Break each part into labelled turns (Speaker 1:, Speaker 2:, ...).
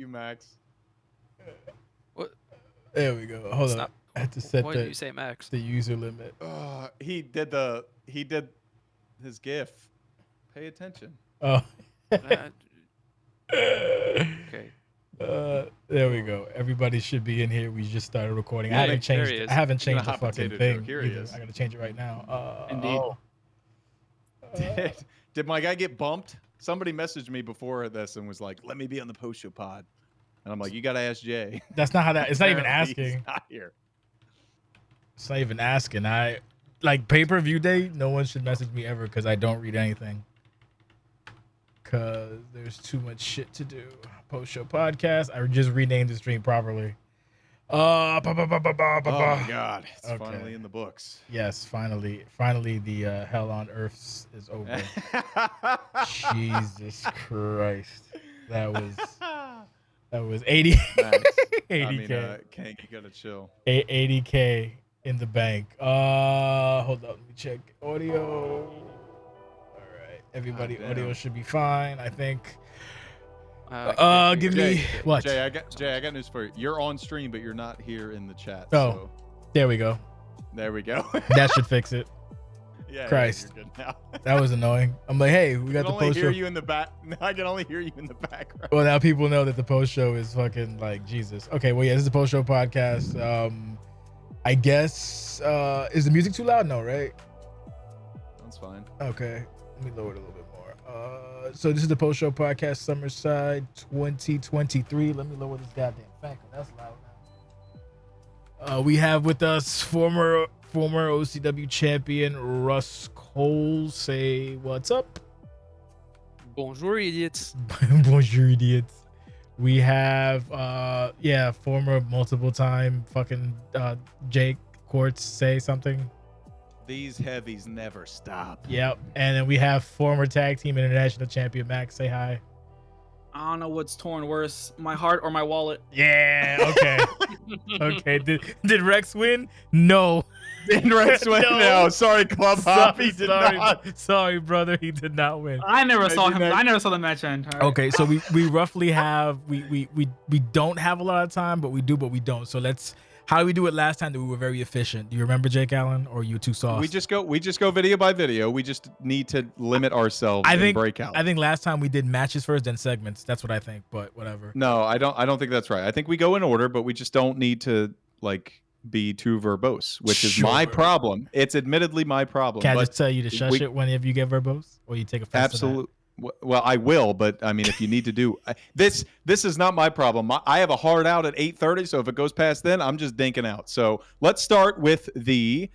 Speaker 1: you, Max.
Speaker 2: What?
Speaker 3: There we go. Hold on. I had to set
Speaker 2: Why did you say Max?
Speaker 3: the user limit.
Speaker 1: He did his GIF. Pay attention.
Speaker 3: Oh.
Speaker 2: Okay.
Speaker 3: There we go. Everybody should be in here. We just started recording.
Speaker 2: Yeah,
Speaker 3: I haven't changed.
Speaker 2: there he is.
Speaker 3: I haven't
Speaker 1: You're
Speaker 3: changed the
Speaker 1: gonna hot
Speaker 3: fucking
Speaker 1: potato
Speaker 3: thing.
Speaker 1: joke. Here he
Speaker 3: either.
Speaker 1: is.
Speaker 3: I gotta change it right now.
Speaker 4: Indeed.
Speaker 1: Did my guy get bumped? Somebody messaged me before this and was like, "Let me be on the post show pod," and I'm like, "You gotta ask Jay."
Speaker 3: That's not how that. It's not even
Speaker 1: Apparently
Speaker 3: asking.
Speaker 1: He's not here.
Speaker 3: It's not even asking. I like pay-per-view day. No one should message me ever because I don't read anything. Cause there's too much shit to do. Post show podcast. I just renamed the stream properly.
Speaker 1: Oh my god, it's
Speaker 3: Okay.
Speaker 1: finally in the books.
Speaker 3: Yes, finally the hell on earth is over. Jesus Christ, that was 80.
Speaker 1: Nice.
Speaker 3: 80K.
Speaker 1: I mean, Kang, you gotta chill.
Speaker 3: 80K in the bank. Hold up, let me check audio. All right, everybody, audio should be fine, I think. Give me what?
Speaker 1: Jay, I got news for you. You're on stream, but you're not here in the chat.
Speaker 3: Oh,
Speaker 1: so.
Speaker 3: there we go.
Speaker 1: There we go.
Speaker 3: That should fix it.
Speaker 1: Yeah,
Speaker 3: Christ,
Speaker 1: you're good now.
Speaker 3: That was annoying. I'm like, hey, we got the post show.
Speaker 1: I can only hear you in the back. I can only hear you in the background.
Speaker 3: Well, now people know that the post show is fucking like Jesus. Okay, well, yeah, this is a post show podcast. I guess is the music too loud? No, right?
Speaker 1: That's fine.
Speaker 3: Okay, let me lower it a little bit more. So this is the post show podcast, Summercide 2023. Let me lower this goddamn fan, 'cause that's loud now. We have with us former OCW champion Russ Cohle. Say what's up.
Speaker 2: Bonjour, idiots.
Speaker 3: Bonjour, idiots. We have former multiple time fucking Jake Quartz. Say something.
Speaker 1: These heavies never stop.
Speaker 3: Yep. And then we have former tag team international champion Maxx. Say hi.
Speaker 4: I don't know what's torn worse, my heart or my wallet.
Speaker 3: Yeah. Okay. Okay. Did Rex win? No.
Speaker 1: Did Rex win? No. Sorry, Club Hop. He did not.
Speaker 3: Sorry, brother. He did not win.
Speaker 4: I never saw him. I never saw the match end. Right?
Speaker 3: Okay, so we roughly have we don't have a lot of time, but we do, but we don't. So let's. How did we do it last time that we were very efficient? Do you remember, Jake Allen, or you too soft?
Speaker 1: We just go video by video. We just need to limit ourselves and break out.
Speaker 3: I think last time we did matches first, then segments. That's what I think, but whatever.
Speaker 1: No, I don't think that's right. I think we go in order, but we just don't need to like be too verbose, which is my problem. It's admittedly my problem.
Speaker 3: Can I just tell you to shush it whenever you get verbose, or you take offense?
Speaker 1: Absolutely. Well, I will, but I mean, if you need to do this is not my problem. I have a hard out at 8:30, so if it goes past then, I'm just dinking out. So let's start with the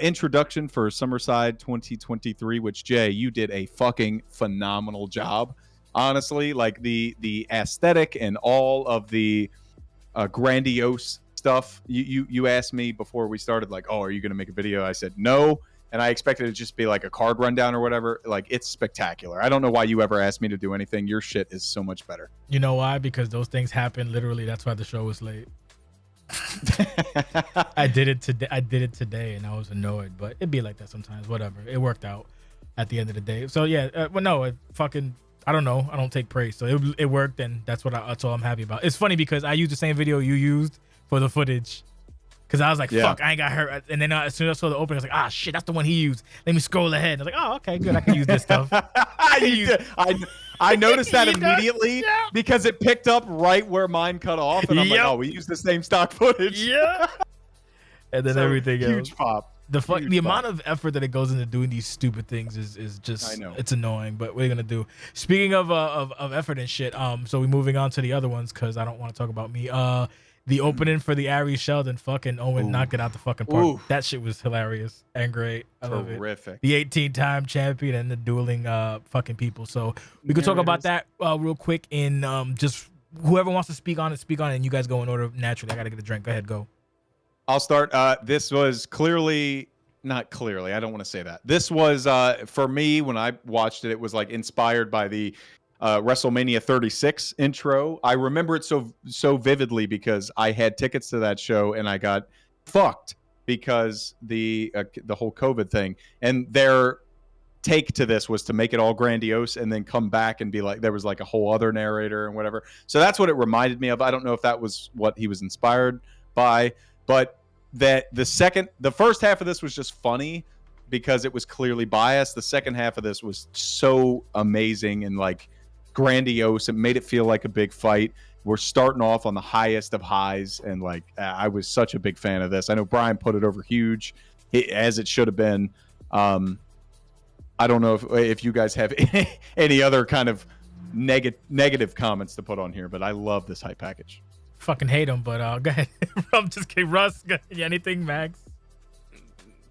Speaker 1: introduction for Summercide 2023, which Jay, you did a fucking phenomenal job. Honestly, like the aesthetic and all of the grandiose stuff. You asked me before we started, like, oh, are you going to make a video? I said no. And I expected it to just be like a card rundown or whatever. Like, it's spectacular. I don't know why you ever asked me to do anything. Your shit is so much better.
Speaker 3: You know why? Because those things happen literally. That's why the show was late. I did it today, and I was annoyed. But it'd be like that sometimes. Whatever. It worked out at the end of the day. So yeah. I don't know. I don't take praise. So it worked, and that's all I'm happy about. It's funny because I used the same video you used for the footage. Because I was like, fuck, I ain't got hurt. And then as soon as I saw the opening, I was like, ah, shit, that's the one he used. Let me scroll ahead. I was like, oh, okay, good. I can use this stuff.
Speaker 1: I noticed that immediately because it picked up right where mine cut off. And I'm like, oh, we use the same stock footage.
Speaker 3: Yeah. And then everything else.
Speaker 1: Huge pop.
Speaker 3: The amount of effort that it goes into doing these stupid things is just, I know. It's annoying, but what are you going to do? Speaking of effort and shit, so we're moving on to the other ones because I don't want to talk about me. The opening for the Aries Sheldon fucking Owen knocked it out the fucking park. Ooh. That shit was hilarious and great. I love it.
Speaker 1: Terrific.
Speaker 3: The 18-time champion and the dueling fucking people. So we could talk about that real quick in just whoever wants to speak on it, and you guys go in order naturally. I got to get a drink. Go ahead, go.
Speaker 1: I'll start. This was not clearly. I don't want to say that. This was, for me, when I watched it, it was like inspired by the WrestleMania 36 intro. I remember it so vividly because I had tickets to that show and I got fucked because the whole COVID thing. And their take to this was to make it all grandiose and then come back and be like there was like a whole other narrator and whatever. So that's what it reminded me of. I don't know if that was what he was inspired by, but that the first half of this was just funny because it was clearly biased. The second half of this was so amazing and like grandiose. It made it feel like a big fight. We're starting off on the highest of highs, and like I was such a big fan of this. I know Brian put it over huge, as it should have been. I don't know if you guys have any other kind of negative comments to put on here, but I love this hype package.
Speaker 3: Fucking hate him, but go ahead. I'm just kidding. Russ, anything, Max?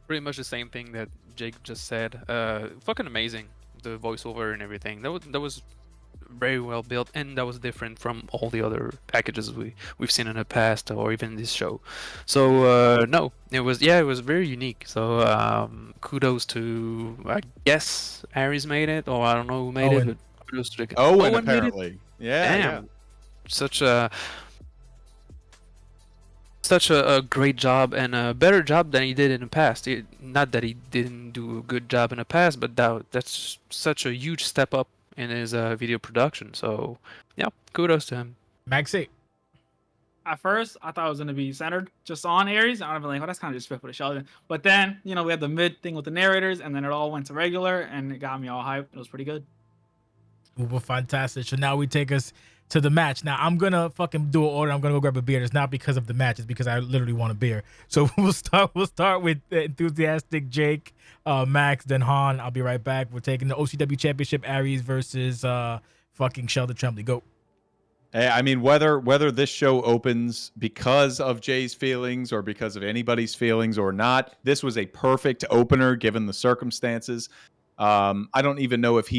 Speaker 2: Pretty much the same thing that Jake just said. Fucking amazing, the voiceover and everything. That was very well built, and that was different from all the other packages we've seen in the past or even this show. So no, it was very unique. So kudos to, I guess Aries made it, or I don't know who made
Speaker 3: Owen.
Speaker 2: it, but kudos to the
Speaker 1: Owen
Speaker 2: made it?
Speaker 1: apparently. Yeah.
Speaker 2: Damn. Such a great job, and a better job than he did in the past. Not that he didn't do a good job in the past, but that's such a huge step up in his video production. So yeah, kudos to him.
Speaker 3: Maxi.
Speaker 4: At first, I thought it was gonna be centered just on Aries. I'd be like, "Oh, that's kind of disrespectful to Sheldon." But then, we had the mid thing with the narrators, and then it all went to regular, and it got me all hyped. It was pretty good.
Speaker 3: Well, fantastic. So now we take us to the match. Now I'm gonna fucking do an order. I'm gonna go grab a beer. It's not because of the match. It's because I literally want a beer. So we'll start with enthusiastic Jake, Max, then Han. I'll be right back. We're taking the OCW Championship, Aries versus fucking Sheldon Tremblay. Go.
Speaker 1: Hey, I mean, whether this show opens because of Jay's feelings or because of anybody's feelings or not, this was a perfect opener given the circumstances. I don't even know if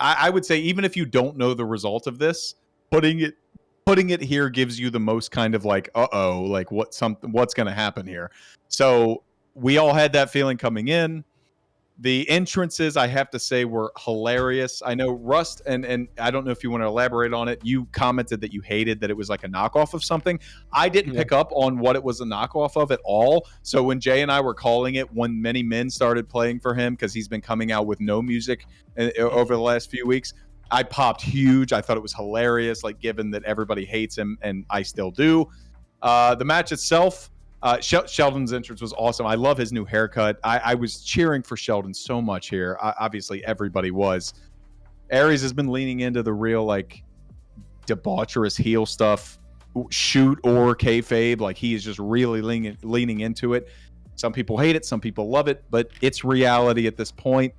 Speaker 1: I would say even if you don't know the result of this, putting it here gives you the most kind of like, like what's going to happen here. So we all had that feeling coming in. The entrances, I have to say, were hilarious. I know Rust, and I don't know if you want to elaborate on it. You commented that you hated that it was like a knockoff of something. I didn't pick up on what it was a knockoff of at all. So when Jay and I were calling it, when Many Men started playing for him, because he's been coming out with no music over the last few weeks, I popped huge. I thought it was hilarious, like given that everybody hates him, and I still do. The match itself, Sheldon's entrance was awesome. I love his new haircut. I was cheering for Sheldon so much here. Obviously, everybody was. Aries has been leaning into the real like debaucherous heel stuff, shoot or kayfabe. Like he is just really leaning into it. Some people hate it, some people love it, but it's reality at this point.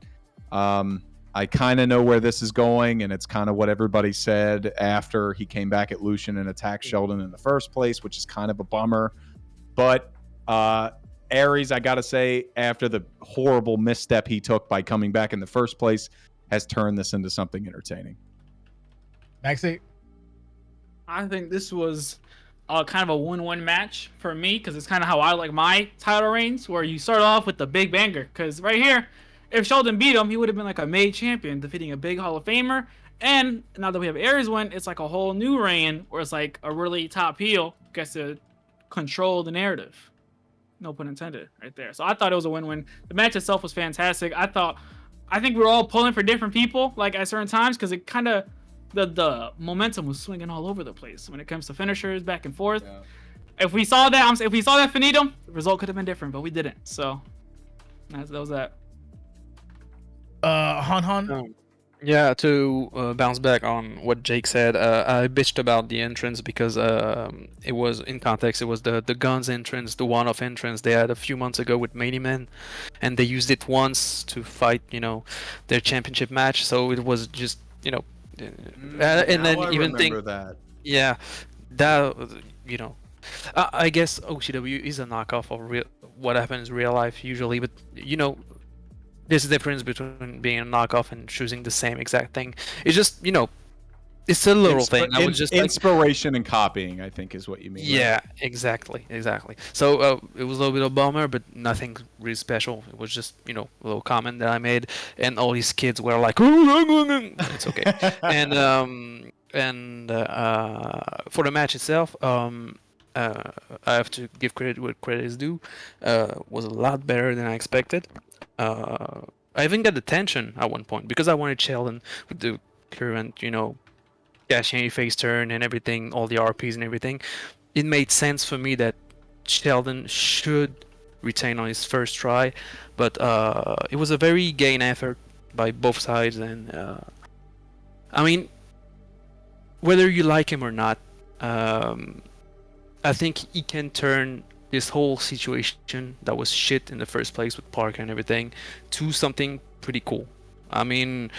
Speaker 1: I kind of know where this is going, and it's kind of what everybody said after he came back at Lucian and attacked Sheldon in the first place, which is kind of a bummer. But Aries, I got to say, after the horrible misstep he took by coming back in the first place, has turned this into something entertaining.
Speaker 3: Maxi.
Speaker 4: I think this was kind of a win-win match for me because it's kind of how I like my title reigns, where you start off with the big banger. Because right here, if Sheldon beat him, he would have been like a made champion, defeating a big Hall of Famer. And now that we have Aries win, it's like a whole new reign where it's like a really top heel gets to control the narrative. No pun intended right there. So I thought it was a win-win. The match itself was fantastic. I think we were all pulling for different people like at certain times because it kind of the momentum was swinging all over the place when it comes to finishers back and forth. Yeah. If we saw that finitum, the result could have been different, but we didn't. So that was that.
Speaker 3: Han.
Speaker 2: Yeah, to bounce back on what Jake said, I bitched about the entrance because it was, in context, it was the Guns entrance, the one-off entrance they had a few months ago with Many Men, and they used it once to fight, their championship match, so it was just, and then
Speaker 1: I
Speaker 2: even
Speaker 1: remember that.
Speaker 2: Yeah, that, I guess OCW is a knockoff of what happens in real life usually, but, there's a difference between being a knockoff and choosing the same exact thing. It's just, it's a little thing. I was just
Speaker 1: inspiration and copying, I think, is what you mean.
Speaker 2: Yeah,
Speaker 1: right?
Speaker 2: exactly. So it was a little bit of a bummer, but nothing really special. It was just, a little comment that I made, and all these kids were like, it's okay. and for the match itself, I have to give credit where credit is due. Was a lot better than I expected. I even got attention at one point because I wanted Sheldon with the current, Gashiani face turn and everything, all the RPs and everything. It made sense for me that Sheldon should retain on his first try, but it was a very gain effort by both sides, and I mean, whether you like him or not, I think he can turn this whole situation that was shit in the first place with Parker and everything to something pretty cool. I mean,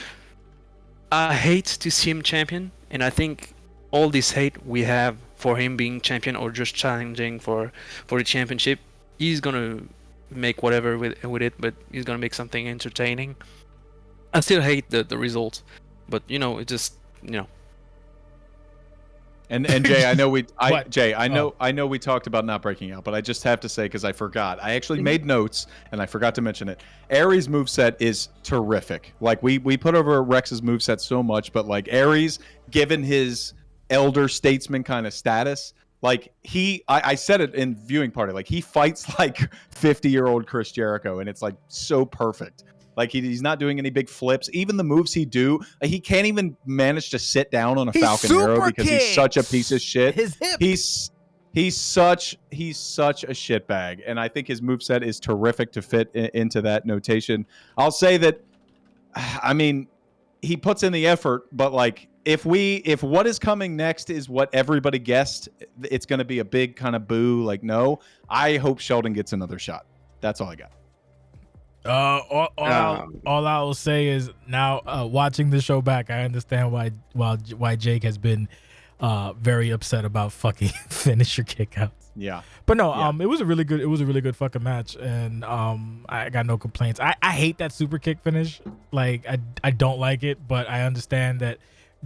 Speaker 2: I hate to see him champion, and I think all this hate we have for him being champion or just challenging for the championship, he's gonna make whatever with it, but he's gonna make something entertaining. I still hate the results, but it just
Speaker 1: And Jay, I know
Speaker 3: What?
Speaker 1: Jay, I know we talked about not breaking out, but I just have to say because I forgot. I actually made notes and I forgot to mention it. Ares' moveset is terrific. Like we put over Rex's moveset so much, but like Ares, given his elder statesman kind of status, like I said it in viewing party, like he fights like 50-year-old Chris Jericho, and it's like so perfect. Like he's not doing any big flips. Even the moves he he can't even manage to sit down on a Falcon Arrow because he's such a piece of shit.
Speaker 5: His hip.
Speaker 1: He's such a shitbag, and I think his moveset is terrific to fit into that notation. I'll say that, I mean, he puts in the effort, but like if what is coming next is what everybody guessed, it's going to be a big kind of boo. Like, no, I hope Sheldon gets another shot. That's all I got.
Speaker 3: All I will say is now watching the show back, I understand why Jake has been very upset about fucking finisher kickouts.
Speaker 1: Yeah.
Speaker 3: But no, it was a really good fucking match, and I got no complaints. I hate that super kick finish. Like I don't like it, but I understand that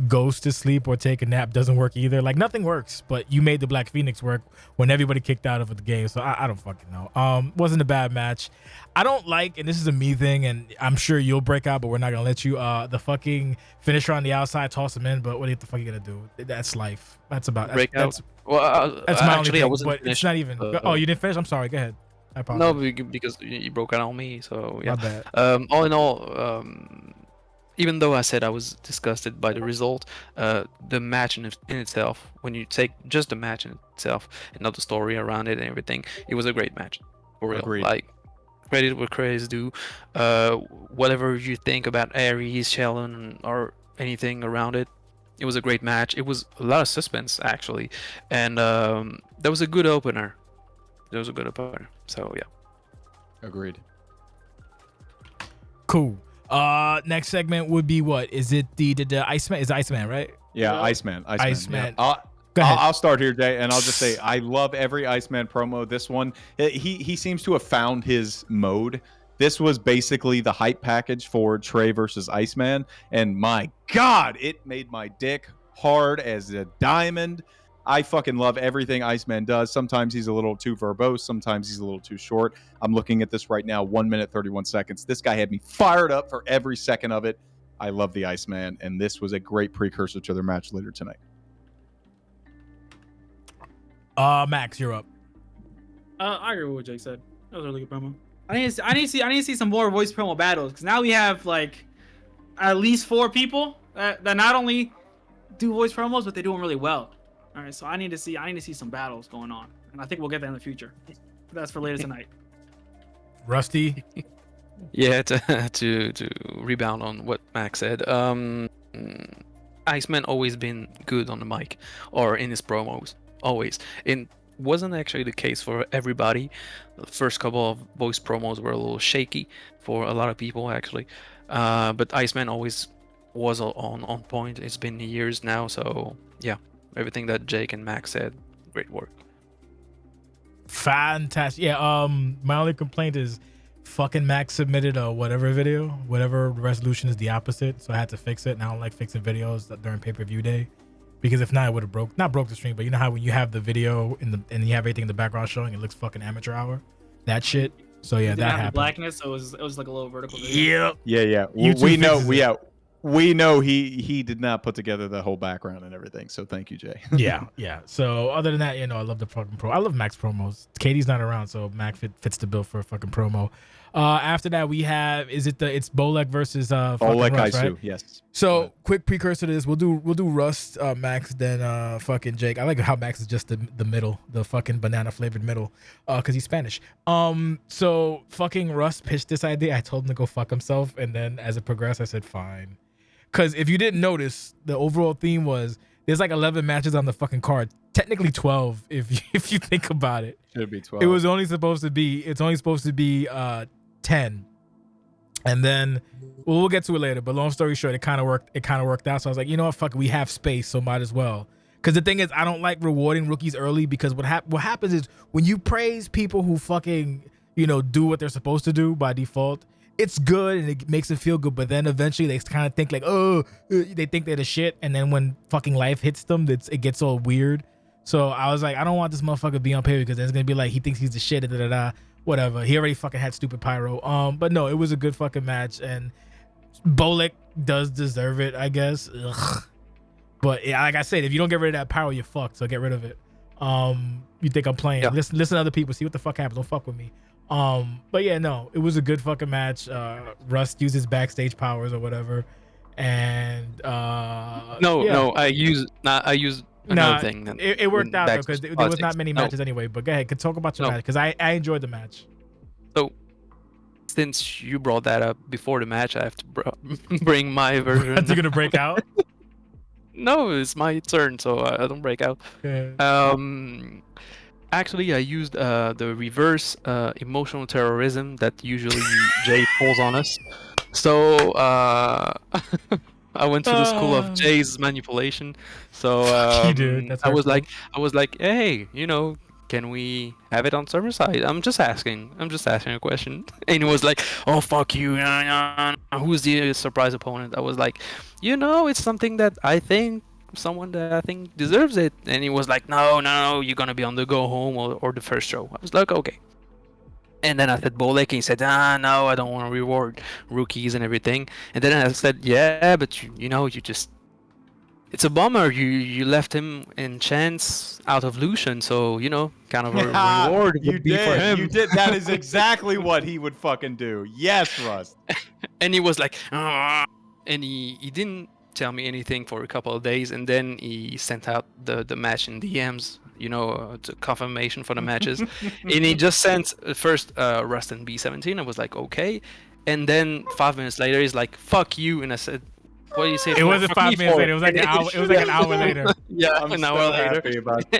Speaker 3: goes to sleep or take a nap doesn't work either. Like nothing works, but you made the Black Phoenix work when everybody kicked out of the game. So I don't fucking know. Wasn't a bad match. I don't like, and this is a me thing, and I'm sure you'll break out, but we're not gonna let you. The fucking finisher on the outside, toss him in. But what the fuck are you gonna do? That's life. That's about
Speaker 2: break out.
Speaker 3: That's my
Speaker 2: Actually,
Speaker 3: only
Speaker 2: I
Speaker 3: thing.
Speaker 2: wasn't
Speaker 3: But
Speaker 2: finished.
Speaker 3: it's not even. Oh, you didn't finish? I'm sorry. Go ahead. I apologize.
Speaker 2: No, because you broke out on me. So yeah.
Speaker 3: My bad.
Speaker 2: All in all, even though I said I was disgusted by the result, the match in itself, when you take just the match in itself and not the story around it and everything, it was a great match. For real.
Speaker 1: Agreed.
Speaker 2: Like, credit where credit's due. Whatever you think about Ares, Sheldon, or anything around it, it was a great match. It was a lot of suspense, actually. And that was a good opener. So, yeah.
Speaker 1: Agreed.
Speaker 3: Cool. Next segment would be what? Is it the Iceman? Is Iceman, right?
Speaker 1: Yeah,
Speaker 4: Yeah.
Speaker 1: Iceman.
Speaker 3: Iceman.
Speaker 1: Yeah.
Speaker 3: Go ahead.
Speaker 1: I'll start here, Jay, and I'll just say I love every Iceman promo. This one, he seems to have found his mode. This was basically the hype package for Trey versus Iceman, and my God, it made my dick hard as a diamond. I fucking love everything Iceman does. Sometimes he's a little too verbose. Sometimes he's a little too short. I'm looking at this right now, 1 minute, 31 seconds. This guy had me fired up for every second of it. I love the Iceman, and this was a great precursor to their match later tonight.
Speaker 3: Max, you're up.
Speaker 4: I agree with what Jake said. That was a really good promo. I need to see some more voice promo battles because now we have like at least 4 people that not only do voice promos but they do them really well. All right, so I need to see some battles going on, and I think we'll get that in the future. That's for later tonight.
Speaker 3: Rusty.
Speaker 2: Yeah, to rebound on what Max said. Iceman always been good on the mic or in his promos, always. It wasn't actually the case for everybody. The first couple of voice promos were a little shaky for a lot of people, actually. But Iceman always was on point. It's been years now, so yeah, everything that Jake and Max said, great work.
Speaker 3: Fantastic. Yeah. My only complaint is fucking Max submitted a whatever video, whatever resolution is the opposite. So I had to fix it. And I don't like fixing videos during pay-per-view day, because if not, it would have not broke the stream. But you know how when you have the video and you have everything in the background showing, it looks fucking amateur hour. That shit. So yeah,
Speaker 4: It didn't
Speaker 3: that
Speaker 4: have the
Speaker 3: happened.
Speaker 4: blackness, so it was like a little vertical. Video.
Speaker 3: Yep.
Speaker 1: Yeah.
Speaker 3: YouTube
Speaker 1: We know.
Speaker 3: fixes it.
Speaker 1: We know he did not put together the whole background and everything. So thank you, Jay.
Speaker 3: Yeah. So other than that, I love the fucking pro. I love Max promos. Katie's not around, so Max fits the bill for a fucking promo. After that, we have it's Bolek versus fucking
Speaker 1: Oleg
Speaker 3: Russ,
Speaker 1: Isu,
Speaker 3: right?
Speaker 1: yes.
Speaker 3: So quick precursor to this, we'll do Rust, Max, then fucking Jake. I like how Max is just the middle, the fucking banana flavored middle, because he's Spanish. So fucking Rust pitched this idea. I told him to go fuck himself, and then as it progressed, I said fine. Because if you didn't notice, the overall theme was there's like 11 matches on the fucking card. Technically 12, if you think about it.
Speaker 1: Should be 12.
Speaker 3: It was only supposed to be 10. And then we'll get to it later, but long story short, it kind of worked out. So I was like, you know what, fuck it, we have space, so might as well. Because the thing is, I don't like rewarding rookies early, because what happens is when you praise people who fucking, do what they're supposed to do by default, it's good and it makes them feel good, but then eventually they kind of think like, they think they're the shit, and then when fucking life hits them, it gets all weird. So I was like, I don't want this motherfucker to be on pay, because then it's gonna be like he thinks he's the shit, whatever. He already fucking had stupid pyro. But no, it was a good fucking match, and Bolek does deserve it, I guess. Ugh. But yeah, like I said, if you don't get rid of that pyro, you're fucked. So get rid of it. You think I'm playing?
Speaker 2: Yeah.
Speaker 3: Listen to other people, see what the fuck happens. Don't fuck with me. But yeah, no, it was a good fucking match. Rust uses backstage powers or whatever, and
Speaker 2: I use another thing. Then
Speaker 3: it worked out though, because there was not many
Speaker 2: No.
Speaker 3: matches anyway. But go ahead, can talk about your
Speaker 2: No.
Speaker 3: match, because I enjoyed the match.
Speaker 2: So, since you brought that up before the match, I have to bring my version.
Speaker 3: Are you gonna break out?
Speaker 2: No, it's my turn, so I don't break out.
Speaker 3: Okay.
Speaker 2: Actually, I used the reverse emotional terrorism that usually Jay pulls on us. So I went to the school of Jay's manipulation. So
Speaker 3: You did. That's
Speaker 2: I was
Speaker 3: hurtful.
Speaker 2: like, hey, can we have it on Summercide? I'm just asking a question. And he was like, oh, fuck you. Who's the surprise opponent? I was like, it's something that I think someone that I think deserves it. And he was like, no, you're gonna be on the go home or the first show. I was like, okay. And then I said Bolek, and he said, no, I don't want to reward rookies and everything. And then I said, yeah, but you just, it's a bummer. You left him in chance out of Lucian, so kind of a reward
Speaker 1: You
Speaker 2: would be for
Speaker 1: did.
Speaker 2: him.
Speaker 1: You did. That is exactly what he would fucking do. Yes, Rust.
Speaker 2: And he was like, "Ah," and he didn't tell me anything for a couple of days, and then he sent out the match in DMs, to confirmation for the matches, and he just sent first Rust and B17. I was like, okay, and then 5 minutes later he's like, fuck you, and I said, what do you say?
Speaker 3: It wasn't 5 minutes later. It was like an hour. It was like an hour later.
Speaker 2: Yeah,
Speaker 1: I'm
Speaker 2: an
Speaker 1: so
Speaker 2: hour later.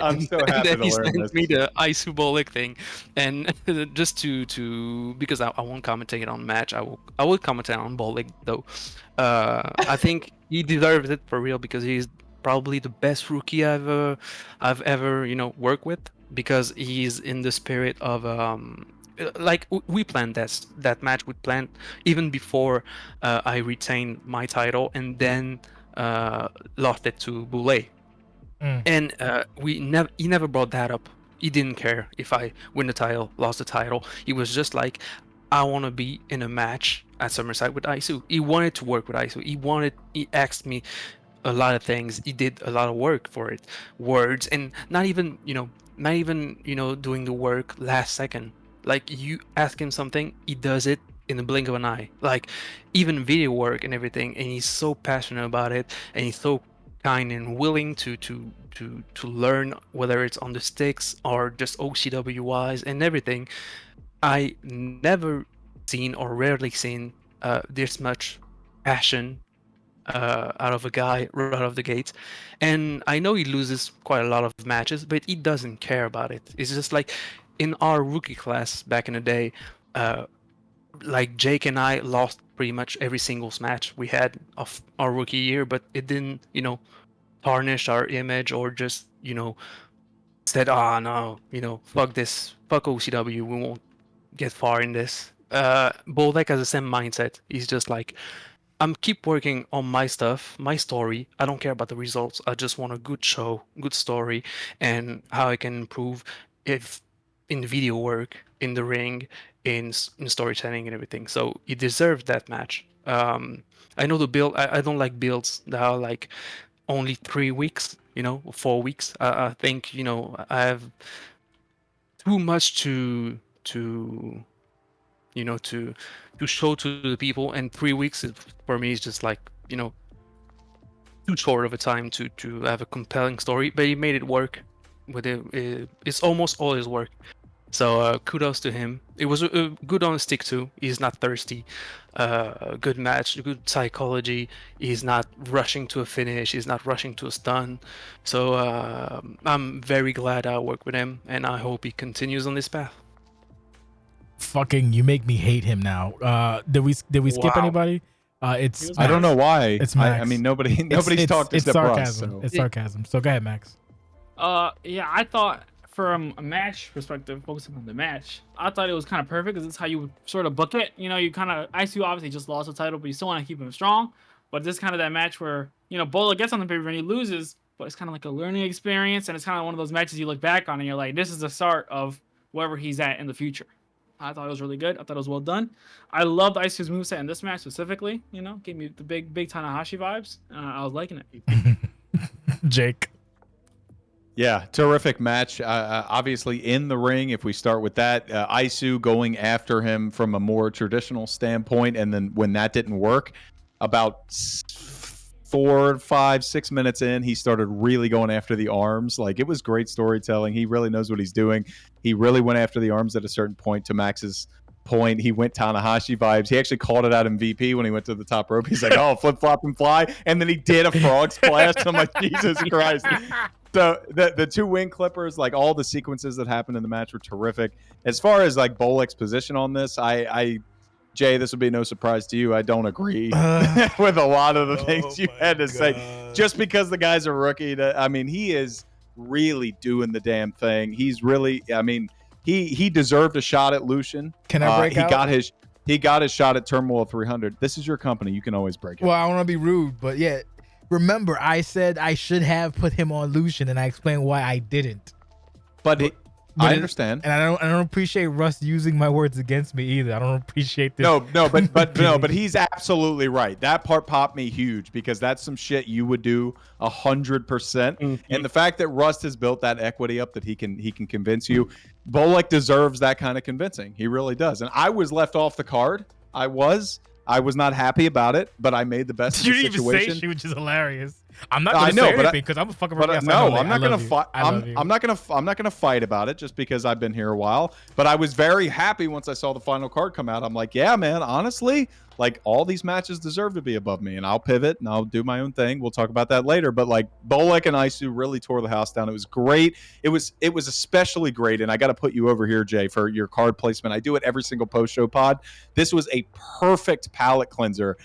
Speaker 1: I'm so
Speaker 2: And
Speaker 1: happy
Speaker 2: then
Speaker 1: to
Speaker 2: he
Speaker 1: learn
Speaker 2: sent
Speaker 1: this.
Speaker 2: me the Isubolic thing, and just to because I won't commentate on match. I will commentate on Bolic though. I think he deserves it for real, because he's probably the best rookie I've ever worked with, because he's in the spirit of like we planned that match. We planned even before I retained my title, and then lost it to Boulay. And he never brought that up. He didn't care if I win the title, lost the title. He was just like, I want to be in a match at Summerside with Isu. He wanted to work with Isu. He asked me a lot of things. He did a lot of work for it, words, and not even doing the work last second. Like, you ask him something, he does it in the blink of an eye. Like, even video work and everything, and he's so passionate about it, and he's so kind and willing to learn, whether it's on the sticks or just OCW wise and everything. I never seen, or rarely seen, this much passion out of a guy right out of the gates. And I know he loses quite a lot of matches, but he doesn't care about it. It's just like in our rookie class back in the day, like Jake and I lost pretty much every singles match we had of our rookie year, but it didn't, tarnish our image, or just, said, no, fuck this, fuck OCW, we won't get far in this. Bolek has the same mindset. He's just like, I'm keep working on my stuff, my story. I don't care about the results. I just want a good show, good story, and how I can improve if in the video work, in the ring, in storytelling and everything. So he deserved that match. I know the build. I don't like builds that are like only 3 weeks, 4 weeks. I think I have too much to to show to the people. And 3 weeks for me is just like, too short of a time to have a compelling story. But he made it work. It's almost all his work. So kudos to him. It was good on a stick too. He's not thirsty. Good match, good psychology. He's not rushing to a finish. He's not rushing to a stun. So I'm very glad I worked with him, and I hope he continues on this path.
Speaker 3: Fucking, you make me hate him now. Did we skip
Speaker 2: Wow.
Speaker 3: anybody? It's
Speaker 1: I don't know why.
Speaker 3: It's
Speaker 1: I
Speaker 3: Max.
Speaker 1: mean, nobody's
Speaker 3: it's
Speaker 1: talked
Speaker 3: it's
Speaker 1: except
Speaker 3: sarcasm.
Speaker 1: Russ. So.
Speaker 3: It's sarcasm. So go ahead, Max.
Speaker 4: Yeah, I thought from a match perspective, focusing on the match, I thought it was kind of perfect because it's how you sort of book it. You kind of ICU obviously just lost the title, but you still want to keep him strong. But this is kind of that match where Bola gets on the paper and he loses, but it's kind of like a learning experience, and it's kind of one of those matches you look back on and you're like, this is the start of wherever he's at in the future. I thought it was really good. I thought it was well done. I loved ICU's moveset in this match specifically. Gave me the big Tanahashi vibes. I was liking it.
Speaker 3: Jake.
Speaker 1: Yeah, terrific match. Obviously, in the ring, if we start with that, Isu going after him from a more traditional standpoint, and then when that didn't work, about 4, 5, 6 minutes in, he started really going after the arms. Like, it was great storytelling. He really knows what he's doing. He really went after the arms at a certain point. To Max's point, he went Tanahashi vibes. He actually called it out in VP when he went to the top rope. He's like, oh, flip, flop, and fly. And then he did a frog splash. I'm like, Jesus Christ. So the two wing clippers, like all the sequences that happened in the match were terrific. As far as like Bolek's position on this, Jay, this would be no surprise to you. I don't agree with a lot of the things you had to say. Just because the guy's a rookie, he is really doing the damn thing. He's really, he deserved a shot at Lucian.
Speaker 3: Can I break out?
Speaker 1: He got his shot at Turmoil 300. This is your company. You can always break it.
Speaker 5: Well, I don't want to be rude, but yeah. Remember, I said I should have put him on Lucian, and I explained why I didn't.
Speaker 1: But I understand,
Speaker 5: and I don't appreciate Russ using my words against me either. I don't appreciate this.
Speaker 1: But he's absolutely right. That part popped me huge because that's some shit you would do 100%. And the fact that Rust has built that equity up that he can convince you, Bolek deserves that kind of convincing. He really does. And I was left off the card. I was not happy about it, but I made the best of the situation.
Speaker 3: You didn't even say she, which is hilarious. I'm not going to say anything because I'm a fucking rookie.
Speaker 1: No, I'm not going to fight. I'm not going to fight about it just because I've been here a while. But I was very happy once I saw the final card come out. I'm like, yeah, man. Honestly, like all these matches deserve to be above me, and I'll pivot and I'll do my own thing. We'll talk about that later. But like Bolek and Isu really tore the house down. It was great. It was especially great. And I got to put you over here, Jay, for your card placement. I do it every single post show pod. This was a perfect palate cleanser.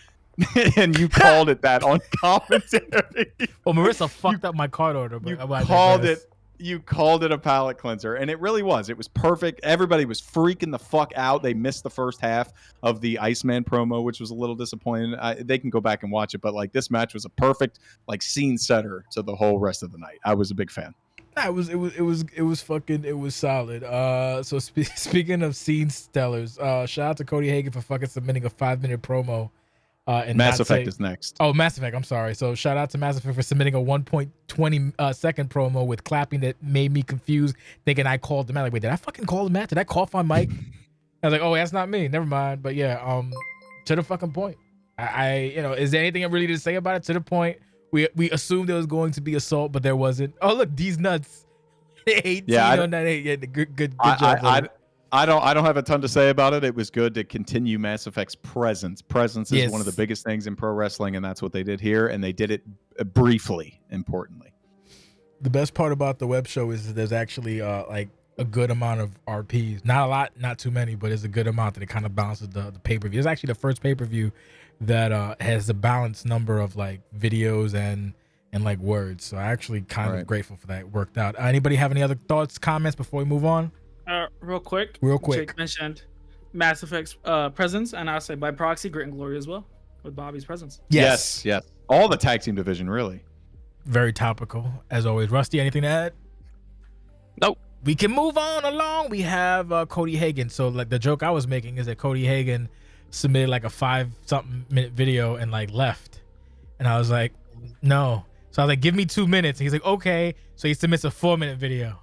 Speaker 1: And you called it that on commentary.
Speaker 3: Well, Marissa fucked up my card order. But
Speaker 1: you called it a palate cleanser, and it really was. It was perfect. Everybody was freaking the fuck out. They missed the first half of the Iceman promo, which was a little disappointing. They can go back and watch it, but like this match was a perfect like scene setter to the whole rest of the night. I was a big fan.
Speaker 5: It was solid. So speaking of scene stellars, shout out to Cody Hagen for fucking submitting a 5-minute promo. And
Speaker 1: Mass Effect is next.
Speaker 5: Oh, Mass Effect. I'm sorry. So shout out to Mass Effect for submitting a 1.20 second promo with clapping that made me confused, thinking I called the match. Like, wait, did I fucking call the match? Did I cough on mic? I was like, oh, that's not me. Never mind. But yeah, to the fucking point. Is there anything I really need to say about it? To the point, we assumed there was going to be assault, but there wasn't. Oh, look, these nuts. 18 on that 8. Yeah, good job.
Speaker 1: I don't have a ton to say about it. It was good to continue Mass Effect's presence. Presence is one of the biggest things in pro wrestling, and that's what they did here, and they did it briefly, importantly.
Speaker 5: The best part about the web show is that there's actually like a good amount of RPs. Not a lot, not too many, but it's a good amount that it kind of balances the pay-per-view. It's actually the first pay-per-view that has a balanced number of like videos and like words. So I actually kind of grateful for that. It worked out. Anybody have any other thoughts, comments before we move on?
Speaker 4: Real quick. Jake mentioned Mass Effect's presence, and I'll say by proxy, Grit and Glory as well, with Bobby's presence.
Speaker 1: Yes. All the tag team division, really.
Speaker 3: Very topical, as always. Rusty, anything to add?
Speaker 2: Nope.
Speaker 3: We can move on along. We have Cody Hagen. So like the joke I was making is that Cody Hagen submitted like a 5-something minute video and like left, and I was like, no. So I was like, give me 2 minutes, and he's like, okay. So he submits a 4-minute video.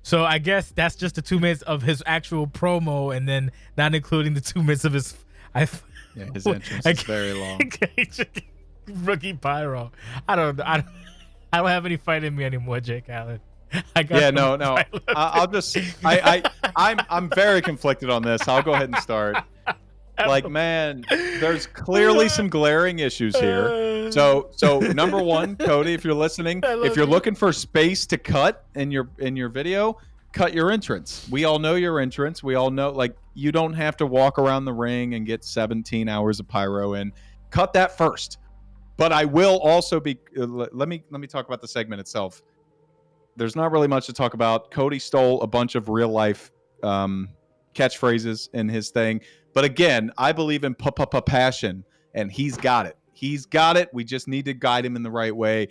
Speaker 3: So I guess that's just the 2 minutes of his actual promo, and then not including the 2 minutes of his.
Speaker 1: Yeah, his entrance is very long.
Speaker 3: Rookie pyro. I don't have any fight in me anymore, Jake Allen.
Speaker 1: I'll just I'm very conflicted on this. I'll go ahead and start. Like, man, there's clearly some glaring issues here. So number one, Cody, if you're listening, if you're looking for space to cut in your video, cut your entrance. We all know your entrance. We all know, like, you don't have to walk around the ring and get 17 hours of pyro in. Cut that first. But I will also be let me talk about the segment itself. There's not really much to talk about. Cody stole a bunch of real life catchphrases in his thing. But again, I believe in passion, and he's got it. He's got it. We just need to guide him in the right way.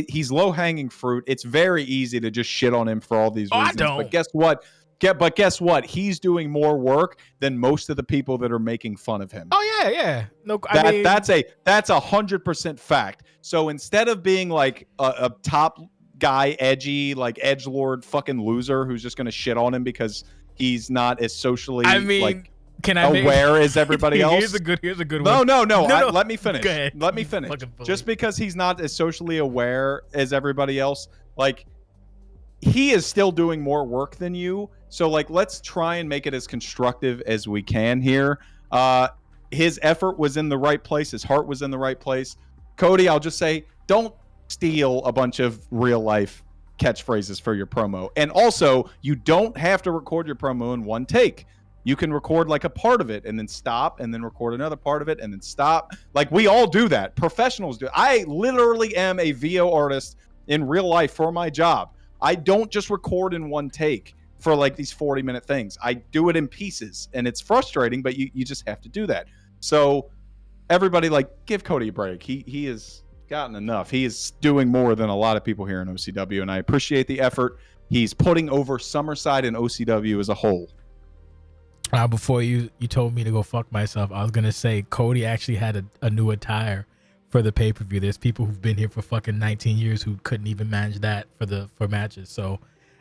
Speaker 1: He's low-hanging fruit. It's very easy to just shit on him for all these reasons.
Speaker 3: I don't.
Speaker 1: But guess what? He's doing more work than most of the people that are making fun of him.
Speaker 3: Oh yeah. No,
Speaker 1: that's 100% fact. So instead of being like a top guy, edgy, like edgelord fucking loser who's just gonna shit on him because he's not as socially aware as everybody else.
Speaker 3: Here's a good one.
Speaker 1: No.
Speaker 3: No.
Speaker 1: Let me finish.
Speaker 3: Go ahead.
Speaker 1: Let me finish. Just because he's not as socially aware as everybody else, like, he is still doing more work than you. So, like, let's try and make it as constructive as we can here. His effort was in the right place. His heart was in the right place. Cody, I'll just say, don't steal a bunch of real life catchphrases for your promo. And also, you don't have to record your promo in one take. You can record like a part of it and then stop, and then record another part of it and then stop. Like, we all do that. Professionals do. I literally am a VO artist in real life for my job. I don't just record in one take for like these 40-minute things. I do it in pieces, and it's frustrating, but you just have to do that. So everybody, like, give Cody a break. He has gotten enough. He is doing more than a lot of people here in OCW, and I appreciate the effort he's putting over Summercide and OCW as a whole.
Speaker 3: Before you told me to go fuck myself, I was gonna say Cody actually had a new attire for the pay-per-view. There's people who've been here for fucking 19 years who couldn't even manage that for matches. So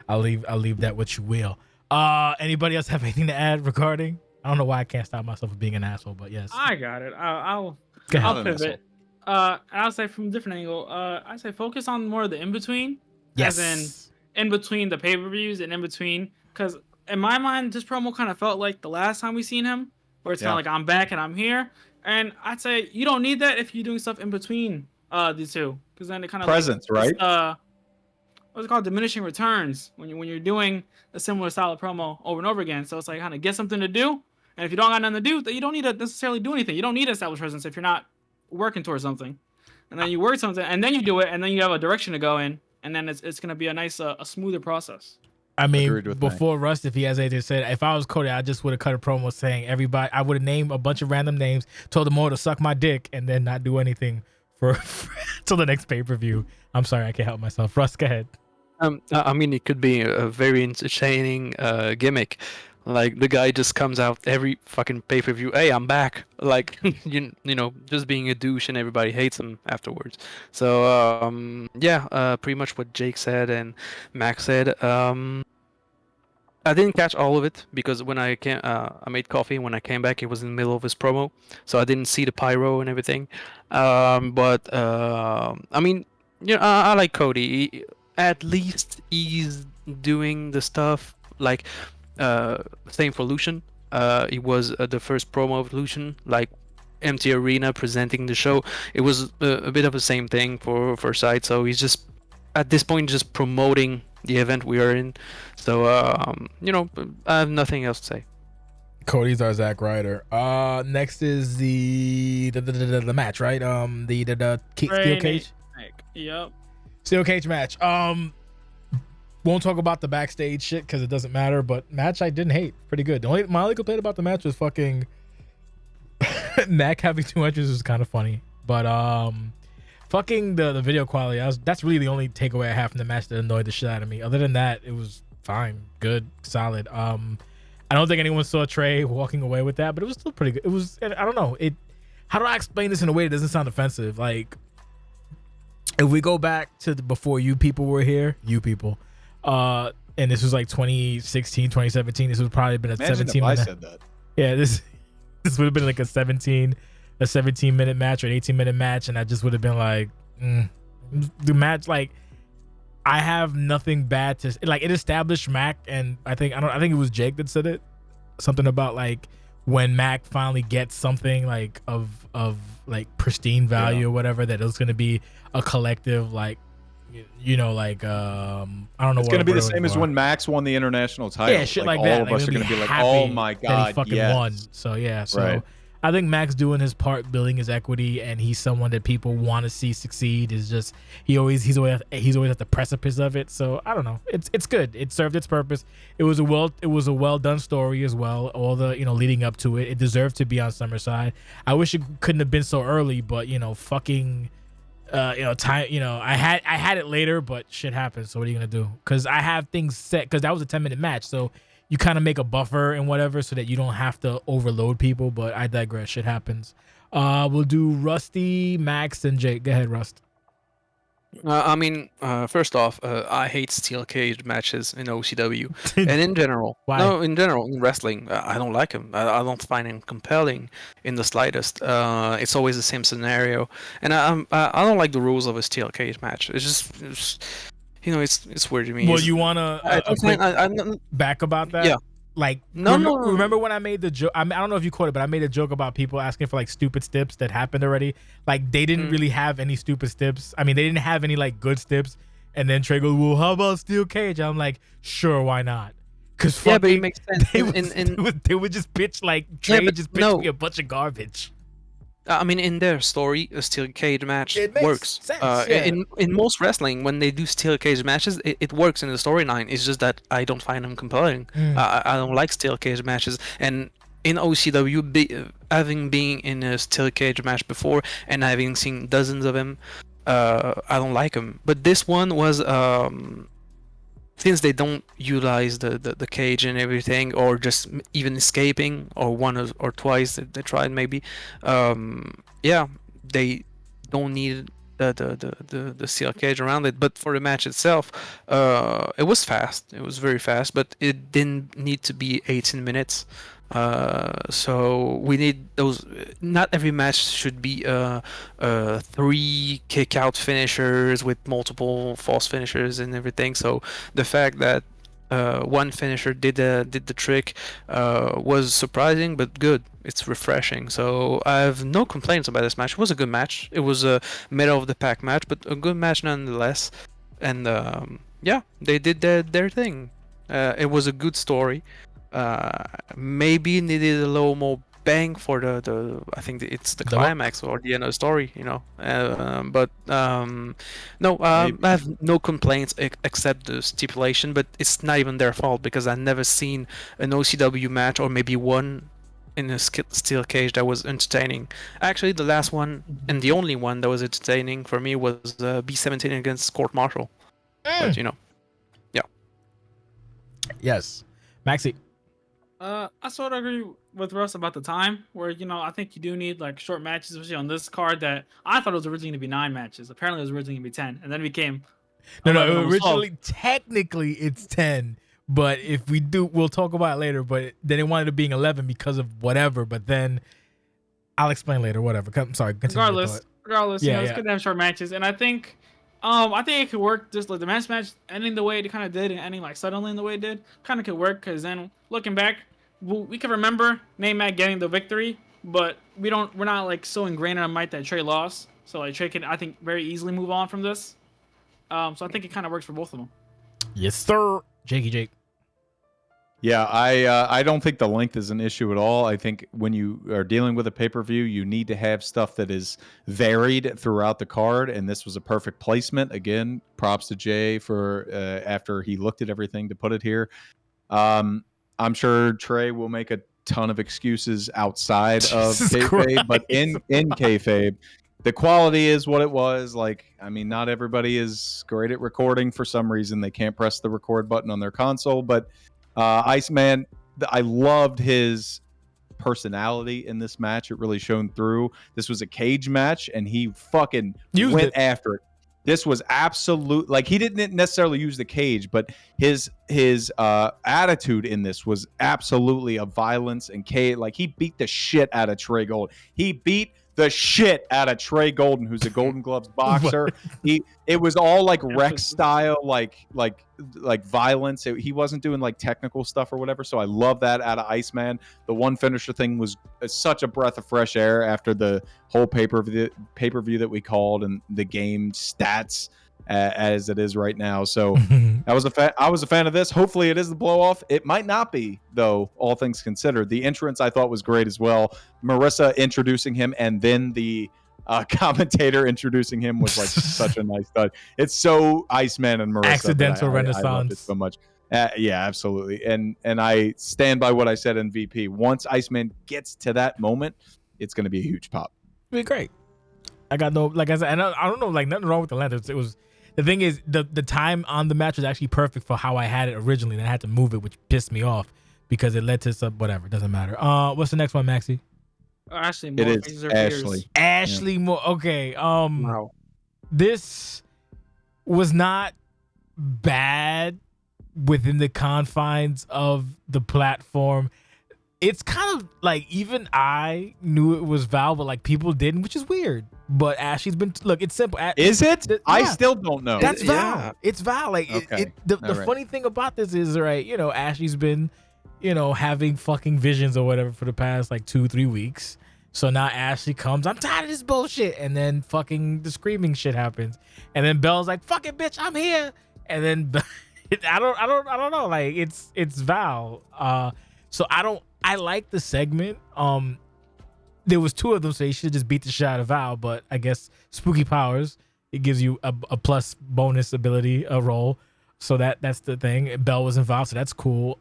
Speaker 3: I'll leave that what you will. Anybody else have anything to add regarding? I don't know why I can't stop myself from being an asshole, but yes.
Speaker 4: I got it. I'll pivot. And I'll say from a different angle. I say focus on more of the in between.
Speaker 3: Yes.
Speaker 4: As in between the pay-per-views and in between, because in my mind, this promo kind of felt like the last time we seen him, where it's kind of like, I'm back and I'm here. And I'd say you don't need that if you're doing stuff in between these two, because then it kind of
Speaker 1: presence, right?
Speaker 4: What's it called? Diminishing returns when you're doing a similar style of promo over and over again. So it's like, kind of get something to do, and if you don't got nothing to do, then you don't need to necessarily do anything. You don't need to establish presence if you're not working towards something. And then you work something, and then you do it, and then you have a direction to go in, and then it's gonna be a nice, a smoother process.
Speaker 3: I mean, before Rust, if he has anything to say, if I was Cody, I just would have cut a promo saying everybody. I would have named a bunch of random names, told them all to suck my dick, and then not do anything for till the next pay-per-view. I'm sorry, I can't help myself. Rust, go ahead.
Speaker 2: I mean, it could be a very entertaining gimmick. Like, the guy just comes out every fucking pay-per-view. Hey, I'm back. Like, you know, just being a douche, and everybody hates him afterwards. So, pretty much what Jake said and Max said. I didn't catch all of it because when I made coffee. When I came back, it was in the middle of his promo, so I didn't see the pyro and everything. I mean, you know, I like Cody. At least he's doing the stuff like. Same for Lucian. It was the first promo of Lucian, like empty arena presenting the show. It was a bit of the same thing for Side. So he's just at this point just promoting the event we are in. So you know, I have nothing else to say.
Speaker 3: Cody's our Zack Ryder. Next is the match, right? The steel cage.
Speaker 4: Yep.
Speaker 3: Steel cage match. Won't talk about the backstage shit because it doesn't matter, but match I didn't hate. Pretty good. My only complaint about the match was fucking Mac having 2 entries was kind of funny. But fucking the video quality, that's really the only takeaway I have from the match that annoyed the shit out of me. Other than that, it was fine, good, solid. I don't think anyone saw Trey walking away with that, but it was still pretty good. It was, I don't know. How do I explain this in a way that doesn't sound offensive? Like, if we go back to before you people were here, and this was like 2016, 2017. This would probably been a
Speaker 1: Imagine
Speaker 3: 17
Speaker 1: if I
Speaker 3: minute.
Speaker 1: said that.
Speaker 3: Yeah, this would have been like a 17-minute match or an 18-minute match, and I just would have been like, the match. Like, I have nothing bad to like. It established Mac, and I think it was Jake that said it. Something about like when Mac finally gets something like of like pristine value or whatever, that it was going to be a collective like. Like I don't know.
Speaker 1: It's going to be the same as when Max won the international title.
Speaker 3: Yeah, shit like
Speaker 1: all
Speaker 3: that.
Speaker 1: All of us are going to be like,
Speaker 3: happy
Speaker 1: "Oh my god,
Speaker 3: that he fucking
Speaker 1: yes.
Speaker 3: won!" So yeah,
Speaker 1: Right.
Speaker 3: I think Max doing his part, building his equity, and he's someone that people want to see succeed. Is just he's always at the precipice of it. So I don't know. It's good. It served its purpose. It was a well done story as well. All the leading up to it. It deserved to be on Summerside. I wish it couldn't have been so early, but fucking. Time. I had it later, but shit happens. So what are you gonna do? Because I have things set. Because that was a 10-minute match, so you kind of make a buffer and whatever, so that you don't have to overload people. But I digress. Shit happens. We'll do Rusty, Max, and Jake. Go ahead, Rust.
Speaker 2: First off, I hate steel cage matches in OCW and in general.
Speaker 3: Why?
Speaker 2: No, in general, in wrestling, I don't like them. I don't find them compelling in the slightest. It's always the same scenario, and I don't like the rules of a steel cage match. It's it's weird to me.
Speaker 3: Well, you want a quick back about that?
Speaker 2: Yeah.
Speaker 3: Like,
Speaker 2: No.
Speaker 3: Remember when I made the joke? I don't know if you caught it, but I made a joke about people asking for like stupid stips that happened already. Like, they didn't really have any stupid stips. I mean, they didn't have any like good stips. And then Trey goes, "Well, how about steel cage?" I'm like, "Sure, why not?" Because
Speaker 2: but it makes sense.
Speaker 3: They would just pitch like Trey just pitched me a bunch of garbage.
Speaker 2: In their story, a steel cage match
Speaker 3: It makes
Speaker 2: works.
Speaker 3: sense, yeah.
Speaker 2: In most wrestling, when they do steel cage matches, it works in the storyline. It's just that I don't find them compelling. I don't like steel cage matches. And in OCW, having been in a steel cage match before and having seen dozens of them, I don't like them. But this one was since they don't utilize the cage and everything, or just even escaping, or one or twice they tried maybe, they don't need the steel cage around it. But for the match itself, it was fast. It was very fast, but it didn't need to be 18 minutes. So we need those. Not every match should be 3 kick-out finishers with multiple false finishers and everything. So the fact that one finisher did the trick was surprising, but good. It's refreshing. So I have no complaints about this match. It was a good match. It was a middle of the pack match, but a good match nonetheless. And they did their thing. It was a good story. Maybe needed a little more bang for the I think it's the climax or the end of the story, no, I have no complaints except the stipulation, but it's not even their fault because I never seen an OCW match, or maybe one in a steel cage, that was entertaining. Actually, the last one and the only one that was entertaining for me was B17 against Court Martial. But
Speaker 3: Yes, Maxi.
Speaker 4: I sort of agree with Russ about the time, where I think you do need like short matches, especially on this card. That I thought it was originally going to be 9 matches. Apparently, it was originally going to be 10, and then it became
Speaker 3: originally technically it's 10, but if we do, we'll talk about it later. But then it wanted it being 11 because of whatever. But then I'll explain later. Whatever. I'm sorry.
Speaker 4: Regardless, it's good to have short matches, and I think it could work. Just like the match ending the way it kind of did, and ending like suddenly in the way it did, kind of could work. Because then looking back, we can remember Mac getting the victory, but we're not like so ingrained in our mind that Trey lost. So like Trey can, I think, very easily move on from this. So I think it kind of works for both of them.
Speaker 3: Yes, sir. Jake.
Speaker 1: Yeah, I don't think the length is an issue at all. I think when you are dealing with a pay-per-view, you need to have stuff that is varied throughout the card, and this was a perfect placement. Again, props to Jay for after he looked at everything to put it here. I'm sure Trey will make a ton of excuses outside of kayfabe, but in kayfabe, the quality is what it was. Like, I mean, not everybody is great at recording for some reason. They can't press the record button on their console, but Iceman, I loved his personality in this match. It really shone through. This was a cage match, and he fucking went after it. This was absolute. Like, he didn't necessarily use the cage, but his attitude in this was absolutely of violence and cage. Like, he beat the shit out of Trey Golden. He beat the shit out of Trey Golden, who's a Golden Gloves boxer. It was all like Rex style, like violence. He wasn't doing like technical stuff or whatever. So I love that out of Iceman. The one finisher thing was such a breath of fresh air after the whole pay-per-view that we called and the game stats as it is right now. So I was a fan of this. Hopefully it is the blow off. It might not be, though, all things considered. The entrance I thought was great as well. Marissa introducing him and then the commentator introducing him was like such a nice touch. It's so Iceman and Marissa.
Speaker 3: Accidental renaissance.
Speaker 1: I loved it so much. Yeah, absolutely. And I stand by what I said in VP. Once Iceman gets to that moment, it's going to be a huge pop.
Speaker 3: It'll be great. I got no, like I said, and I don't know, like nothing wrong with the length. It was, the thing is, the time on the match was actually perfect for how I had it originally, and I had to move it, which pissed me off because it led to some, whatever, it doesn't matter. What's the next one, Maxie?
Speaker 4: Ashley Moore.
Speaker 1: It is Ashley.
Speaker 3: Ashley Moore. Okay.
Speaker 1: Wow.
Speaker 3: This was not bad within the confines of the platform. It's kind of like, even I knew it was Val, but like people didn't, which is weird. But Ashley's been, look, it's simple.
Speaker 1: Is it?
Speaker 3: Yeah.
Speaker 1: I still don't know.
Speaker 3: That's Val.
Speaker 2: Yeah.
Speaker 3: It's Val. Like,
Speaker 1: Okay.
Speaker 3: the
Speaker 1: right.
Speaker 3: funny thing about this is, right, you know, Ashley's been, you know, having fucking visions or whatever for the past like 2-3 weeks. So now Ashley comes, I'm tired of this bullshit. And then fucking the screaming shit happens. And then Belle's like, fuck it, bitch, I'm here. And then I don't know. Like, it's Val. So I like the segment. There was 2 of them, so you should just beat the shit out of Val. But I guess spooky powers, it gives you a plus bonus ability, a roll. So that's the thing. Belle was involved, so that's cool.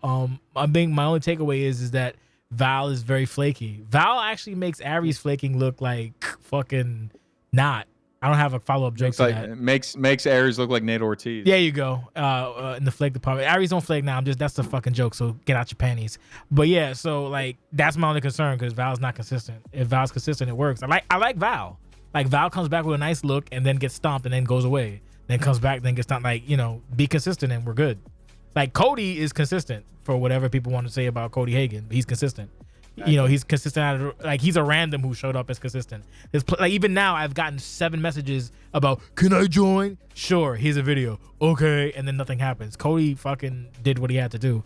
Speaker 3: I think my only takeaway is that Val is very flaky. Val actually makes Aries flaking look like fucking not. I don't have a follow-up joke to that.
Speaker 1: Makes Aries look like Nate Ortiz.
Speaker 3: There you go. In the flake department, Aries don't flake now. That's a fucking joke. So get out your panties. But yeah, so like that's my only concern because Val's not consistent. If Val's consistent, it works. I like Val. Like Val comes back with a nice look and then gets stomped and then goes away. Then comes back, then gets stomped. Like, you know, be consistent and we're good. Like Cody is consistent for whatever people want to say about Cody Hagan. But he's consistent. You know, he's consistent. Out of, like, he's a random who showed up as consistent. Like, even now, I've gotten 7 messages about, can I join? Sure, here's a video. Okay, and then nothing happens. Cody fucking did what he had to do.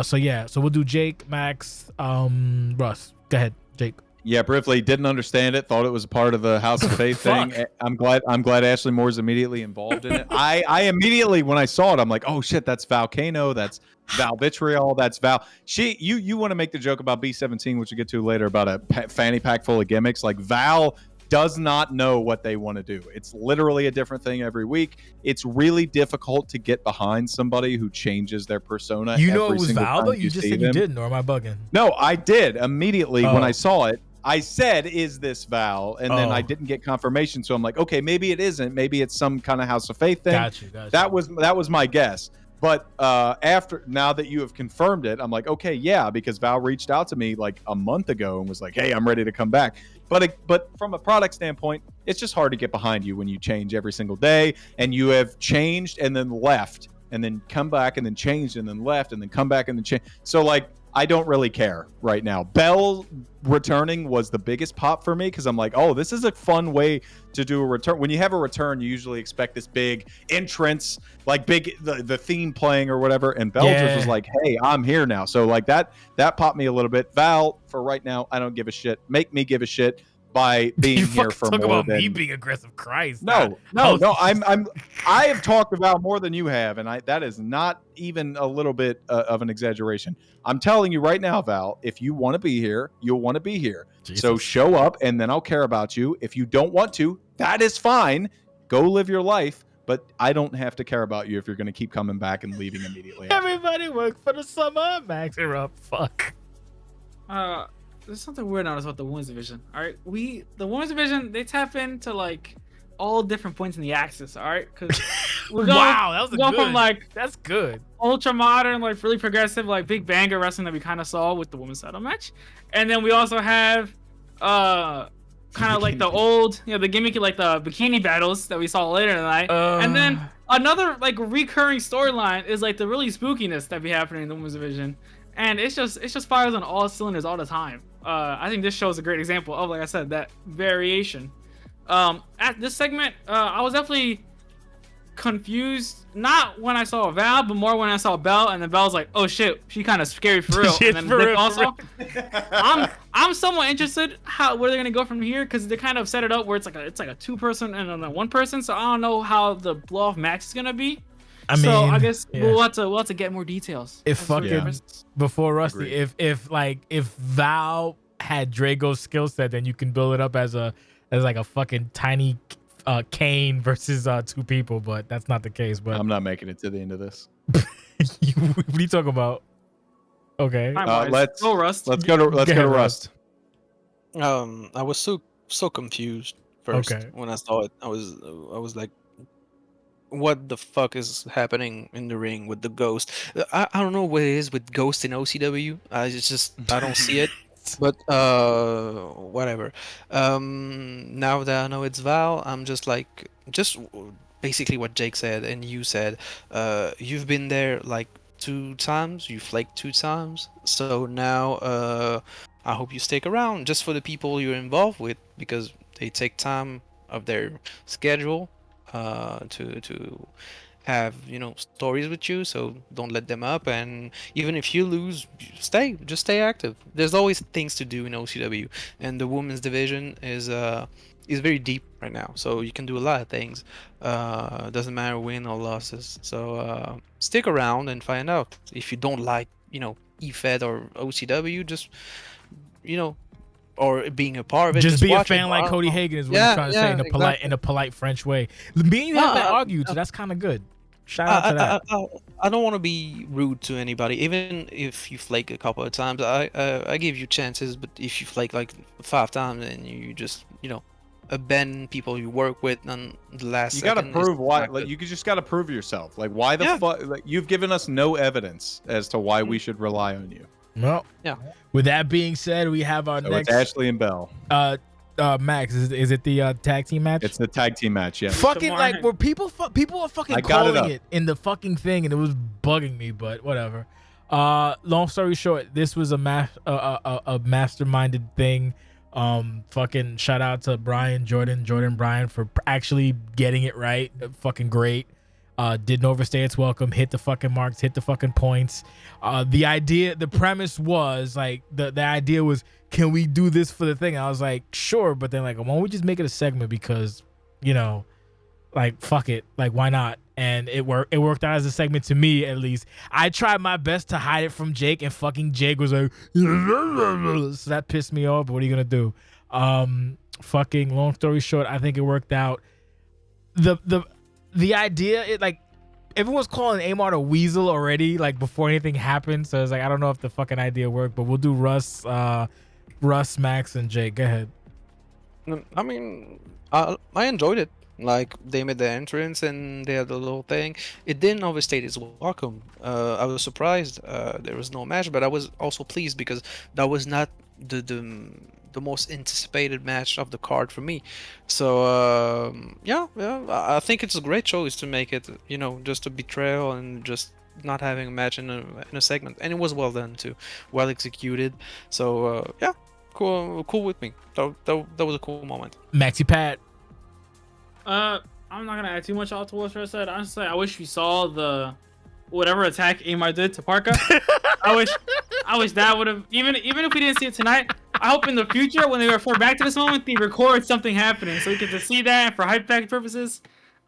Speaker 3: So yeah, so we'll do Jake, Max, Russ. Go ahead, Jake.
Speaker 1: Yeah, briefly didn't understand it. Thought it was a part of the House of Faith thing. I'm glad Ashley Moore's immediately involved in it. I immediately, when I saw it, I'm like, oh shit, that's Volcano. That's Val Vitriol. That's Val. You want to make the joke about B17, which we'll get to later, about a fanny pack full of gimmicks. Like, Val does not know what they want to do. It's literally a different thing every week. It's really difficult to get behind somebody who changes their persona.
Speaker 3: You know
Speaker 1: every
Speaker 3: it was
Speaker 1: single
Speaker 3: Val,
Speaker 1: time
Speaker 3: though? You just said you didn't, or am I bugging?
Speaker 1: No, I did immediately when I saw it. I said, is this Val? And then I didn't get confirmation. So I'm like, okay, maybe it isn't. Maybe it's some kind of House of Faith thing.
Speaker 3: Gotcha.
Speaker 1: That was my guess. But now that you have confirmed it, I'm like, okay, yeah, because Val reached out to me like a month ago and was like, hey, I'm ready to come back. But from a product standpoint, it's just hard to get behind you when you change every single day and you have changed and then left and then come back and then changed and then left and then come back and then change. So like, I don't really care right now. Belle returning was the biggest pop for me because I'm like, oh, this is a fun way to do a return. When you have a return, you usually expect this big entrance, like the theme playing or whatever. And Belle just was like, hey, I'm here now. So like that popped me a little bit. Val, for right now, I don't give a shit. Make me give a shit by being here for more
Speaker 3: about
Speaker 1: than
Speaker 3: me being aggressive. Christ.
Speaker 1: No. I have talked about more than you have, and that is not even a little bit of an exaggeration. I'm telling you right now, Val, if you want to be here, you'll want to be here. Jesus. So show up, and then I'll care about you. If you don't want to, that is fine. Go live your life, but I don't have to care about you if you're going to keep coming back and leaving immediately.
Speaker 3: Everybody work for the summer. Max, you're up. Fuck.
Speaker 4: There's something weird on us about the women's division. All right, the women's division, they tap into like all different points in the axis. All right, because we're going,
Speaker 3: wow, that was a good.
Speaker 4: From like
Speaker 3: that's good.
Speaker 4: Ultra modern, like really progressive, like big banger wrestling that we kind of saw with the women's title match, and then we also have kind of like the old, the gimmicky, like the bikini battles that we saw later tonight. And then another like recurring storyline is like the really spookiness that be happening in the women's division, and it's just fires on all cylinders all the time. I think this show is a great example of, like I said, that variation. At this segment, I was definitely confused, not when I saw Val, but more when I saw Belle, and then Belle's like, oh shit, she kind of scary for real. And then Vic also. I'm somewhat interested where they're gonna go from here, because they kind of set it up where it's like a 2-person and then 1-person. So I don't know how the blow off Maxx is gonna be. So I guess we'll have to get more details.
Speaker 5: If fucking before Rusty, if Val had Drago's skill set, then you can build it up as like a fucking tiny Kane versus 2 people, but that's not the case. But
Speaker 1: I'm not making it to the end of this.
Speaker 5: What are you talking about? Okay,
Speaker 1: let's
Speaker 4: go Rust.
Speaker 1: Let's go to Rust.
Speaker 6: I was so confused first when I saw it. I was like, what the fuck is happening in the ring with the Ghost? I don't know what it is with Ghost in OCW. I don't see it. But whatever. Now that I know it's Val, I'm just basically what Jake said and you said. You've been there like 2 times. You flaked 2 times. So now I hope you stick around just for the people you're involved with, because they take time of their schedule to have stories with you, so don't let them up. And even if you lose, just stay active. There's always things to do in OCW, and the women's division is very deep right now, so you can do a lot of things. Doesn't matter win or losses. So stick around and find out. If you don't like EFED or OCW, just or being a part of it,
Speaker 5: just be a fan like Cody Hagan is what you're trying to say in a polite French way. Me and you haven't argued, so that's kind of good. Shout out to that.
Speaker 6: I don't want to be rude to anybody, even if you flake a couple of times. I give you chances, but if you flake like 5 times and you just abandon people you work with on the last,
Speaker 1: you got to prove why. Like, you just got to prove yourself. Like, why the fuck? Like, you've given us no evidence as to why we should rely on you.
Speaker 5: Well, with that being said, we have our next.
Speaker 1: It's Ashley and Belle.
Speaker 5: Maxx, is it the tag team match?
Speaker 1: It's the tag team match, yeah.
Speaker 5: Fucking like where people are fucking calling it in the fucking thing, and it was bugging me, but whatever. Long story short, this was a masterminded thing. Fucking shout out to Jordan Bryan for actually getting it right. Fucking great. Didn't overstay its welcome, hit the fucking marks, hit the fucking points. The premise was like the idea was, can we do this for the thing? And I was like, sure, but then like, why don't we just make it a segment, because like fuck it, like why not? And it worked out as a segment to me, at least. I tried my best to hide it from Jake, and fucking Jake was like, so that pissed me off. But what are you gonna do? Fucking long story short, I think it worked out. The idea, it like everyone's calling Amar a weasel already, like before anything happened. So it's like, I don't know if the fucking idea worked, but we'll do Russ, Maxx, and Jake. Go ahead.
Speaker 6: I mean, I enjoyed it. Like, they made the entrance and they had the little thing. It didn't overstate its welcome. I was surprised there was no match, but I was also pleased because that was not the most anticipated match of the card for me. So yeah, I think it's a great choice to make it, just a betrayal and just not having a match in a segment, and it was well done too, well executed. So yeah, cool with me. That was a cool moment.
Speaker 5: Maxi Pat.
Speaker 4: I'm not gonna add too much on to what I said. Honestly, I wish we saw the whatever attack Amar did to Parka. I wish that would have, even if we didn't see it tonight, I hope in the future when they refer back to this moment, they record something happening so we get to see that for hype pack purposes.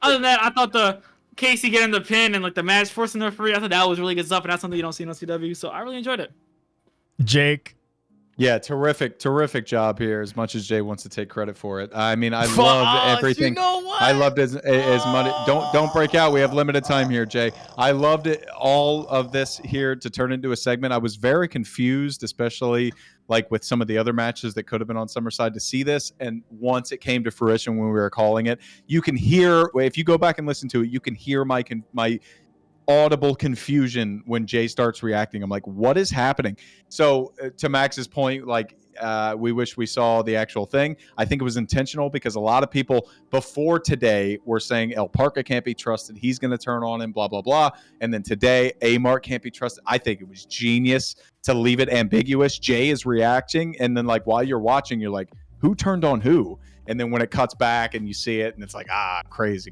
Speaker 4: Other than that, I thought the Casey getting the pin and like the match forcing the referee, I thought that was really good stuff, and that's something you don't see in OCW. So I really enjoyed it.
Speaker 5: Jake.
Speaker 1: Yeah, terrific job here. As much as Jay wants to take credit for it, I mean, I loved everything.
Speaker 5: You know what?
Speaker 1: I loved as much. Don't break out. We have limited time here, Jay. I loved it. All of this here to turn into a segment. I was very confused, especially like with some of the other matches that could have been on Summercide, to see this. And once it came to fruition when we were calling it, you can hear. If you go back and listen to it, you can hear my audible confusion when Jay starts reacting. I'm like, what is happening? So to Max's point, like, We wish we saw the actual thing. I think it was intentional because a lot of people before today were saying El Parca can't be trusted. He's going to turn on him, blah, blah, blah. And then today, Amart can't be trusted. I think it was genius to leave it ambiguous. Jay is reacting. And then, like, while you're watching, you're like, who turned on who? And then when it cuts back and you see it and it's like, crazy.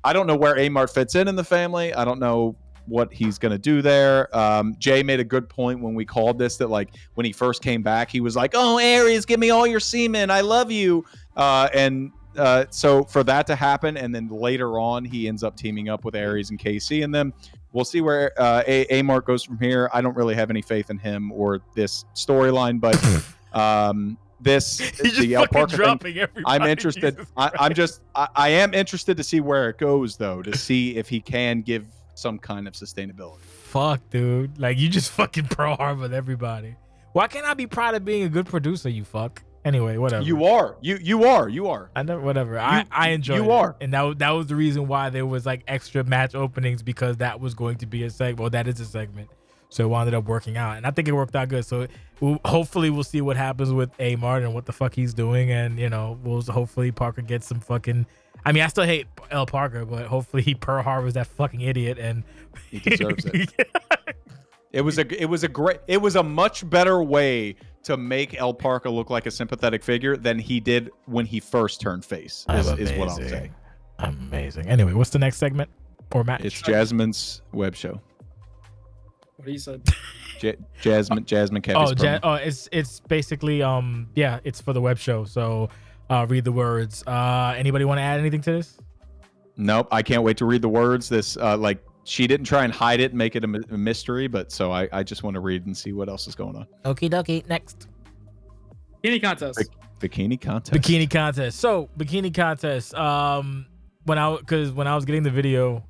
Speaker 1: I don't know where Amart fits in the family. I don't know what he's going to do there. Jay made a good point when we called this, that like when he first came back, he was like, oh, Aries, give me all your semen. I love you. So for that to happen, and then later on, he ends up teaming up with Aries and KC, and then we'll see where Amart goes from here. I don't really have any faith in him or this storyline, but the El Parca thing, I'm interested. I am interested to see where it goes, though, to see if he can give some kind of sustainability.
Speaker 3: Fuck, dude. Like, you just fucking Pearl Harbored everybody. Why can't I be proud of being a good producer, you fuck? Anyway, whatever.
Speaker 1: You are. You are.
Speaker 3: I know, whatever. I enjoy it. You are. And that was the reason why there was like extra match openings, because that was going to be a segment. Well, that is a segment. So it wound up working out. And I think it worked out good. So hopefully we'll see what happens with Amart and what the fuck he's doing. And, you know, hopefully Parker gets some fucking... I mean, I still hate El Parker, but hopefully he Pearl Harbors that fucking idiot, and
Speaker 1: he deserves it. It was a much better way to make El Parker look like a sympathetic figure than he did when he first turned face. Is what I'll say.
Speaker 3: Amazing. Anyway, what's the next segment or match?
Speaker 1: It's Jasmine's web show.
Speaker 4: What he said.
Speaker 1: Jasmine Kevy's
Speaker 3: it's basically it's for the web show. So read the words. Anybody want to add anything to this?
Speaker 1: Nope. I can't wait to read the words. This she didn't try and hide it and make it a mystery, but so I just want to read and see what else is going on.
Speaker 3: Okie dokie. Next.
Speaker 4: Bikini contest.
Speaker 1: Bikini contest.
Speaker 3: Bikini contest. So bikini contest. When I was getting the video,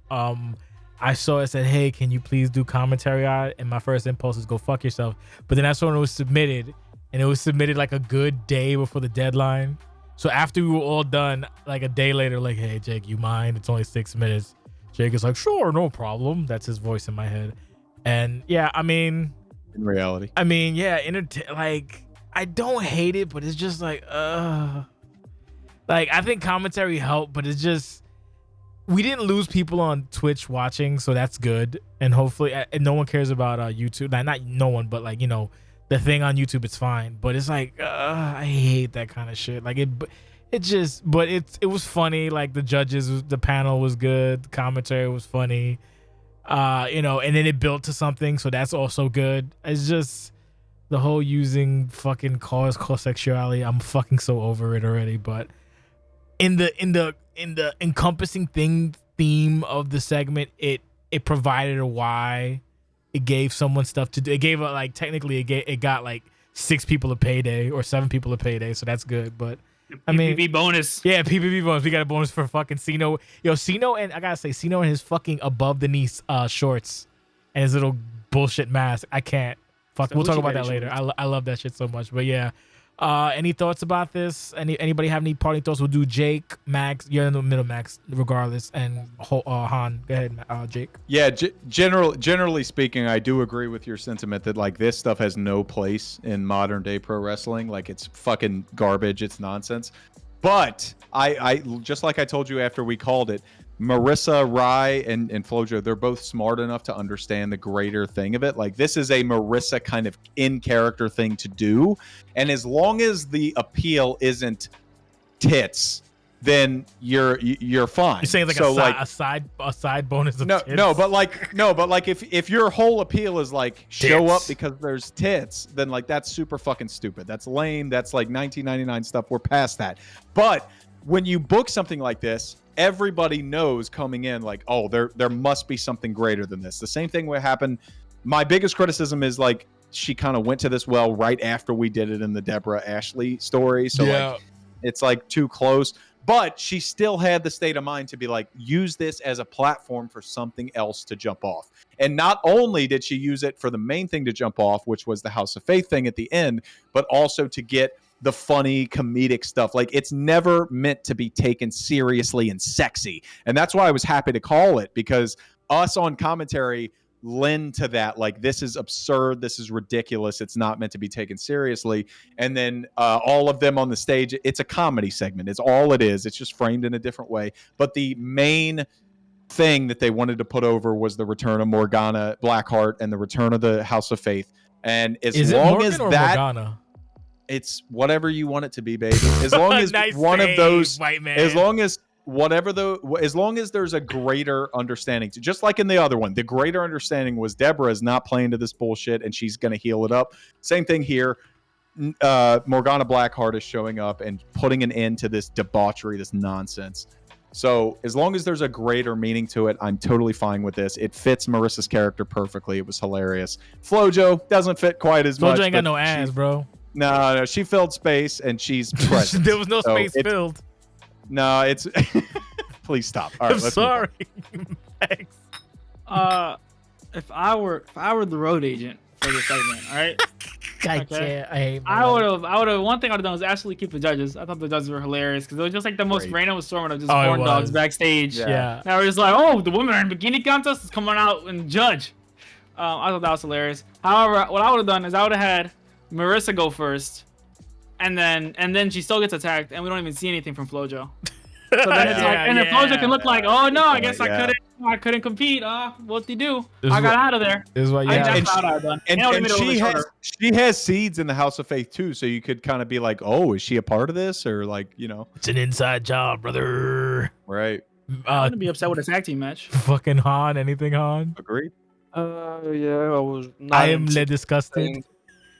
Speaker 3: I saw it said, hey, can you please do commentary on it? And my first impulse is go fuck yourself. But then I saw when it was submitted, and it was submitted like a good day before the deadline. So after we were all done, like a day later, like, hey, Jake, you mind? It's only 6 minutes. Jake is like, sure, no problem. That's his voice in my head. And yeah, I mean,
Speaker 1: in reality,
Speaker 3: like, I don't hate it, but it's just like, like, I think commentary helped, but it's just, we didn't lose people on Twitch watching, so that's good. And hopefully, and no one cares about YouTube. Not no one, but like, you know, the thing on YouTube, it's fine. But it's like, I hate that kind of shit. Like it was funny. Like the panel was good. The commentary was funny. You know, and then it built to something, so that's also good. It's just the whole using fucking cause sexuality. I'm fucking so over it already. But in the encompassing theme of the segment, it provided a why. It gave someone stuff to do. It gave technically it got like 6 people a payday or 7 people a payday, so that's good. But I mean,
Speaker 4: PPV bonus.
Speaker 3: Yeah, PPV bonus. We got a bonus for fucking Cino. Yo, Cino, and I gotta say, Cino and his fucking above the knee shorts and his little bullshit mask. I can't. Fuck. We'll talk about that later. I love that shit so much. But yeah. Any thoughts about this? Anybody have any parting thoughts? We'll do Jake, Maxx. You're in the middle, Maxx, regardless. And Han, go ahead, Jake.
Speaker 1: Yeah, generally speaking, I do agree with your sentiment that like this stuff has no place in modern day pro wrestling. Like it's fucking garbage. It's nonsense. But I just like I told you after we called it, Marissa, Rye, and Flojo, they're both smart enough to understand the greater thing of it. Like this is a Marissa kind of in character thing to do, and as long as the appeal isn't tits, then you're fine.
Speaker 3: You're saying like
Speaker 1: so
Speaker 3: a side bonus of tits?
Speaker 1: No, but like if your whole appeal is like show
Speaker 3: Tits.
Speaker 1: up because there's tits, then like that's super fucking stupid. That's lame. That's like 1999 stuff. We're past that. But when you book something like this, everybody knows coming in like, oh, there must be something greater than this. The same thing would happen. My biggest criticism is like she kind of went to this well right after we did it in the Deborah Ashley story. So like it's like too close. But she still had the state of mind to be like, use this as a platform for something else to jump off. And not only did she use it for the main thing to jump off, which was the House of Faith thing at the end, but also to get the funny comedic stuff. Like it's never meant to be taken seriously and sexy. And that's why I was happy to call it, because us on commentary lend to that, like, this is absurd, this is ridiculous, it's not meant to be taken seriously. And then all of them on the stage, it's a comedy segment. It's all it is. It's just framed in a different way. But the main thing that they wanted to put over was the return of Morgana Blackheart and the return of the House of Faith. And as
Speaker 3: Is
Speaker 1: long
Speaker 3: it Morgan
Speaker 1: as
Speaker 3: or
Speaker 1: that,
Speaker 3: Morgana?
Speaker 1: it's whatever you want it to be, baby. As long as
Speaker 3: Nice
Speaker 1: one
Speaker 3: save,
Speaker 1: of those,
Speaker 3: white man.
Speaker 1: as long as as long as there's a greater understanding, just like in the other one, the greater understanding was Deborah is not playing to this bullshit and she's going to heal it up. Same thing here. Morgana Blackheart is showing up and putting an end to this debauchery, this nonsense. So as long as there's a greater meaning to it, I'm totally fine with this. It fits Marissa's character perfectly. It was hilarious. Flojo doesn't fit quite as much.
Speaker 3: Flojo ain't got no ass, bro.
Speaker 1: No, she filled space and she's present.
Speaker 3: There was no
Speaker 1: So
Speaker 3: space filled.
Speaker 1: No, it's. Please stop. All right,
Speaker 3: I'm
Speaker 1: let's
Speaker 3: sorry.
Speaker 4: If I were the road agent for this segment, all right?
Speaker 3: Okay. I hate
Speaker 4: I would have. One thing I would have done was actually keep the judges. I thought the judges were hilarious because it was just like the most random assortment of just corn dogs backstage.
Speaker 3: Yeah.
Speaker 4: Now we're just like, oh, the women are in bikini contest is coming out and judge. I thought that was hilarious. However, what I would have done is I would have had Marissa go first, and then she still gets attacked, and we don't even see anything from Flojo. So then it's like, and if Flojo can look like, oh no, I guess I couldn't compete. What they do? I got out of there.
Speaker 3: This is why you have.
Speaker 1: And she has seeds in the House of Faith too, so you could kind of be like, oh, is she a part of this, or like, you know,
Speaker 3: It's an inside job, brother.
Speaker 1: right?
Speaker 4: I'm gonna be upset with a tag team match.
Speaker 3: Fucking Han. Anything Han?
Speaker 1: Agreed.
Speaker 6: Yeah, I was. Not
Speaker 3: I am disgusted.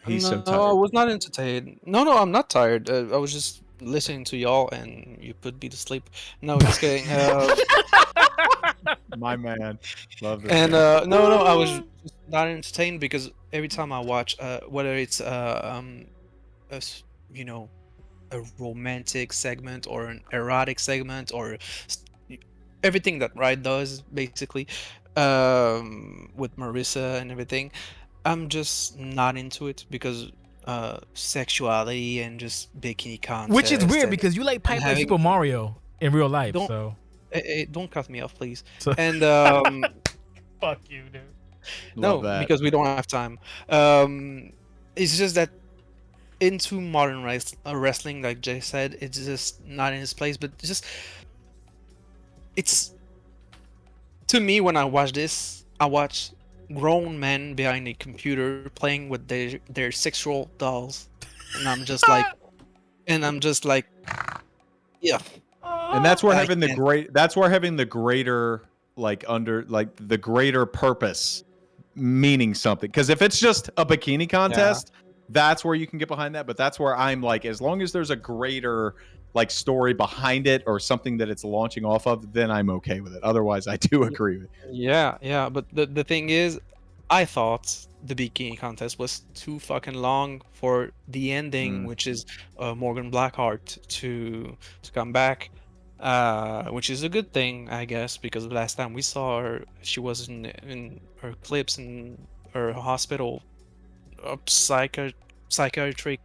Speaker 1: He's so
Speaker 6: No,
Speaker 1: tired.
Speaker 6: I was not entertained. No, I'm not tired. I was just listening to y'all, and you put me to sleep. No, just kidding.
Speaker 1: My man, love this.
Speaker 6: And
Speaker 1: guy.
Speaker 6: no, I was just not entertained because every time I watch, whether it's you know, a romantic segment or an erotic segment or everything that Riot does, basically, with Marissa and everything, I'm just not into it because sexuality and just bikini contest.
Speaker 3: Which is weird because you like Piper
Speaker 6: having-
Speaker 3: Super Mario in real life.
Speaker 6: Don't-
Speaker 3: So
Speaker 6: Don't cut me off, please.
Speaker 3: So-
Speaker 6: And
Speaker 3: fuck you, dude.
Speaker 6: no,
Speaker 1: Love that.
Speaker 6: because we don't have time. It's just that into modern wrestling, like Jay said, it's just not in his place. But it's to me when I watch this, I watch grown men behind a computer playing with their sexual dolls, and I'm just like, yeah.
Speaker 1: And that's where
Speaker 6: I
Speaker 1: having the
Speaker 6: can't-
Speaker 1: greater the greater purpose meaning something. Because if it's just a bikini contest, that's where you can get behind that. But that's where I'm like, as long as there's a greater like story behind it or something that it's launching off of, then I'm okay with it. Otherwise, I do agree with it.
Speaker 6: Yeah. But the thing is, I thought the bikini contest was too fucking long for the ending, which is Morgan Blackheart to come back. Which is a good thing, I guess, because last time we saw her, she was in her clips in her hospital, psychiatric,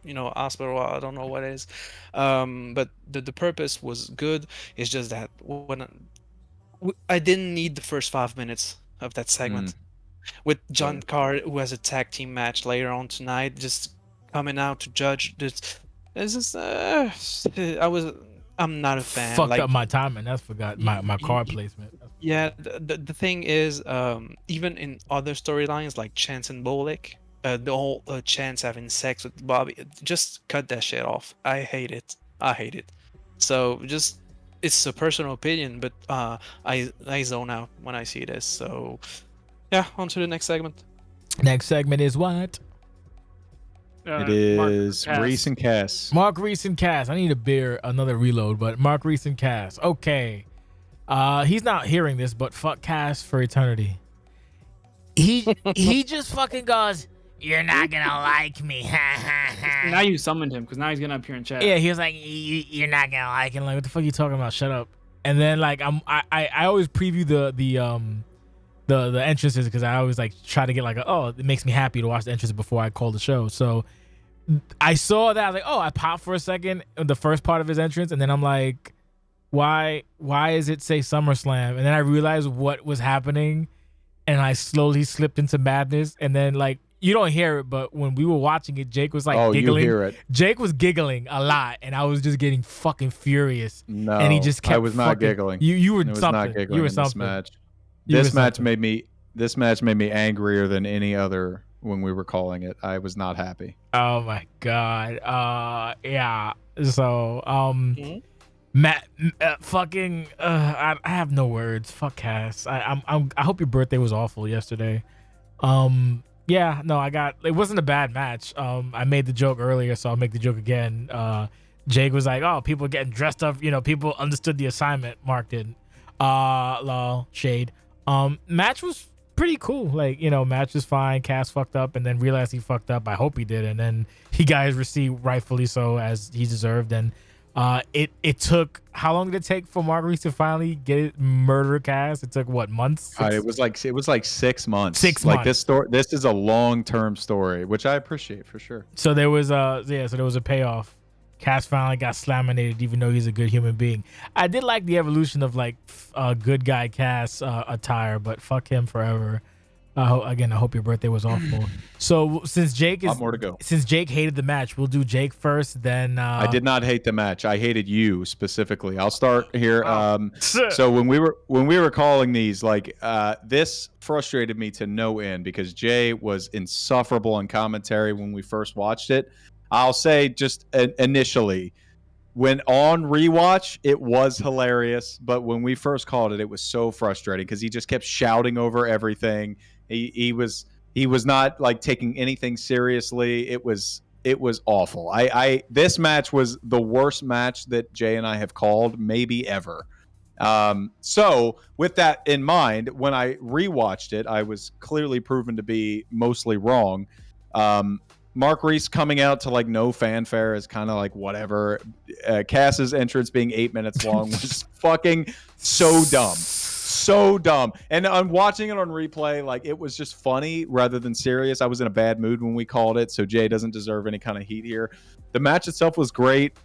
Speaker 6: hospital. I don't know what it is, but the purpose was good. It's just that when I didn't need the first 5 minutes of that segment with John Carr, who has a tag team match later on tonight, just coming out to judge this. It's just I'm not a fan.
Speaker 3: Fucked up my timing. That's forgot my card placement.
Speaker 6: Yeah, the thing is, even in other storylines like Chance and Bolik, the whole Chance having sex with Bobby, just cut that shit off. I hate it. So just, it's a personal opinion, but I zone out when I see this. So yeah, on to the next segment.
Speaker 3: Next segment is what?
Speaker 1: It is Reese and Cass.
Speaker 3: Mark Reese and Cass. I need a beer, another reload, but Mark Reese and Cass. Okay. He's not hearing this, but fuck Cass for eternity. He just fucking goes, "You're not gonna like me."
Speaker 4: Now you summoned him because now he's gonna appear in chat.
Speaker 3: Yeah, he was like, "You're not gonna like it." Like, what the fuck are you talking about? Shut up. And then like I always preview the entrances because I always like try to get like it makes me happy to watch the entrances before I call the show. So I saw that, I was like, I popped for a second in the first part of his entrance, and then I'm like, why is it say SummerSlam? And then I realized what was happening,
Speaker 5: and I slowly slipped into madness. And then like you don't hear it, but when we were watching it, Jake was like
Speaker 1: Oh,
Speaker 5: giggling.
Speaker 1: you hear it.
Speaker 5: Jake was giggling a lot, and I was just getting fucking furious.
Speaker 1: No,
Speaker 5: and he just kept
Speaker 1: I was not giggling.
Speaker 5: You were
Speaker 1: I was
Speaker 5: something.
Speaker 1: not giggling
Speaker 5: You were
Speaker 1: in
Speaker 5: something.
Speaker 1: this match.
Speaker 5: You were
Speaker 1: This match
Speaker 5: something.
Speaker 1: This match made me angrier than any other when we were calling it. I was not happy.
Speaker 5: Oh my god. Yeah. So
Speaker 6: Mhm.
Speaker 5: Matt, fucking, I have no words. Fuck Cass. I hope your birthday was awful yesterday. Yeah, no, it wasn't a bad match. I made the joke earlier, so I'll make the joke again. Jake was like, "Oh, people getting dressed up. You know, people understood the assignment." Mark didn't. Lol, shade. Match was pretty cool. Like, you know, match was fine. Cass fucked up and then realized he fucked up. I hope he did, and then he got his receipt rightfully so as he deserved. And it took, how long did it take for Marguerite to finally get it murder Cass? It took what, months?
Speaker 1: It was like 6 months.
Speaker 5: 6
Speaker 1: Like
Speaker 5: months.
Speaker 1: this is a long-term story, which I appreciate for sure.
Speaker 5: So there was a payoff. Cass finally got slaminated, even though he's a good human being. I did like the evolution of like good guy Cass attire, but fuck him forever. Again, I hope your birthday was awful. So since Jake
Speaker 1: More to go.
Speaker 5: since Jake hated the match, we'll do Jake first. Then
Speaker 1: I did not hate the match. I hated you specifically. I'll start here.
Speaker 5: Oh.
Speaker 1: So when we were calling these, like this frustrated me to no end because Jay was insufferable on commentary when we first watched it. I'll say just initially, when on rewatch, it was hilarious. But when we first called it, it was so frustrating because he just kept shouting over everything. He was not like taking anything seriously. It was awful. This match was the worst match that Jay and I have called maybe ever. So with that in mind, when I rewatched it, I was clearly proven to be mostly wrong. Mark Reese coming out to like no fanfare is kind of like whatever. Cass's entrance being 8 minutes long was fucking so dumb. And I'm watching it on replay, like it was just funny rather than serious. I was in a bad mood when we called it, so Jay doesn't deserve any kind of heat here. The match itself was great.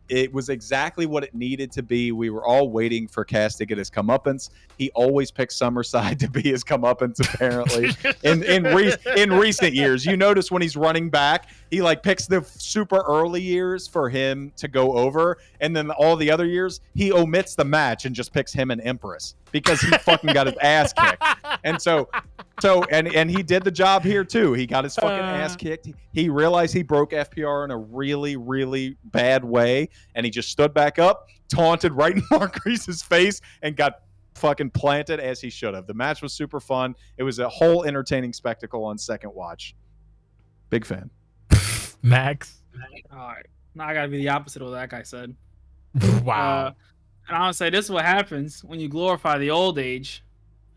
Speaker 1: It was exactly what it needed to be. We were all waiting for Cass to get his comeuppance. He always picks Summercide to be his comeuppance, apparently. in recent years, you notice when he's running back, he like picks the super early years for him to go over, and then all the other years he omits the match and just picks him and Empress because he fucking got his ass kicked. And so he did the job here too. He got his fucking ass kicked. He realized he broke FPR in a really, really bad way, and he just stood back up, taunted right in Mark Reese's face, and got fucking planted as he should have. The match was super fun. It was a whole entertaining spectacle on second watch. Big fan.
Speaker 5: Max.
Speaker 4: All right, now I gotta be the opposite of what that guy said.
Speaker 5: Wow.
Speaker 4: And I would say this is what happens when you glorify the old age,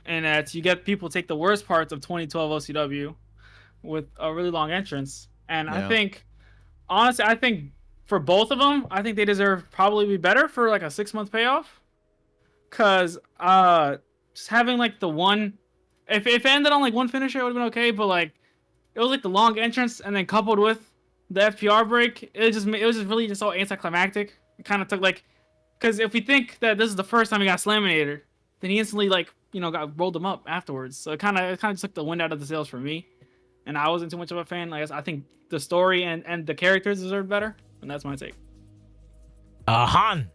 Speaker 4: and that you get people take the worst parts of 2012 OCW with a really long entrance. And
Speaker 1: Yeah.
Speaker 4: I think, honestly, for both of them, I think they deserve probably be better for like a 6-month payoff. Cause just having like the one, if it ended on like one finisher, it would have been okay. But like it was like the long entrance, and then coupled with the FPR break, it was just really just so anticlimactic. It kind of took like, because if we think that this is the first time he got Slaminator, then he instantly like got rolled him up afterwards. So it kind of took the wind out of the sails for me, and I wasn't too much of a fan. Like I think the story and the characters deserved better, and that's my take.
Speaker 5: Han.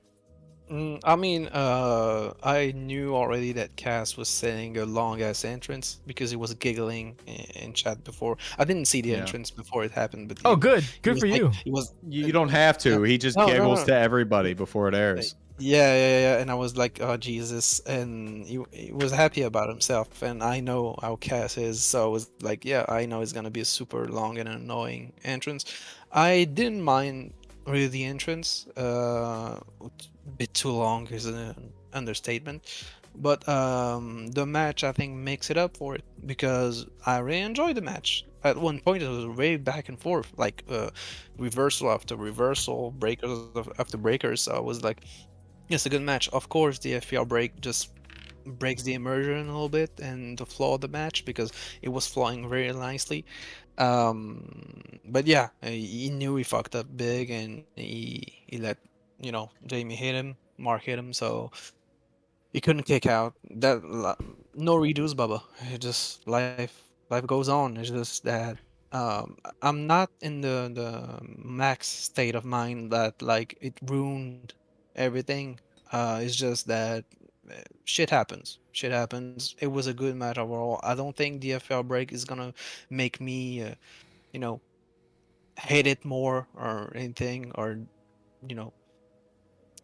Speaker 6: I mean, I knew already that Cass was saying a long ass entrance because he was giggling in chat before. I didn't see the entrance before it happened, but
Speaker 5: Oh, good for
Speaker 6: like,
Speaker 5: you.
Speaker 6: He was.
Speaker 1: You don't have to. He just giggles to everybody before it airs.
Speaker 6: Yeah. And I was like, oh Jesus, and he was happy about himself. And I know how Cass is, so I was like, yeah, I know it's gonna be a super long and annoying entrance. I didn't mind really the entrance. A bit too long is an understatement, but the match I think makes it up for it because I really enjoyed the match. At one point it was very back and forth, like reversal after reversal, breakers after breakers. So I was like, it's a good match. Of course the FPR break just breaks the immersion a little bit and the flow of the match because it was flowing very nicely. But yeah, he knew he fucked up big, and he let Jamie hit him, Mark hit him. So he couldn't kick out. No redos, Bubba. It just life goes on. It's just that I'm not in the max state of mind that like it ruined everything. It's just that shit happens. Shit happens. It was a good match overall. I don't think the FL break is gonna make me, you know, hate it more or anything, or you know,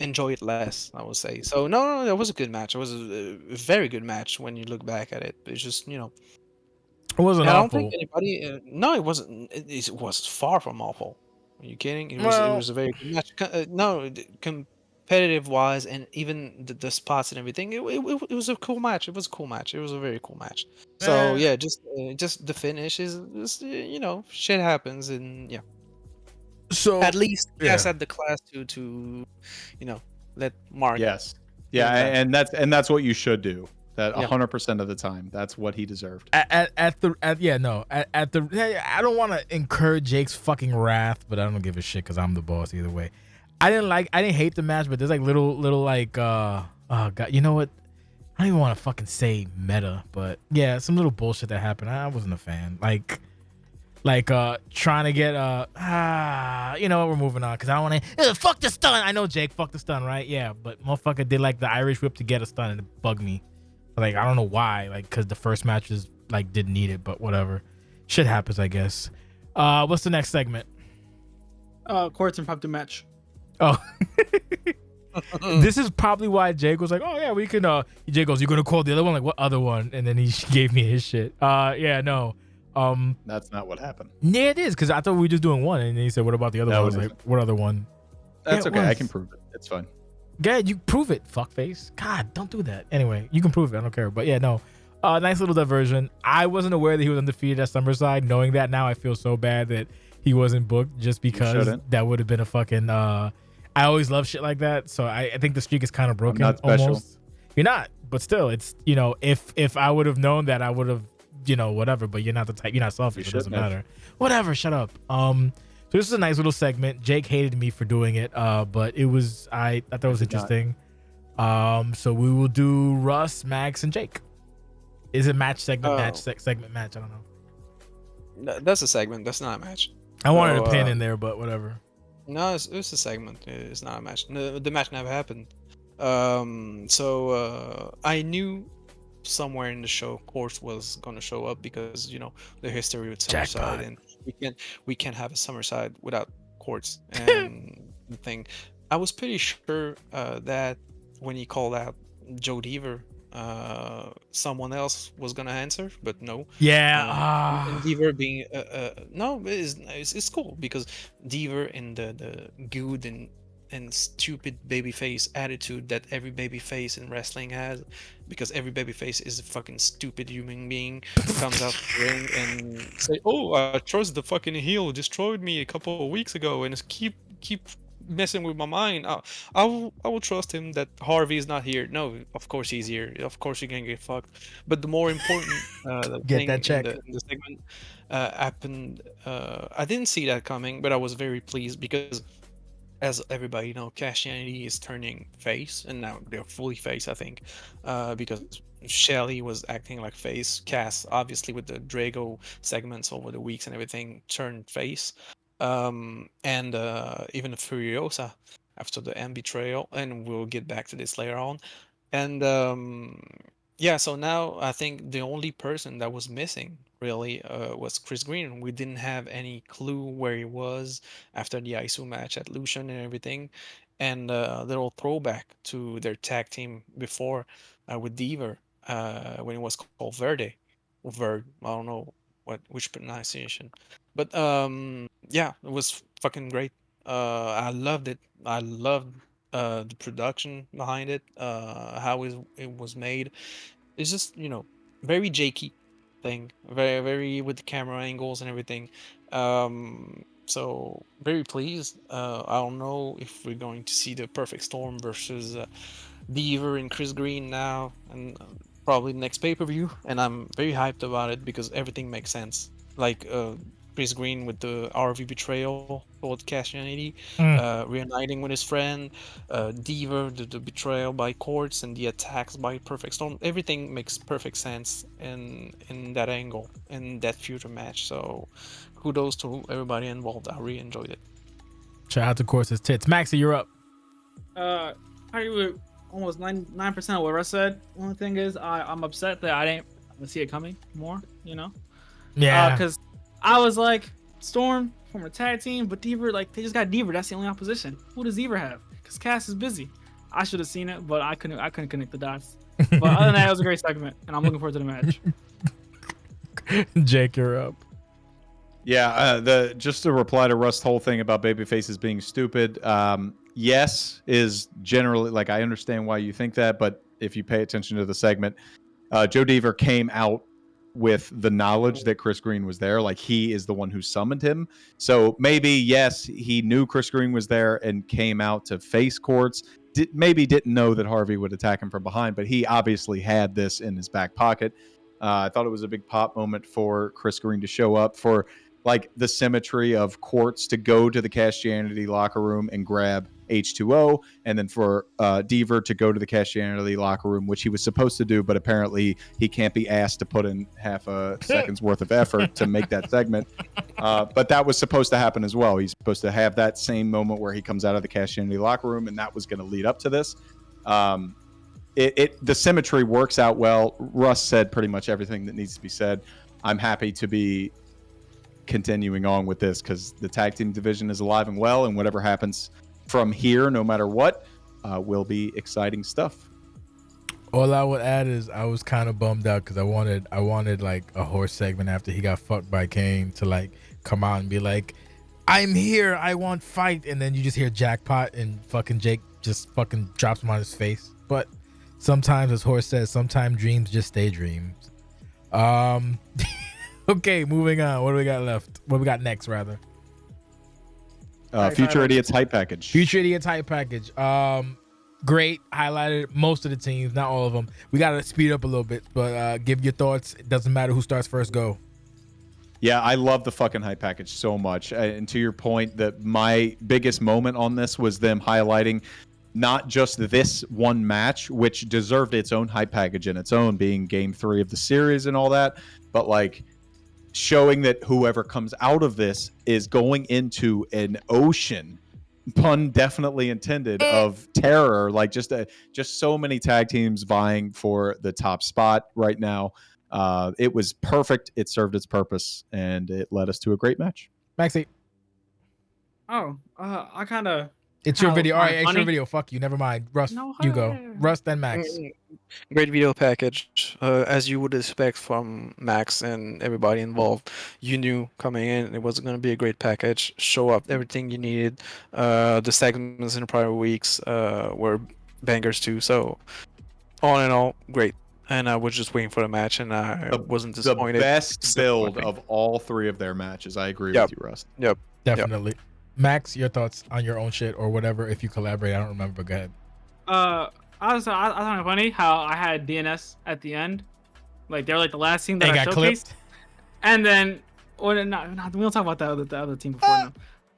Speaker 6: enjoy it less, I would say. So no, that was a good match. It was a very good match when you look back at it. It's just,
Speaker 3: It wasn't
Speaker 6: and I don't think
Speaker 3: awful.
Speaker 6: anybody. No, it wasn't. It was far from awful. Are you kidding? It
Speaker 3: Well,
Speaker 6: was a very good match. No, competitive wise, and even the spots and everything. It was a cool match. It was a cool match. It was a very cool match. So
Speaker 3: eh,
Speaker 6: yeah, just the finish is just, shit happens, and yeah.
Speaker 3: so
Speaker 6: At least Cass
Speaker 3: yeah.
Speaker 6: had the class to let Mark.
Speaker 1: Yes.
Speaker 6: give
Speaker 1: Yeah,
Speaker 6: him that.
Speaker 1: and that's what you should do. That
Speaker 6: Yeah.
Speaker 1: 100% of the time, that's what he deserved.
Speaker 3: At the I don't want to incur Jake's fucking wrath, but I don't give a shit because I'm the boss either way. I didn't hate the match, but there's like little like oh god, you know what? I don't even want to fucking say meta, but yeah, some little bullshit that happened. I wasn't a fan. Like trying to get you know what, we're moving on because I don't want to fuck the stun. I know Jake, fuck the stun, right? Yeah, but motherfucker did like the Irish whip to get a stun and it bugged me. Like I don't know why, like because the first match was like didn't need it, but whatever. Shit happens, I guess. What's the next segment?
Speaker 4: Quartz impromptu match.
Speaker 3: Oh, this is probably why Jake was like, oh yeah, we can. Jake goes, you gonna call the other one? Like what other one? And then he gave me his shit. Yeah, no.
Speaker 1: That's not what happened.
Speaker 3: Yeah, it is because I thought we were just doing one, and then he said, what about the other
Speaker 1: No,
Speaker 3: one? I was
Speaker 1: it
Speaker 3: like,
Speaker 1: isn't.
Speaker 3: what other one?
Speaker 1: That's
Speaker 3: Yeah, it
Speaker 1: okay. I
Speaker 3: was.
Speaker 1: can prove it. It's fine.
Speaker 3: God, you prove it, fuckface. God, don't do that. Anyway, you can prove it. I don't care. But yeah, no. Nice little diversion. I wasn't aware that he was undefeated at Summerside. Knowing that now, I feel so bad that he wasn't booked just because
Speaker 1: shouldn't.
Speaker 3: that would have been a fucking. I always love shit like that. So I think the streak is kind of broken.
Speaker 1: not special.
Speaker 3: Almost. You're not, but still, it's if I would have known that, I would have whatever. But you're not the type. You're not selfish. It doesn't
Speaker 1: shouldn't have.
Speaker 3: matter. Whatever. Shut up. So this is a nice little segment. Jake hated me for doing it, but it was I thought it was
Speaker 1: did not.
Speaker 3: interesting. So we will do Russ, Maxx, and Jake. Is it match segment, segment match? I don't know.
Speaker 6: That's a segment. That's not a match.
Speaker 3: I wanted
Speaker 6: So,
Speaker 3: a pin in there, but whatever.
Speaker 6: No, it's a segment. It's not a match. No, the match never happened. I knew somewhere in the show Quartz was gonna show up because the history with Summerside,
Speaker 3: Jackpot.
Speaker 6: and we can't have a Summerside without Quartz. And the thing, I was pretty sure that when he called out Joe Deaver, someone else was gonna answer, but no.
Speaker 3: Yeah.
Speaker 6: And Deaver being no, it's cool because Deaver and the good and stupid babyface attitude that every babyface in wrestling has, because every babyface is a fucking stupid human being, comes out the ring and say, "Oh, I trust the fucking heel destroyed me a couple of weeks ago, and it's keep messing with my mind. I will trust him that Harvey is not here. No, of course he's here. Of course you can get fucked. But the more important
Speaker 3: Get
Speaker 6: thing
Speaker 3: that check.
Speaker 6: in the segment happened. I didn't see that coming, but I was very pleased because, as everybody Christianity is turning face, and now they're fully face, I think, because Shelly was acting like face. Cass, obviously, with the Drago segments over the weeks and everything, turned face. And even Furiosa after the M betrayal, and we'll get back to this later on. And yeah, so now I think the only person that was missing really was Chris Green. We didn't have any clue where he was after the ISU match at Lucian and everything. And little throwback to their tag team before with Deaver when it was called Verde. Or Verd, I don't know which pronunciation. But yeah, it was fucking great. I loved it. I loved the production behind it, how it was made. It's just very jakey thing, very very with the camera angles and everything. So very pleased. I don't know if we're going to see the Perfect Storm versus Beaver and Chris Green now, and probably next pay-per-view. And I'm very hyped about it because everything makes sense. Like Chris Green with the RV betrayal toward Christianity, reuniting with his friend, Deaver, the betrayal by Quartz, and the attacks by Perfect Storm. Everything makes perfect sense in that angle, in that future match. So kudos to everybody involved. I really enjoyed it.
Speaker 5: Shout out to Quartz's tits. Maxie, you're up.
Speaker 4: I agree with almost 99% of what Russ said. Only thing is, I'm upset that I didn't see it coming more.
Speaker 5: Yeah.
Speaker 4: Because I was like, Storm from a tag team, but Deaver, like, they just got Deaver. That's the only opposition. Who does Deaver have? Because Cass is busy. I should have seen it, but I couldn't connect the dots. But other than that, it was a great segment, and I'm looking forward to the match.
Speaker 5: Jake, you're up.
Speaker 1: Yeah, just to reply to Rust's whole thing about babyfaces being stupid. Yes, is generally, like, I understand why you think that, but if you pay attention to the segment, Joe Deaver came out with the knowledge that Chris Green was there. Like, he is the one who summoned him. So maybe, yes, he knew Chris Green was there and came out to face Quartz. Maybe didn't know that Harvey would attack him from behind, but he obviously had this in his back pocket. I thought it was a big pop moment for Chris Green to show up, for like the symmetry of Quartz to go to the Christianity locker room and grab H2O, and then for Deaver to go to the Christianity locker room, which he was supposed to do, but apparently he can't be asked to put in half a second's worth of effort to make that segment. But that was supposed to happen as well. He's supposed to have that same moment where he comes out of the Christianity locker room, and that was going to lead up to this. The symmetry works out well. Russ said pretty much everything that needs to be said. I'm happy to be continuing on with this because the tag team division is alive and well, and whatever happens from here, no matter what, will be exciting stuff.
Speaker 5: All I would add is I was kind of bummed out because I wanted like a horse segment after he got fucked by Kane to like come out and be like, I'm here, I want fight, and then you just hear jackpot and fucking Jake just fucking drops him on his face. But sometimes, as Horse says, sometimes dreams just stay dreams. Okay, moving on. What do we got left? What do we got next, rather?
Speaker 1: Future Idiots hype package.
Speaker 5: Future Idiots hype package. Great. Highlighted most of the teams, not all of them. We got to speed up a little bit, but give your thoughts. It doesn't matter who starts first. Go.
Speaker 1: Yeah, I love the fucking hype package so much. And to your point, that my biggest moment on this was them highlighting not just this one match, which deserved its own hype package in its own, being game 3 of the series and all that, but like showing that whoever comes out of this is going into an ocean, pun definitely intended, of terror. Like just so many tag teams vying for the top spot right now. It was perfect. It served its purpose, and it led us to a great match.
Speaker 5: Maxie.
Speaker 4: I kind of.
Speaker 5: It's your video. All right, it's your video. Fuck you. Never mind. Russ, no, you go. Russ, then Max.
Speaker 6: Great video package. As you would expect from Maxx and everybody involved. You knew coming in it was going to be a great package. Show up everything you needed. The segments in the prior weeks were bangers too. So, all in all, great. And I was just waiting for the match, and I wasn't disappointed.
Speaker 1: The best build of all 3 of their matches. I agree with you, Russ.
Speaker 6: Yep.
Speaker 5: Definitely. Yep. Max, your thoughts on your own shit or whatever, if you collaborate. I don't remember, but go ahead.
Speaker 4: I found it funny how I had DNS at the end. Like, they were like the last team that I showcased. Clipped. And then, we don't talk about the other team before now.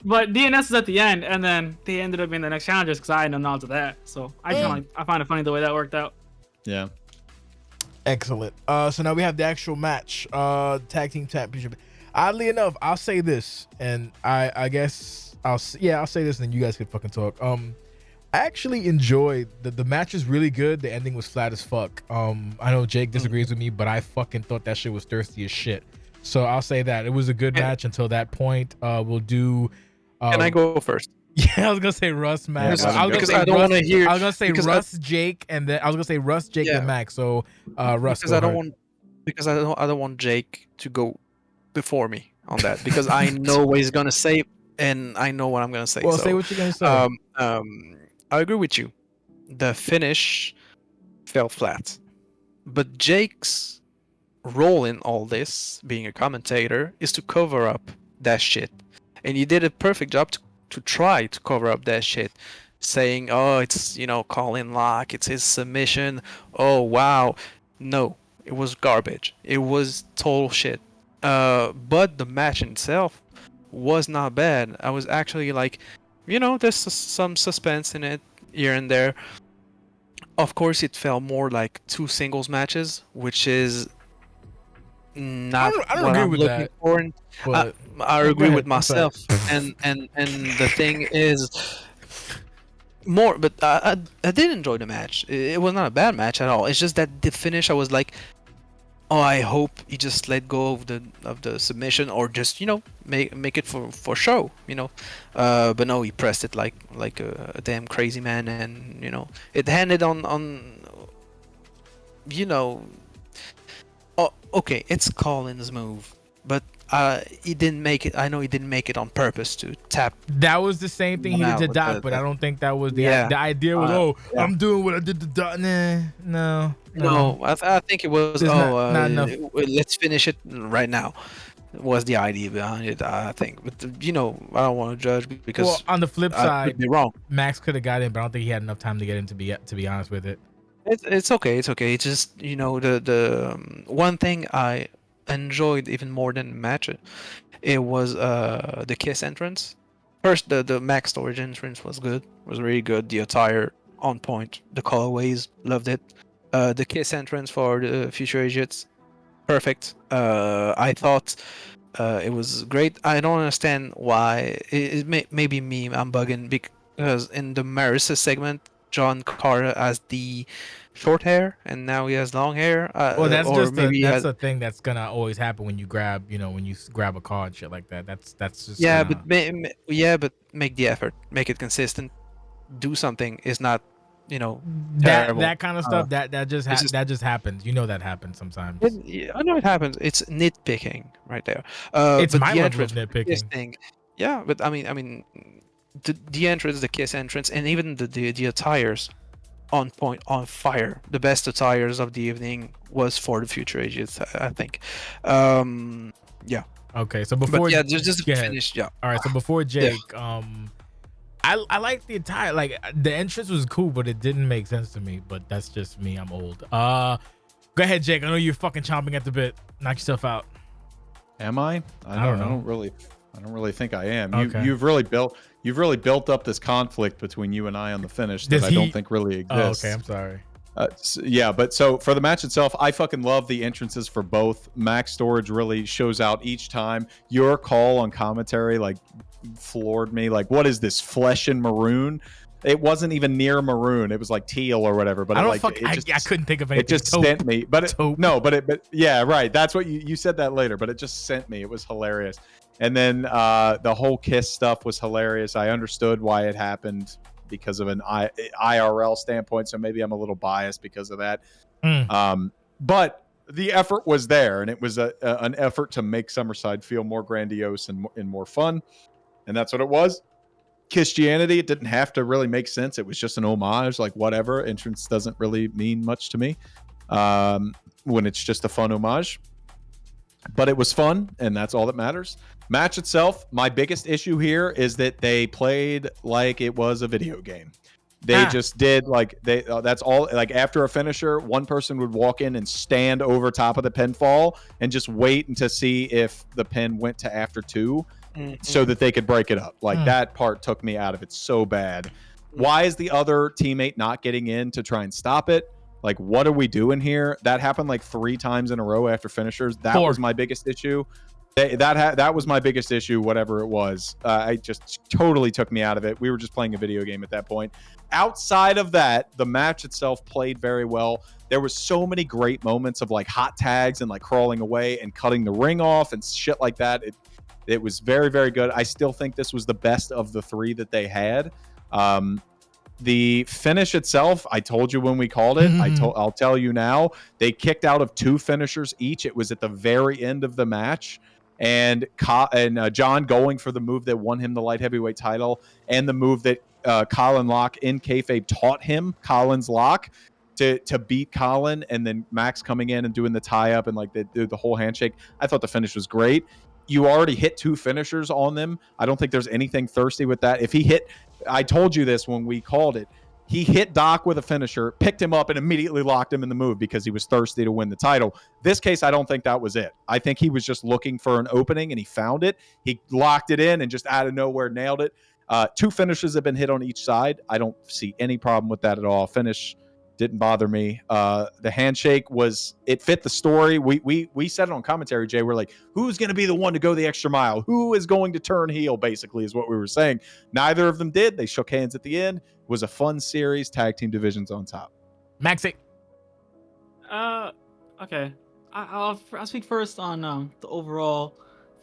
Speaker 4: But DNS is at the end, and then they ended up being the next challengers because I had no knowledge of that. So I find it funny the way that worked out.
Speaker 1: Yeah.
Speaker 5: Excellent. So now we have the actual match. Tag team championship. Oddly enough, I'll say this, and I guess I'll say this, and then you guys can fucking talk. I actually enjoyed the match is really good. The ending was flat as fuck. I know Jake disagrees with me, but I fucking thought that shit was thirsty as shit. So I'll say that it was a good match until that point. We'll do.
Speaker 6: Can I go first?
Speaker 5: Yeah, I was gonna say Russ, Max.
Speaker 6: I was gonna say
Speaker 5: Russ, Jake, and then I was gonna say Russ, Jake, and Max. So Russ,
Speaker 6: because I don't want Jake to go before me on that, because I know what he's gonna say and I know what I'm gonna say.
Speaker 5: Well, say what you're gonna say.
Speaker 6: I agree with you. The finish fell flat, but Jake's role in all this, being a commentator, is to cover up that shit, and he did a perfect job to try to cover up that shit, saying, "Oh, it's Colin Locke, it's his submission. Oh wow, no, it was garbage. It was total shit." But the match itself was not bad. I was actually like, there's some suspense in it here and there. Of course, it felt more like 2 singles matches, which is not
Speaker 5: I don't
Speaker 6: what
Speaker 5: agree
Speaker 6: I'm
Speaker 5: with
Speaker 6: looking
Speaker 5: that,
Speaker 6: for. And
Speaker 5: but
Speaker 6: I
Speaker 5: go
Speaker 6: agree
Speaker 5: ahead,
Speaker 6: with
Speaker 5: I'm sorry.
Speaker 6: myself, and the thing is more. But I did enjoy the match. It was not a bad match at all. It's just that the finish, I was like, oh, I hope he just let go of the submission, or just make it for show, but no, he pressed it like a damn crazy man, and it handed on oh, okay, it's Colin's move, but he didn't make it. I know he didn't make it on purpose to tap.
Speaker 5: That was the same thing he did to Doc, but I don't think that was the idea was,
Speaker 6: yeah.
Speaker 5: I'm doing what I did to Doc. Nah,
Speaker 6: No, I think it was,
Speaker 5: There's not enough.
Speaker 6: let's finish it right now. Was the idea behind it, I think. But I don't want to judge because
Speaker 5: Well, on the flip
Speaker 6: I
Speaker 5: side,
Speaker 6: could be wrong.
Speaker 5: Maxx could have got in, but I don't think he had enough time to get in, to be honest with it.
Speaker 6: It's okay. It's okay. It's just the one thing I enjoyed even more than the match, it was the Kiss entrance. First, the Maxx storage entrance was good. Was really good. The attire on point. The colorways, loved it. The Kiss entrance for the Future Idiots, perfect. I thought it was great. I don't understand why. Maybe me, I'm bugging, because in the Marissa segment, John Carter has the short hair, and now he has long hair.
Speaker 5: Well, that's
Speaker 6: or
Speaker 5: just
Speaker 6: maybe
Speaker 5: that's a thing that's gonna always happen when you grab, when you grab a car and shit like that. That's just
Speaker 6: but but make the effort, make it consistent. Do something is not, terrible.
Speaker 5: that kind of stuff that just happens. That happens sometimes.
Speaker 6: I know it happens. It's nitpicking right there.
Speaker 5: It's
Speaker 6: but
Speaker 5: my
Speaker 6: the
Speaker 5: level of
Speaker 6: entrance,
Speaker 5: nitpicking.
Speaker 6: thing, yeah. But I mean, the entrance, the Kiss entrance, and even the attires, on point, on fire. The best attires of the evening was for the Future Ages, I think. Yeah.
Speaker 5: Okay, so before
Speaker 6: just to finish. Yeah.
Speaker 5: All right, so before Jake, I like the attire. Like, the entrance was cool, but it didn't make sense to me. But that's just me. I'm old. Go ahead, Jake. I know you're fucking chomping at the bit. Knock yourself out.
Speaker 1: Am I?
Speaker 5: I don't know.
Speaker 1: I don't really think I am.
Speaker 5: Okay.
Speaker 1: You've really built up this conflict between you and I on the finish that I don't think really exists.
Speaker 5: Oh, okay, I'm sorry.
Speaker 1: But so for the match itself, I fucking love the entrances for both. Maxx Storage really shows out each time. Your call on commentary floored me. Like, what is this, flesh and maroon? It wasn't even near maroon. It was like teal or whatever. But
Speaker 5: I couldn't think of anything.
Speaker 1: It just sent me. But yeah, right. That's what you said that later. But it just sent me. It was hilarious. And then the whole Kiss stuff was hilarious. I understood why it happened because of an IRL standpoint. So maybe I'm a little biased because of that. But the effort was there, and it was an effort to make Summercide feel more grandiose and more fun. And that's what it was. Christianity, it didn't have to really make sense. It was just an homage, like whatever. Entrance doesn't really mean much to me when it's just a fun homage. But it was fun, and that's all that matters. Match itself, my biggest issue here is that they played like it was a video game. They just did that's all. Like, after a finisher, one person would walk in and stand over top of the pinfall and just wait to see if the pin went to after 2. So that they could break it up. That part took me out of it so bad. Why is the other teammate not getting in to try and stop it? Like, what are we doing here? That happened 3 times in a row after finishers. That was my biggest issue. That was my biggest issue, whatever it was. It just totally took me out of it. We were just playing a video game at that point. Outside of that, the match itself played very well. There was so many great moments of hot tags and crawling away and cutting the ring off and shit like that. It was very, very good. I still think this was the best of the 3 that they had. The finish itself, I told you when we called it. I'll tell you now. They kicked out of 2 finishers each. It was at the very end of the match. And John going for the move that won him the light heavyweight title, and the move that Colin Locke in kayfabe taught him, Colin's lock, to beat Colin, and then Maxx coming in and doing the tie-up and the whole handshake. I thought the finish was great. You already hit 2 finishers on them. I don't think there's anything thirsty with that. If he hit, I told you this when we called it, he hit Doc with a finisher, picked him up, and immediately locked him in the move because he was thirsty to win the title. This case, I don't think that was it. I think he was just looking for an opening, and he found it. He locked it in and just out of nowhere nailed it. 2 finishes have been hit on each side. I don't see any problem with that at all. Finish didn't bother me. The handshake it fit the story. We said it on commentary, Jay. We're like, who's going to be the one to go the extra mile? Who is going to turn heel, basically, is what we were saying. Neither of them did. They shook hands at the end. It was a fun series. Tag team divisions on top.
Speaker 3: Maxx.
Speaker 4: Okay. I'll speak first on the overall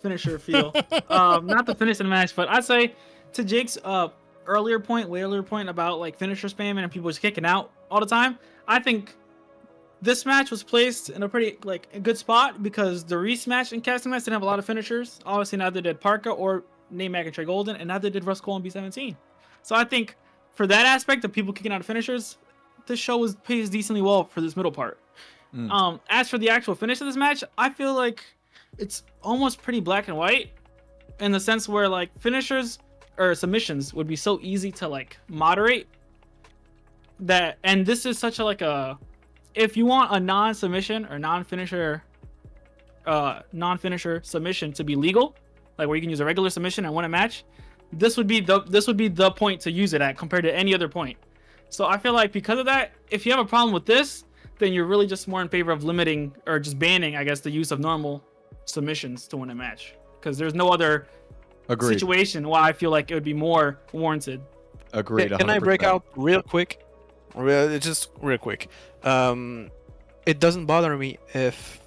Speaker 4: finisher feel. Not the finish of the match, but I'd say to Jake's way earlier point about like finisher spamming and people just kicking out all the time. I think this match was placed in a pretty like a good spot because the Reese match and casting match didn't have a lot of finishers. Obviously, neither did Parka or Nate Mack and Trey Golden, and neither did Russ Cole and B17. So I think for that aspect of people kicking out of finishers, this show was paced decently well for this middle part. As for the actual finish of this match, I feel like it's almost pretty black and white in the sense where like finishers or submissions would be so easy to like moderate that, and this is such a like a, if you want a non-submission or non-finisher submission to be legal, like where you can use a regular submission and win a match, this would be the point to use it at compared to any other point. So I feel like because of that, if you have a problem with this, then you're really just more in favor of limiting or just banning, I guess, the use of normal submissions to win a match, because there's no other situation why I feel like it would be more warranted.
Speaker 1: Agreed. 100%.
Speaker 6: Can I break out real quick? Just real quick. It doesn't bother me if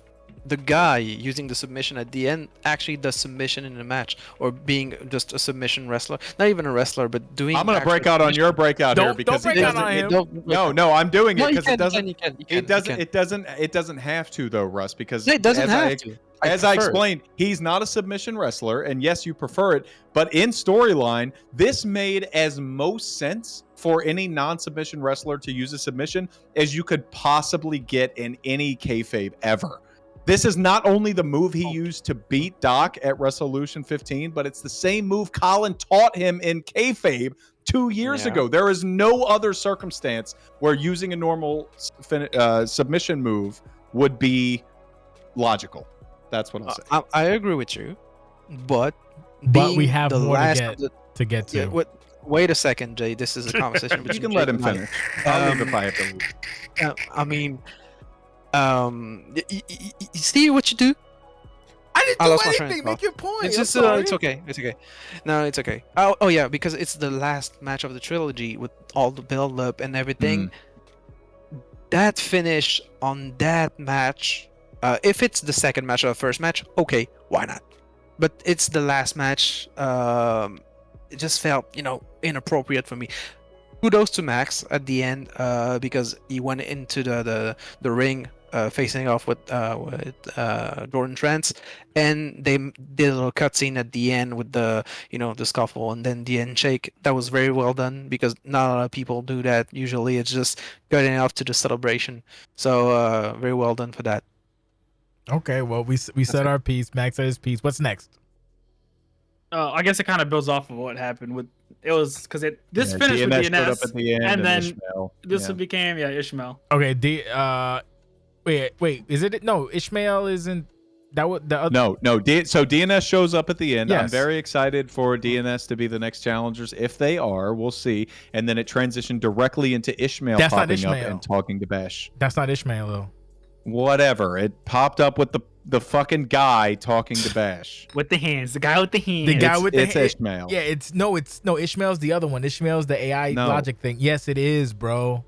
Speaker 6: the guy using the submission at the end actually does submission in the match, or being just a submission wrestler, not even a wrestler, but doing.
Speaker 1: I'm gonna break out on your breakout here because
Speaker 3: don't break out on him.
Speaker 1: No, I'm doing it because
Speaker 6: it doesn't.
Speaker 1: it doesn't have to though, Russ, because
Speaker 6: It doesn't have to.
Speaker 1: As I explained, he's not a submission wrestler, and yes, you prefer it, but in storyline, this made as most sense for any non-submission wrestler to use a submission as you could possibly get in any kayfabe ever. This is not only the move he used to beat Doc at Resolution 15, but it's the same move Colin taught him in kayfabe 2 years ago. There is no other circumstance where using a normal submission move would be logical. That's what I'm saying.
Speaker 6: I agree with you, but
Speaker 3: we have more to get to.
Speaker 6: Yeah, wait a second, Jay. This is a conversation between
Speaker 1: you can let him finish. I'll leave if I have to leave.
Speaker 6: I mean, you see what you do?
Speaker 3: I didn't do anything. Make your point.
Speaker 6: It's just it's okay. It's okay. No, it's okay. Oh yeah, because it's the last match of the trilogy with all the build up and everything. That finish on that match, if it's the second match or the first match, okay, why not? But it's the last match. It just felt, inappropriate for me. Kudos to Maxx at the end, because he went into the ring facing off with Jordan Trance, and they did a little cutscene at the end with the the scuffle and then the handshake. That was very well done because not a lot of people do that. Usually it's just getting off to the celebration. So very well done for that.
Speaker 3: Okay, well we said our piece. Maxx said his piece. What's next?
Speaker 4: I guess it kind of builds off of what happened with it was because this finished with DNS
Speaker 1: at the end,
Speaker 4: and then
Speaker 1: Ishmael.
Speaker 4: this became Ishmael.
Speaker 3: Okay, wait, is it no Ishmael isn't that what the other?
Speaker 1: No. So DNS shows up at the end.
Speaker 3: Yes.
Speaker 1: I'm very excited for DNS to be the next challengers. If they are, we'll see. And then it transitioned directly into Ishmael popping up and talking to Bash.
Speaker 3: That's not Ishmael though.
Speaker 1: Whatever. It popped up with the fucking guy talking to Bash.
Speaker 4: With the hands. The guy with the hands.
Speaker 3: The guy with the
Speaker 1: hands. It's Ishmael.
Speaker 3: Yeah, it's no Ishmael's the other one. Ishmael's the AI logic thing. Yes, it is, bro.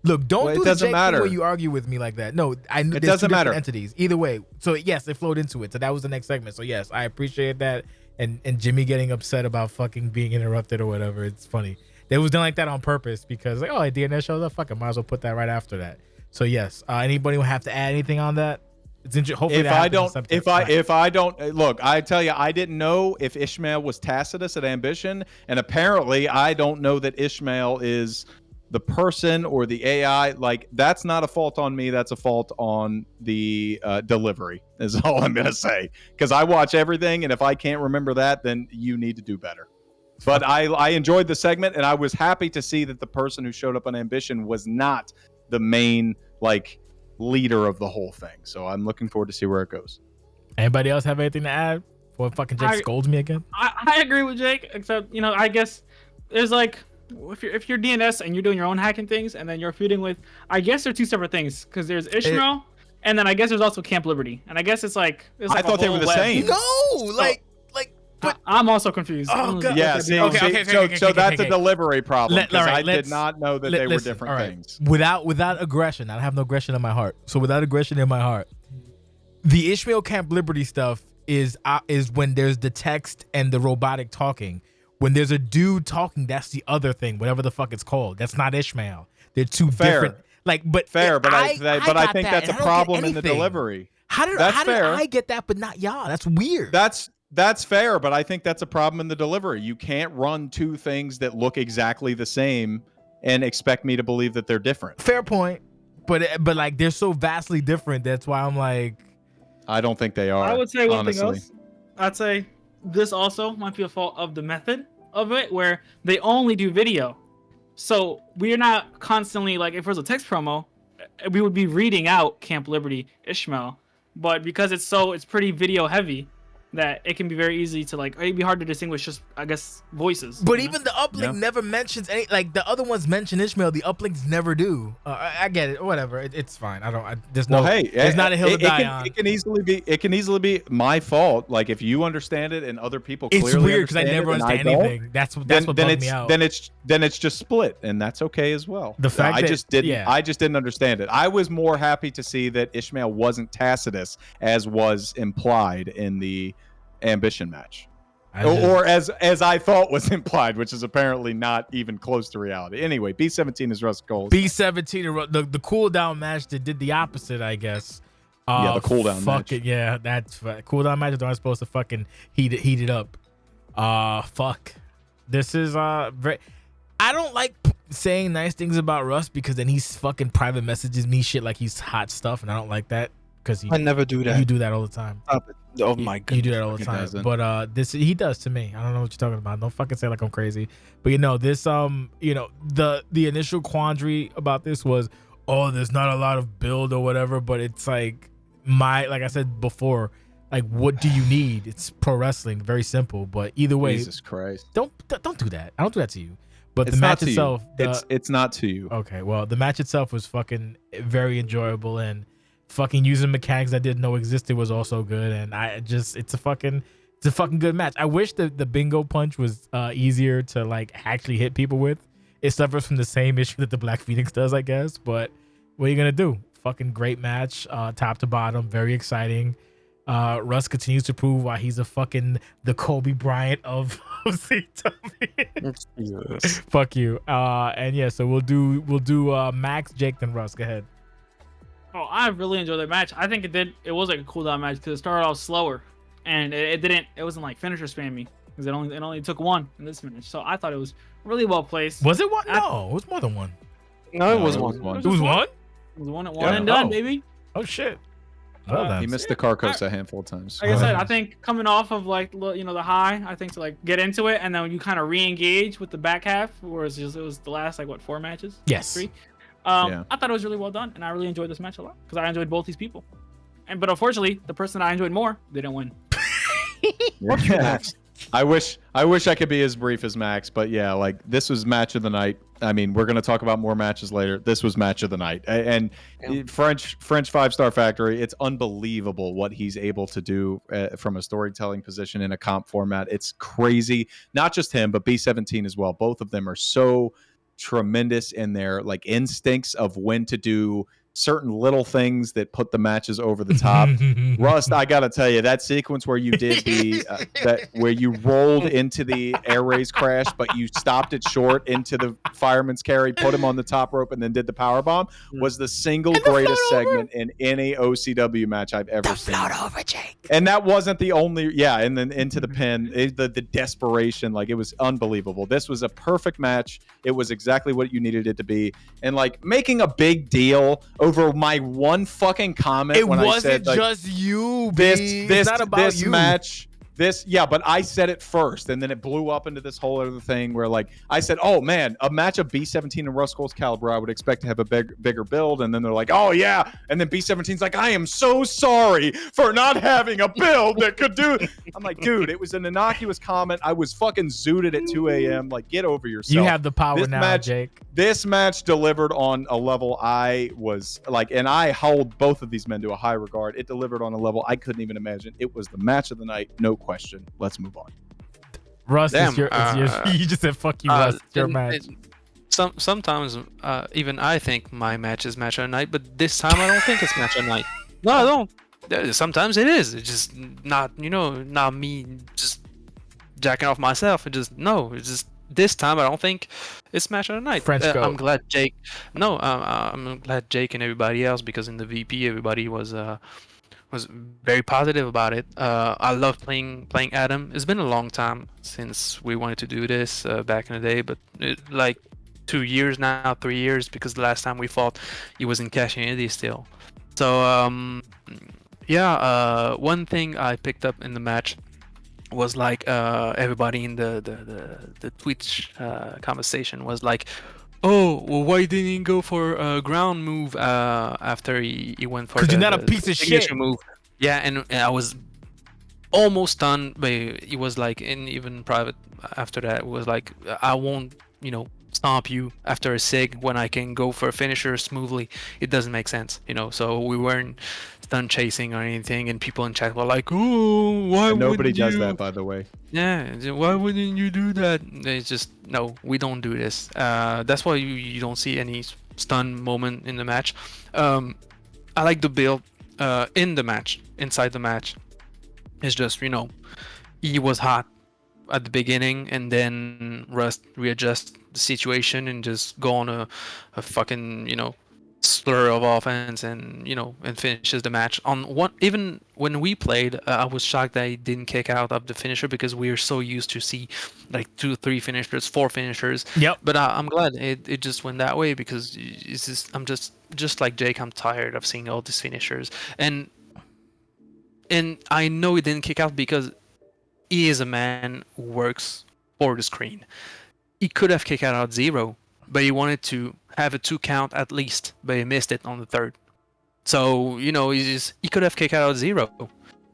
Speaker 3: Look, don't do the Jake thing where you argue with me like that. No, I know it doesn't matter. Entities. Either way. So yes, it flowed into it. So that was the next segment. So yes, I appreciate that. And Jimmy getting upset about fucking being interrupted or whatever. It's funny. It was done like that on purpose because like, DNS shows up. Fuck it, might as well put that right after that. So yes, anybody will have to add anything on that? It's hopefully
Speaker 1: if I don't look, I tell you, I didn't know if Ishmael was Tacitus at Ambition, and apparently I don't know that Ishmael is the person or the AI. Like, that's not a fault on me. That's a fault on the delivery. Is all I'm gonna say, because I watch everything, and if I can't remember that, then you need to do better. But I enjoyed the segment, and I was happy to see that the person who showed up on Ambition was not the main like leader of the whole thing. So I'm looking forward to see where it goes.
Speaker 3: Anybody else have anything to add before fucking Jake scolds me again?
Speaker 4: I agree with Jake, except I guess there's like if you're DNS and you're doing your own hacking things, and then you're feuding with, I guess they're two separate things, because there's Ishmael, and then I guess there's also Camp Liberty, and I guess it's like
Speaker 1: I thought they were the same.
Speaker 5: No,
Speaker 4: but I'm also confused.
Speaker 3: Oh, God.
Speaker 1: Yeah, so that's a delivery problem, because I did not know that they were different things.
Speaker 3: Without aggression, I have no aggression in my heart. So without aggression in my heart, the Ishmael Camp Liberty stuff is when there's the text and the robotic talking. When there's a dude talking, that's the other thing, whatever the fuck it's called. That's not Ishmael. They're two different. But
Speaker 1: I think that's a problem in the delivery.
Speaker 3: How did I get that, but not y'all? That's weird.
Speaker 1: That's fair, but I think that's a problem in the delivery. You can't run two things that look exactly the same and expect me to believe that they're different.
Speaker 3: Fair point, but like they're so vastly different. That's why I'm like,
Speaker 1: I don't think they are.
Speaker 4: I would say one
Speaker 1: honestly.
Speaker 4: thing else. I'd say this also might be a fault of the method of it, where they only do video. So we're not constantly, like, if it was a text promo, we would be reading out Camp Liberty Ishmael, but because it's pretty video heavy, that it can be very easy to, like, it'd be hard to distinguish just, I guess, voices.
Speaker 3: But even the uplink never mentions any, like, the other ones mention Ishmael, the uplinks never do. I get it, whatever, it's fine. There's not a hill to die on.
Speaker 1: It can easily be my fault. Like, if you understand it and other people clearly
Speaker 3: it's weird because I never
Speaker 1: understand
Speaker 3: anything. That's what bugged me out.
Speaker 1: Then it's just split, and that's okay as well.
Speaker 3: The fact
Speaker 1: I just didn't understand it. I was more happy to see that Ishmael wasn't Tacitus, as was implied in the Ambition match, or as I thought was implied, which is apparently not even close to reality. Anyway, B17 is Russ Cohle.
Speaker 3: B17, the cooldown match that did the opposite, I guess.
Speaker 1: The cooldown match.
Speaker 3: Yeah, that's cooldown matches aren't supposed to fucking heat it up. Fuck. This is very. I don't like saying nice things about Russ because then he's fucking private messages me shit like he's hot stuff, and I don't like that because
Speaker 6: I never do that.
Speaker 3: You do that all the time.
Speaker 6: Stop it. Oh my god,
Speaker 3: you do that all the time. But he does to me. I don't know what you're talking about. Don't fucking say like I'm crazy. But this the initial quandary about this was, oh, there's not a lot of build or whatever. But it's like like I said before, like what do you need? It's pro wrestling, very simple. But either way,
Speaker 1: Jesus Christ,
Speaker 3: don't do that. I don't do that to you. But
Speaker 1: it's
Speaker 3: the match itself,
Speaker 1: it's not to you.
Speaker 3: Okay, well, the match itself was fucking very enjoyable, and fucking using mechanics I didn't know existed was also good, and it's a fucking good match. I wish the bingo punch was easier to like actually hit people with. It suffers from the same issue that the Black Phoenix does, I guess. But what are you gonna do? Fucking great match, top to bottom, very exciting. Russ continues to prove why he's the Kobe Bryant of CW. Fuck you. And yeah, so we'll do Maxx, Jake, then Russ. Go ahead.
Speaker 4: Oh, I really enjoyed the match. I think it was like a cooldown match because it started off slower, and it wasn't like finisher spammy because it only took one in this finish. So I thought it was really well placed.
Speaker 3: Was it one? No, it was more than one.
Speaker 6: No, it was one.
Speaker 3: It was one?
Speaker 4: It was one and done, baby.
Speaker 3: Oh shit.
Speaker 1: He missed the Carcos a handful of times.
Speaker 4: Like I said, I think coming off of like the high, I think to like get into it, and then you kind of re-engage with the back half, whereas it was the last like 4 matches?
Speaker 3: Yes.
Speaker 4: 3. I thought it was really well done, and I really enjoyed this match a lot because I enjoyed both these people. But unfortunately, the person I enjoyed more didn't win.
Speaker 1: I wish I could be as brief as Maxx, but yeah, like this was match of the night. I mean, we're gonna talk about more matches later. This was match of the night, and French 5-Star Factory. It's unbelievable what he's able to do from a storytelling position in a comp format. It's crazy. Not just him, but B17 as well. Both of them are so tremendous in their like instincts of when to do certain little things that put the matches over the top. Rust, I gotta tell you, that sequence where you did where you rolled into the air raise crash, but you stopped it short into the fireman's carry, put him on the top rope, and then did the power bomb was the single greatest segment in any OCW match I've ever seen.
Speaker 3: Over, Jake.
Speaker 1: And that wasn't the only, and then into the pin, the desperation, like it was unbelievable. This was a perfect match. It was exactly what you needed it to be, and like making a big deal over my one fucking comment.
Speaker 3: It
Speaker 1: when
Speaker 3: wasn't
Speaker 1: I said, like,
Speaker 3: just you, B. It's not about
Speaker 1: this
Speaker 3: you.
Speaker 1: match. but I said it first, and then it blew up into this whole other thing where, like, I said, oh man, a match of B17 and Rust Cole's caliber, I would expect to have a bigger build, and then they're like, oh yeah, and then B17's like, I am so sorry for not having a build that could do. I'm like, dude, it was an innocuous comment. I was fucking zooted at 2 a.m. Like, get over yourself.
Speaker 3: You have the power
Speaker 1: this
Speaker 3: now, Jake.
Speaker 1: This match delivered on a level I was like, and I hold both of these men to a high regard. It delivered on a level I couldn't even imagine. It was the match of the night, no question. Let's move on.
Speaker 3: Russ, it's your you just said fuck you, Russ. It's your match.
Speaker 6: Sometimes even I think my match is match of the night, but this time I don't think it's match of the night. No, I don't. Sometimes it is. It's just not me just jacking off myself. It's just this time I don't think it's match of the night. I'm glad Jake. No, I'm glad Jake and everybody else, because in the VP everybody was very positive about it. I love playing Adam. It's been a long time since we wanted to do this back in the day, but like 2 years now, 3 years, because the last time we fought, he was in Cash Unity still. So one thing I picked up in the match was like everybody in the Twitch conversation was like, oh, well, why didn't he go for a ground move after he went for?
Speaker 3: Because you're not a piece of shit.
Speaker 6: Move. Yeah, and I was almost done, but he was like, in even private after that, it was like, I won't, stomp you after a sig when I can go for a finisher smoothly. It doesn't make sense, So we weren't stun chasing or anything, and people in chat were like, "Oh, why?" And
Speaker 1: nobody does that, by the way.
Speaker 6: Yeah, why wouldn't you do that? It's just no, we don't do this. That's why you don't see any stun moment in the match. I like the build in the match, inside the match. It's just he was hot at the beginning, and then Rust readjust the situation and just go on a fucking slur of offense and and finishes the match on one. Even when we played, I was shocked that he didn't kick out of the finisher, because we are so used to see like 2, 3 finishers, 4 finishers.
Speaker 3: Yep.
Speaker 6: But I'm glad it just went that way, because it's I'm just like Jake. I'm tired of seeing all these finishers, and I know he didn't kick out because he is a man who works for the screen. He could have kicked out at 0, but he wanted to have a 2 count at least, but he missed it on the 3rd. So he could have kicked out at 0,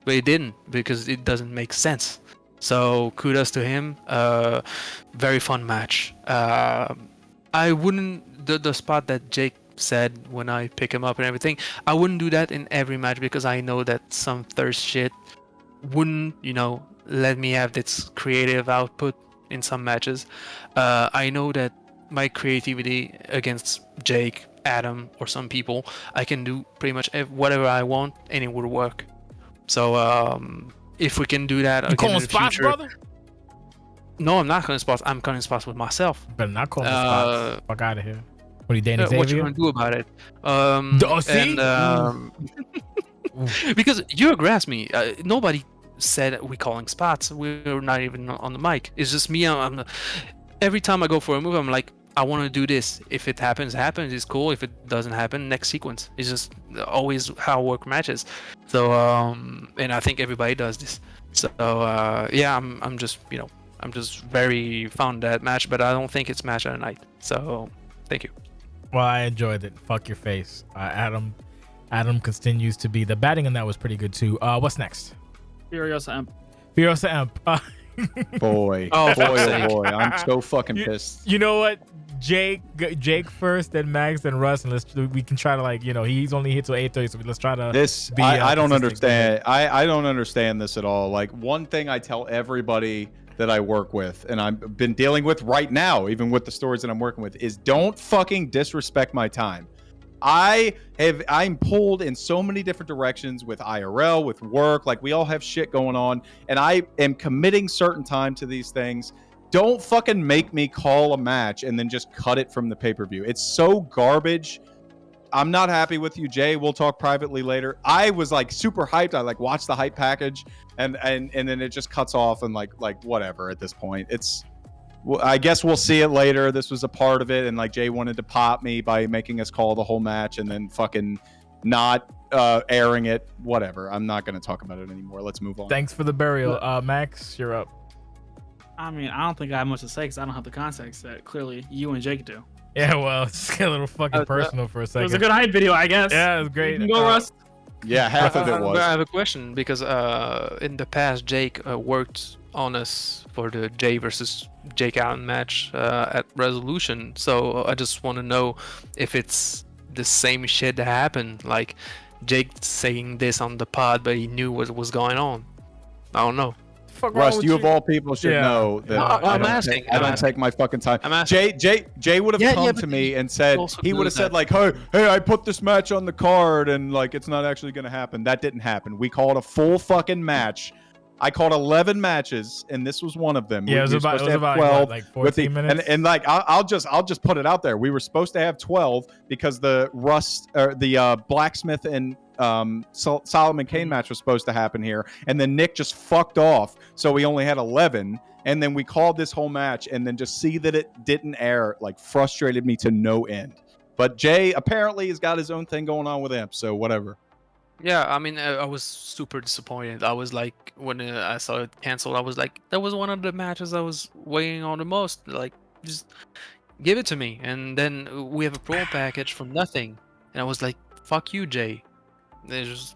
Speaker 6: but he didn't, because it doesn't make sense. So kudos to him. Very fun match. I wouldn't the spot that Jake said when I pick him up and everything, I wouldn't do that in every match, because I know that some thirst shit wouldn't let me have this creative output in some matches. I know that my creativity against Jake, Adam, or some people, I can do pretty much whatever I want, and it would work. So if we can do that again in the
Speaker 3: spots,
Speaker 6: future,
Speaker 3: brother?
Speaker 6: No, I'm not calling spots. I'm calling spots with myself.
Speaker 3: Better not call spots. Fuck out of here. What are you, Danny Xavier?
Speaker 6: What you gonna do about it?
Speaker 3: See?
Speaker 6: Because you aggressed me. Nobody said we calling spots. We're not even on the mic. It's just me. Every time I go for a move, I'm like, I want to do this. If it happens, it's cool. If it doesn't happen, next sequence. It's just always how I work matches. So and I think everybody does this. So I'm just I'm just very fond of that match, but I don't think it's match of the night. So thank you.
Speaker 3: Well, I enjoyed it. Fuck your face. Adam continues to be, the batting in that was pretty good too. What's next?
Speaker 4: Furiosa Imp.
Speaker 1: Boy, boy, I'm so fucking pissed.
Speaker 3: You know what? Jake first, then Maxx, then Russ, and we can try to he's only hit till 8:30, so let's try to.
Speaker 1: This I don't understand. I don't understand this at all. Like, one thing I tell everybody that I work with, and I've been dealing with right now, even with the stories that I'm working with, is don't fucking disrespect my time. I'm pulled in so many different directions with IRL, with work. Like, we all have shit going on, and I am committing certain time to these things. Don't fucking make me call a match and then just cut it from the pay-per-view. It's so garbage. I'm not happy with you, Jay. We'll talk privately later. I was like super hyped. I like watched the hype package, and then it just cuts off, and like whatever at this point. I guess we'll see it later. This was a part of it, and like Jay wanted to pop me by making us call the whole match, and then fucking not airing it. Whatever. I'm not going to talk about it anymore. Let's move on.
Speaker 3: Thanks for the burial. Max, you're up.
Speaker 4: I mean, I don't think I have much to say because I don't have the context that clearly you and Jake do.
Speaker 3: Yeah, well, it's get a little fucking personal for a second.
Speaker 4: It was a good hype video, I guess.
Speaker 3: Yeah, it was great.
Speaker 4: You can go, Russ.
Speaker 1: Yeah, half of it was.
Speaker 6: I have a question because in the past, Jake worked on us for the Jay versus Jake Allen match at Resolution. So I just want to know if it's the same shit that happened. Like Jake saying this on the pod, but he knew what was going on. I don't know.
Speaker 1: Russ, you of all people should know that
Speaker 6: I'm asking.
Speaker 1: I don't take my fucking time.
Speaker 6: I'm asking.
Speaker 1: Jay would have come to me and said, he would have said like, hey, I put this match on the card and like it's not actually going to happen. That didn't happen. We called a full fucking match. I called 11 matches and this was one of them.
Speaker 3: Yeah, it was about 12, like 14 minutes.
Speaker 1: And like I'll just put it out there. We were supposed to have 12 because the Blacksmith and Solomon Kane match was supposed to happen here, and then Nick just fucked off, so we only had 11. And then we called this whole match, and then just see that it didn't air like frustrated me to no end. But Jay apparently has got his own thing going on with Imp, so whatever.
Speaker 6: Yeah, I mean, I was super disappointed. I was like, when I saw it canceled, I was like, that was one of the matches I was waiting on the most. Like, just give it to me. And then we have a pro package from nothing, and I was like, fuck you, Jay. There's just,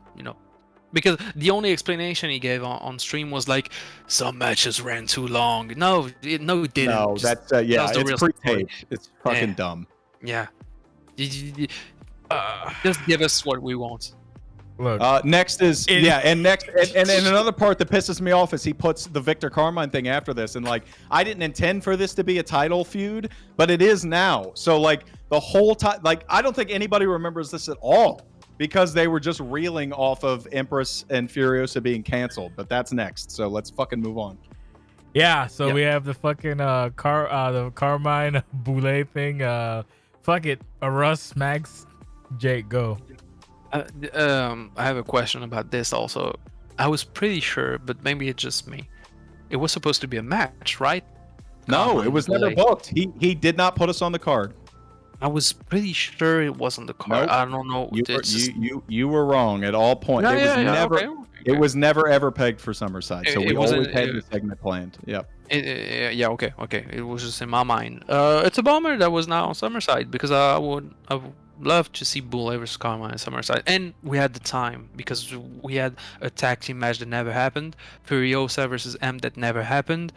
Speaker 6: because the only explanation he gave on stream was like, some matches ran too long. No, it didn't.
Speaker 1: No, that's it's pre-taped. It's fucking dumb.
Speaker 6: Yeah. Just give us what we want.
Speaker 1: Look, next is and another part that pisses me off is he puts the Victor Carmine thing after this, and like I didn't intend for this to be a title feud, but it is now. So like the whole time, like I don't think anybody remembers this at all because they were just reeling off of Empress and Furiosa being canceled. But that's next, so let's fucking move on.
Speaker 3: Yeah, so we have the fucking the Carmine Boule thing. Fuck it, Russ, Max, Jake, go.
Speaker 6: I have a question about this also. I was pretty sure, but maybe it's just me. It was supposed to be a match, right?
Speaker 1: No, it was never booked. He did not put us on the card.
Speaker 6: I was pretty sure it wasn't the card.
Speaker 1: Nope.
Speaker 6: I don't know.
Speaker 1: You were wrong at all points. It was never ever pegged for Summercide. So we always had the segment planned. Yep.
Speaker 6: Okay. It was just in my mind. It's a bummer that was not on Summerside because I would love to see Boule versus Carmine and Summerside, and we had the time because we had a tag team match that never happened, Furiosa versus M that never happened.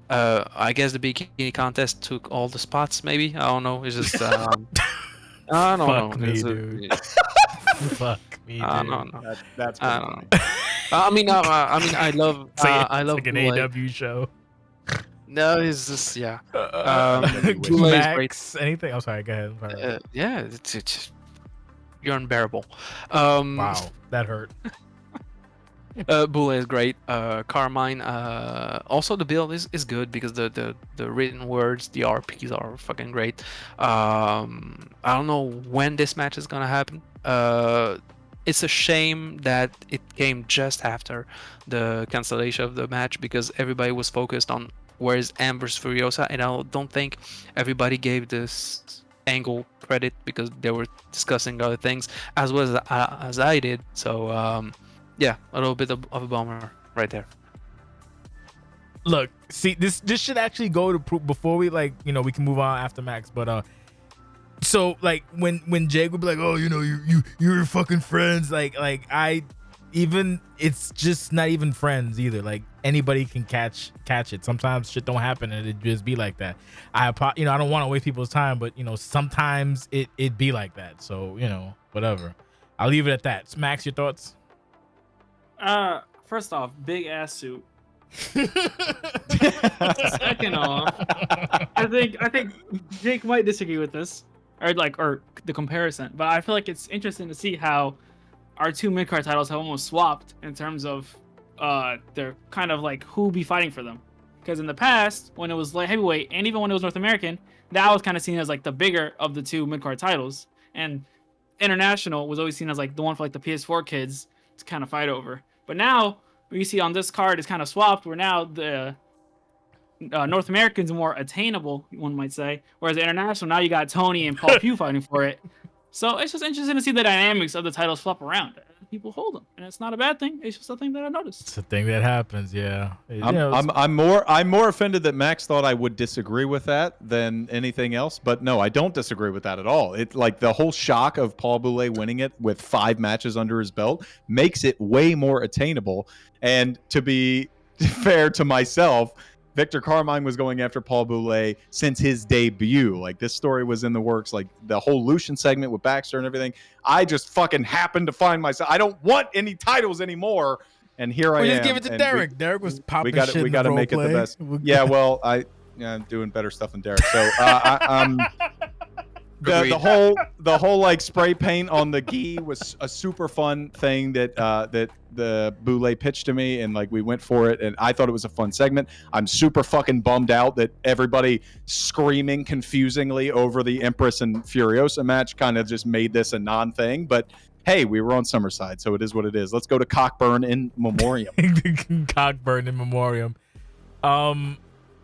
Speaker 6: I guess the bikini contest took all the spots. Maybe I don't know. It's just I don't know.
Speaker 3: Fuck me, dude. Fuck me, dude.
Speaker 6: I don't know.
Speaker 1: That's
Speaker 6: I don't know. I mean, I love. I love
Speaker 3: like an
Speaker 6: Boule.
Speaker 3: AW show.
Speaker 6: No, it's just
Speaker 3: Maxx, anything? I'm sorry. Go ahead.
Speaker 6: It's you're unbearable.
Speaker 3: Wow, that hurt.
Speaker 6: Boule is great. Carmine. Also, the build is good because the written words, the RPs are fucking great. I don't know when this match is gonna happen. It's a shame that it came just after the cancellation of the match because everybody was focused on where's M versus Furiosa, and I don't think everybody gave this angle credit because they were discussing other things as well as I did. So a little bit of a bummer right there.
Speaker 3: Look, see, this should actually go to proof before we we can move on after Max, but so like when Jake would be like, oh, you're fucking friends, like I even it's just not even friends either. Like anybody can catch it. Sometimes shit don't happen and it just be like that. I don't want to waste people's time, but sometimes it be like that. So whatever. I'll leave it at that. Max, your thoughts?
Speaker 4: First off, big ass suit. Second off, I think Jake might disagree with this or the comparison, but I feel like it's interesting to see how our two mid-card titles have almost swapped in terms of they're kind of like who be fighting for them. Because in the past, when it was light heavyweight and even when it was North American, that was kind of seen as like the bigger of the two mid-card titles, and international was always seen as like the one for like the PS4 kids to kind of fight over. But now we see on this card it's kind of swapped, where now the North American's more attainable, one might say, whereas the international, now you got Tony and Paul Pugh fighting for it. So it's just interesting to see the dynamics of the titles flop around. People hold them, and it's not a bad thing. It's just a thing that I noticed.
Speaker 5: It's a thing that happens. Yeah.
Speaker 1: I'm more offended that Max thought I would disagree with that than anything else. But no, I don't disagree with that at all. It's like the whole shock of Paul Boulay winning it with 5 matches under his belt makes it way more attainable. And to be fair to myself, Victor Carmine was going after Paul Boulay since his debut. Like, this story was in the works, like the whole Lucian segment with Baxter and everything. I just fucking happened to find myself. I don't want any titles anymore. And here I am.
Speaker 5: Just give it to Derek. Derek was popping shit.
Speaker 1: We got to make it the best. Yeah, well, I'm doing better stuff than Derek. So the whole like spray paint on the gi was a super fun thing that the Boulay pitched to me, and like we went for it, and I thought it was a fun segment. I'm super fucking bummed out that everybody screaming confusingly over the Empress and Furiosa match kind of just made this a non-thing, but hey, we were on Summercide, so it is what it is. Let's go to Cockburn in Memoriam.
Speaker 5: Cockburn in Memoriam. I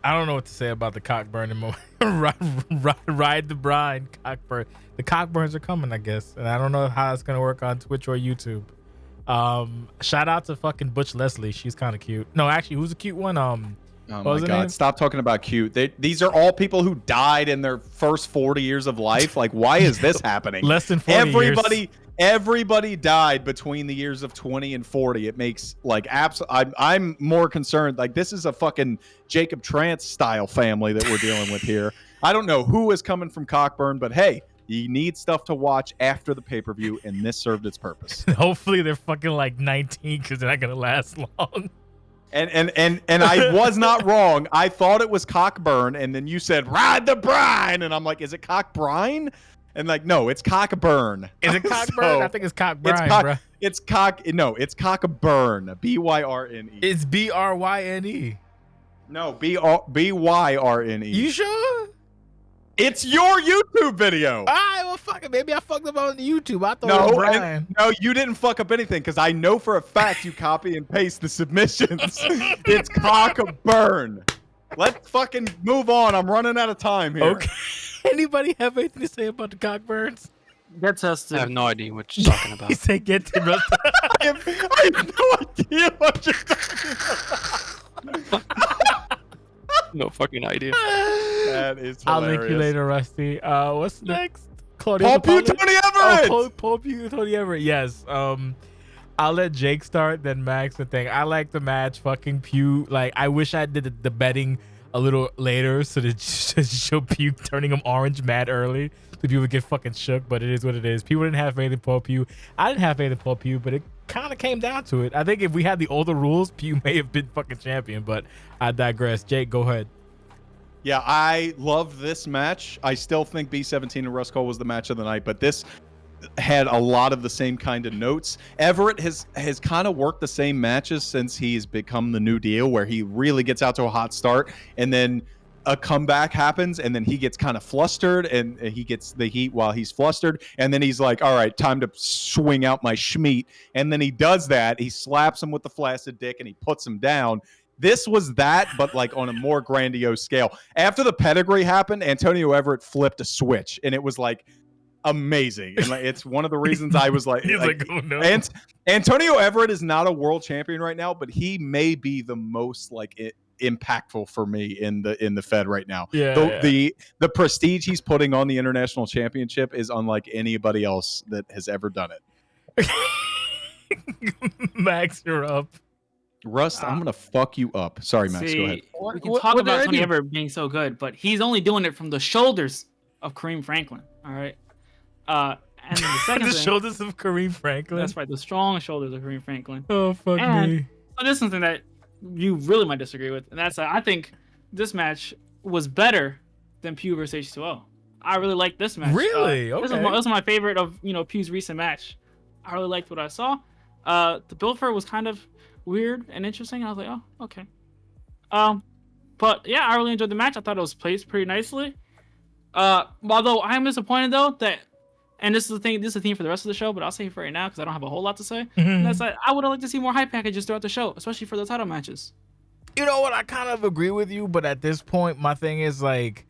Speaker 5: don't know what to say about the Cockburn in Memoriam. Ride the brine, Cockburn. The Cockburns are coming, I guess, and I don't know how it's gonna work on Twitch or YouTube. Shout out to fucking Butch Leslie. She's kind of cute. No, actually, who's a cute one?
Speaker 1: Oh my God! Stop talking about cute. These are all people who died in their first 40 years of life. Like, why is this happening?
Speaker 5: Less than 40 years.
Speaker 1: Everybody died between the years of 20 and 40. It makes like I'm more concerned. Like, this is a fucking Jacob Trance style family that we're dealing with here. I don't know who is coming from Cockburn, but hey, you need stuff to watch after the pay-per-view, and this served its purpose.
Speaker 5: Hopefully they're fucking like 19 because they're not gonna last long.
Speaker 1: And I was not wrong. I thought it was Cockburn, and then you said ride the brine, and I'm like, is it Cockbrine? And like, no, it's Cockburn.
Speaker 5: Is it Cockburn? I think it's Cockbrine, bro.
Speaker 1: It's Cockburn. B-Y-R-N-E.
Speaker 5: It's B-R-Y-N-E.
Speaker 1: No, B-Y-R-N-E.
Speaker 5: You sure?
Speaker 1: It's your YouTube video.
Speaker 5: All right, well, fuck it. Maybe I fucked up on YouTube. I thought it was Brian.
Speaker 1: No, you didn't fuck up anything, because I know for a fact you copy and paste the submissions. It's Cockburn. Let's fucking move on. I'm running out of time here.
Speaker 5: Okay. Anybody have anything to say about the Cockburns?
Speaker 4: Get tested.
Speaker 6: I have no idea what you're talking about.
Speaker 5: He said get tested.
Speaker 1: I have no idea what you're talking about.
Speaker 6: No fucking idea.
Speaker 1: That is hilarious.
Speaker 5: I'll link you later, Rusty. What's next?
Speaker 1: Claudio Paul Pugh, Tony Everett.
Speaker 5: Oh, Paul Pugh, Tony Everett. Yes. I'll let Jake start, then Max the thing. I like the match. Fucking Pugh. Like, I wish I did the betting a little later so to show Pugh turning him orange mad early so people would get fucking shook, but it is what it is. People didn't have faith in Paul Pugh. I didn't have faith in Paul Pugh, but it kind of came down to it. I think if we had the older rules, Pugh may have been fucking champion, but I digress. Jake, go ahead.
Speaker 1: Yeah, I love this match. I still think B17 and Russ Cole was the match of the night, but this had a lot of the same kind of notes. Everett has kind of worked the same matches since he's become the new deal, where he really gets out to a hot start and then a comeback happens and then he gets kind of flustered and he gets the heat while he's flustered, and then he's like, all right, time to swing out my schmeat, and then he does that. He slaps him with the flaccid dick and he puts him down. This was that, but like on a more grandiose scale. After the pedigree happened, Antonio Everett flipped a switch, and it was like amazing. And like, it's one of the reasons I was like,
Speaker 5: oh no.
Speaker 1: And Antonio Everett is not a world champion right now, but he may be the most like impactful for me in the Fed right now.
Speaker 5: Yeah,
Speaker 1: the prestige he's putting on the international championship is unlike anybody else that has ever done it.
Speaker 5: Max, you're up.
Speaker 1: Rust, I'm gonna fuck you up. Sorry, Max. Go ahead.
Speaker 4: We can talk about Tony Everett being so good, but he's only doing it from the shoulders of Kareem Franklin. All right. And then the second
Speaker 5: the
Speaker 4: thing,
Speaker 5: shoulders of Kareem Franklin.
Speaker 4: That's right, the strong shoulders of Kareem Franklin.
Speaker 5: Oh fuck me.
Speaker 4: So this is something that you really might disagree with, and that's I think this match was better than Pugh versus H2O. I really liked this match.
Speaker 5: Really? Okay.
Speaker 4: This was my favorite of Pugh's recent match. I really liked what I saw. The build for it was kind of weird and interesting. I was like, oh, okay. But yeah, I really enjoyed the match. I thought it was placed pretty nicely. Although I am disappointed though that, and this is the theme for the rest of the show, but I'll say it for right now because I don't have a whole lot to say. And that's like, I would have liked to see more hype packages throughout the show, especially for the title matches.
Speaker 5: You know what? I kind of agree with you, but at this point, my thing is like,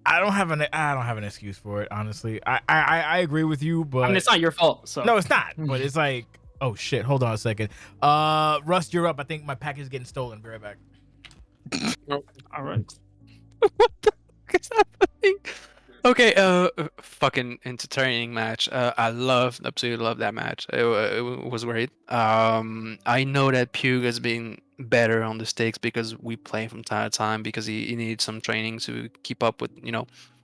Speaker 3: I don't have an excuse for it, honestly. I agree with you, but
Speaker 4: I mean, it's not your fault. So
Speaker 3: no, it's not. But it's like, oh shit, hold on a second. Rust, you're up. I think my package is getting stolen. Be right back.
Speaker 4: All right.
Speaker 2: What the fuck is happening? Okay, fucking entertaining match. I absolutely love that match. It was great. I know that Pug has been better on the sticks because we play from time to time because he needed some training to keep up with,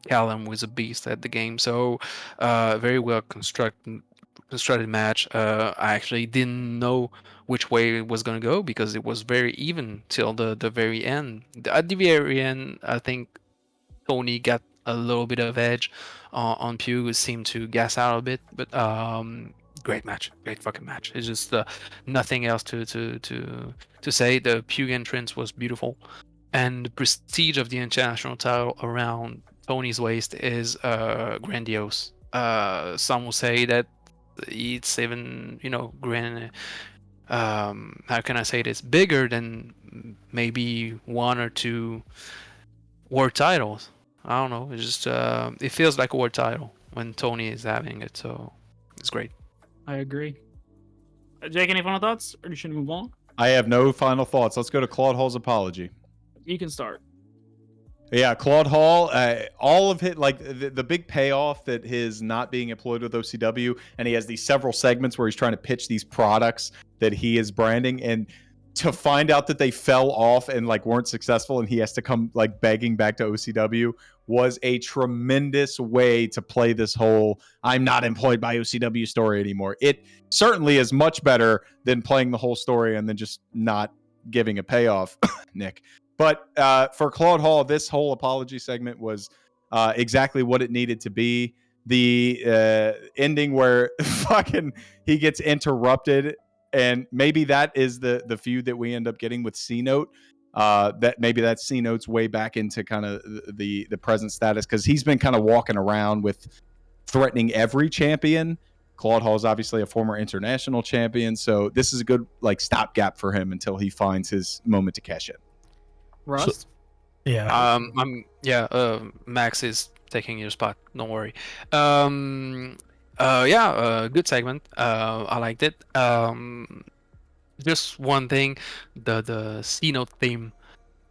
Speaker 2: Callum was a beast at the game. So, very well constructed match. I actually didn't know which way it was gonna go because it was very even till the very end. At the very end, I think Tony got a little bit of edge on Pugh, who seemed to gas out a bit, but great match, great fucking match. It's just nothing else to say. The Pugh entrance was beautiful, and the prestige of the international title around Tony's waist is grandiose. Some will say that it's even how can I say this, bigger than maybe one or two world titles. I don't know. It's just it feels like a world title when Tony is having it, so it's great.
Speaker 4: I agree. Jake, any final thoughts, or should we move on?
Speaker 1: I have no final thoughts. Let's go to Claude Hall's apology.
Speaker 4: You can start.
Speaker 1: Yeah, Claude Hall, all of it, like the big payoff that his not being employed with OCW, and he has these several segments where he's trying to pitch these products that he is branding, and to find out that they fell off and like weren't successful and he has to come like begging back to OCW was a tremendous way to play this whole I'm not employed by OCW story anymore. It certainly is much better than playing the whole story and then just not giving a payoff, Nick. But for Claude Hall, this whole apology segment was exactly what it needed to be. The ending where fucking he gets interrupted, and maybe that is the feud that we end up getting with C-Note. That maybe that's C-Note's way back into kind of the present status, because he's been kind of walking around with threatening every champion. Claude Hall is obviously a former international champion, so this is a good like stopgap for him until he finds his moment to cash in.
Speaker 4: Rust?
Speaker 3: Yeah.
Speaker 2: Maxx is taking your spot. Don't worry. Good segment. I liked it. Just one thing, the C-Note theme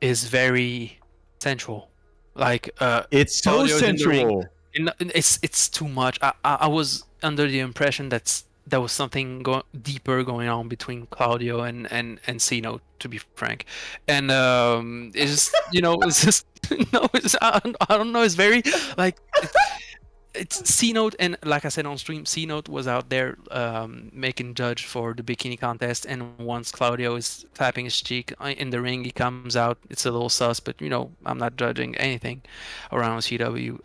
Speaker 2: is very sensual. Like
Speaker 1: it's so
Speaker 2: Claudio's in the ring.
Speaker 1: sensual.
Speaker 2: It's too much. I was under the impression that there was something deeper going on between Claudio and C-Note, to be frank. And it's just it's just I don't know. It's very like. It's C-Note, and like I said on stream, C-Note was out there making judge for the bikini contest, and once Claudio is tapping his cheek in the ring, he comes out. It's a little sus, but I'm not judging anything around CW.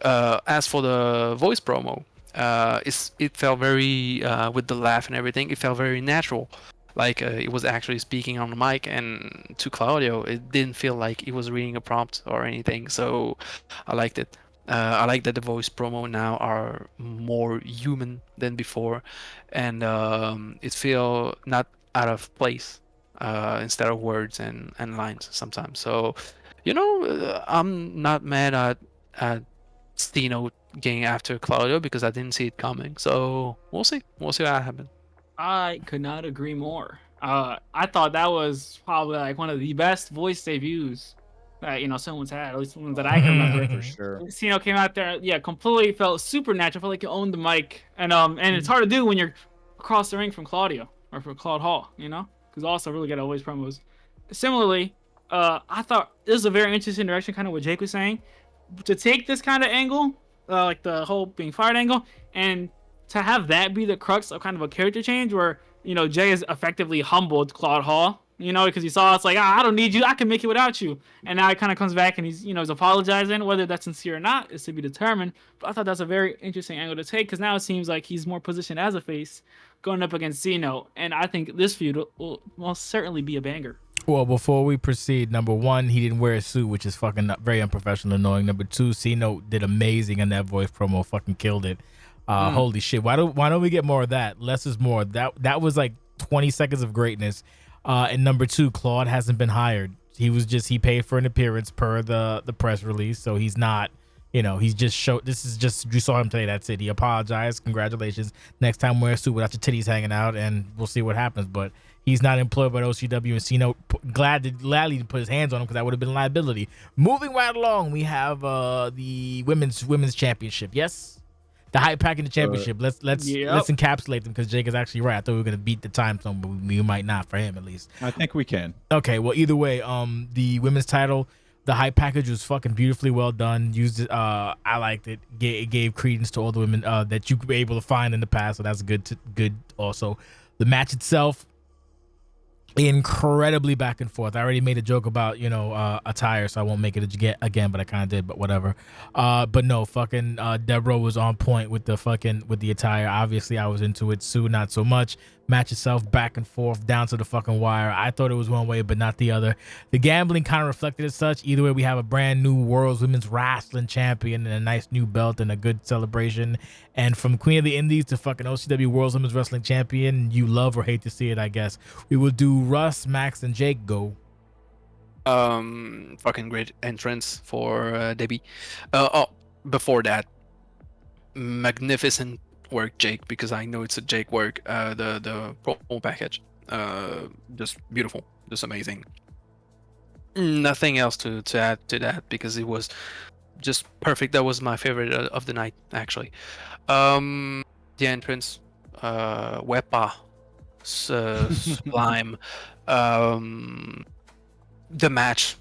Speaker 2: As for the voice promo, it felt very with the laugh and everything, it felt very natural. Like it was actually speaking on the mic, and to Claudio, it didn't feel like he was reading a prompt or anything. So I liked it. I like that the voice promo now are more human than before, and it feel not out of place instead of words and lines sometimes. So, I'm not mad at C-Note getting after Claudio because I didn't see it coming. So we'll see. We'll see what happens.
Speaker 4: I could not agree more. I thought that was probably like one of the best voice debuts that someone's had, at least ones that I can remember.
Speaker 1: For sure.
Speaker 4: C-Note came out there, completely felt supernatural. Felt like you owned the mic, and it's hard to do when you're across the ring from Claudio or from Claude Hall, because also really good at voice promos. Similarly, I thought this is a very interesting direction, kind of what Jake was saying, to take this kind of angle, like the whole being fired angle, and to have that be the crux of kind of a character change where Jay has effectively humbled Claude Hall. Because he saw it's like, I don't need you. I can make it without you. And now he kind of comes back and he's, he's apologizing. Whether that's sincere or not is to be determined. But I thought that's a very interesting angle to take because now it seems like he's more positioned as a face going up against C-Note. And I think this feud will most certainly be a banger.
Speaker 3: Well, before we proceed, number one, he didn't wear a suit, which is fucking very unprofessional, annoying. Number two, C-Note did amazing on that voice promo, fucking killed it. Holy shit! Why don't we get more of that? Less is more. That was like 20 seconds of greatness. And number two, Claude hasn't been hired. He paid for an appearance per the press release, so he's not,
Speaker 5: he's just showed. This is just you saw him today. That's it. He apologized. Congratulations. Next time wear a suit without your titties hanging out, and we'll see what happens. But he's not employed by the OCW, and Cena gladly to put his hands on him because that would have been a liability. Moving right along, we have the women's championship. Yes, the hype pack in the championship. Let's encapsulate them because Jake is actually right. I thought we were gonna beat the time zone, but we might not for him at least.
Speaker 1: I think we can.
Speaker 5: Okay, well either way, the women's title. The hype package was fucking beautifully well done. Used it. I liked it. It gave credence to all the women that you were able to find in the past. So that's good. Good. Also, the match itself, incredibly back and forth. I already made a joke about attire, so I won't make it again. But I kind of did. But whatever. But no, fucking Deborah was on point with the attire. Obviously, I was into it. Sue, not so much. Match itself back and forth down to the fucking wire. I thought it was one way, but not the other. The gambling kind of reflected as such. Either way, we have a brand new World's Women's Wrestling Champion and a nice new belt and a good celebration. And from Queen of the Indies to fucking OCW World's Women's Wrestling Champion, you love or hate to see it, I guess. We will do Russ, Maxx, and Jake go.
Speaker 2: Fucking great entrance for Debbie. Before that, magnificent work, Jake, because I know it's a Jake work. The promo package, just beautiful, just amazing. Nothing else to add to that because it was just perfect. That was my favorite of the night, actually. The entrance, Wepa, Sublime, the match,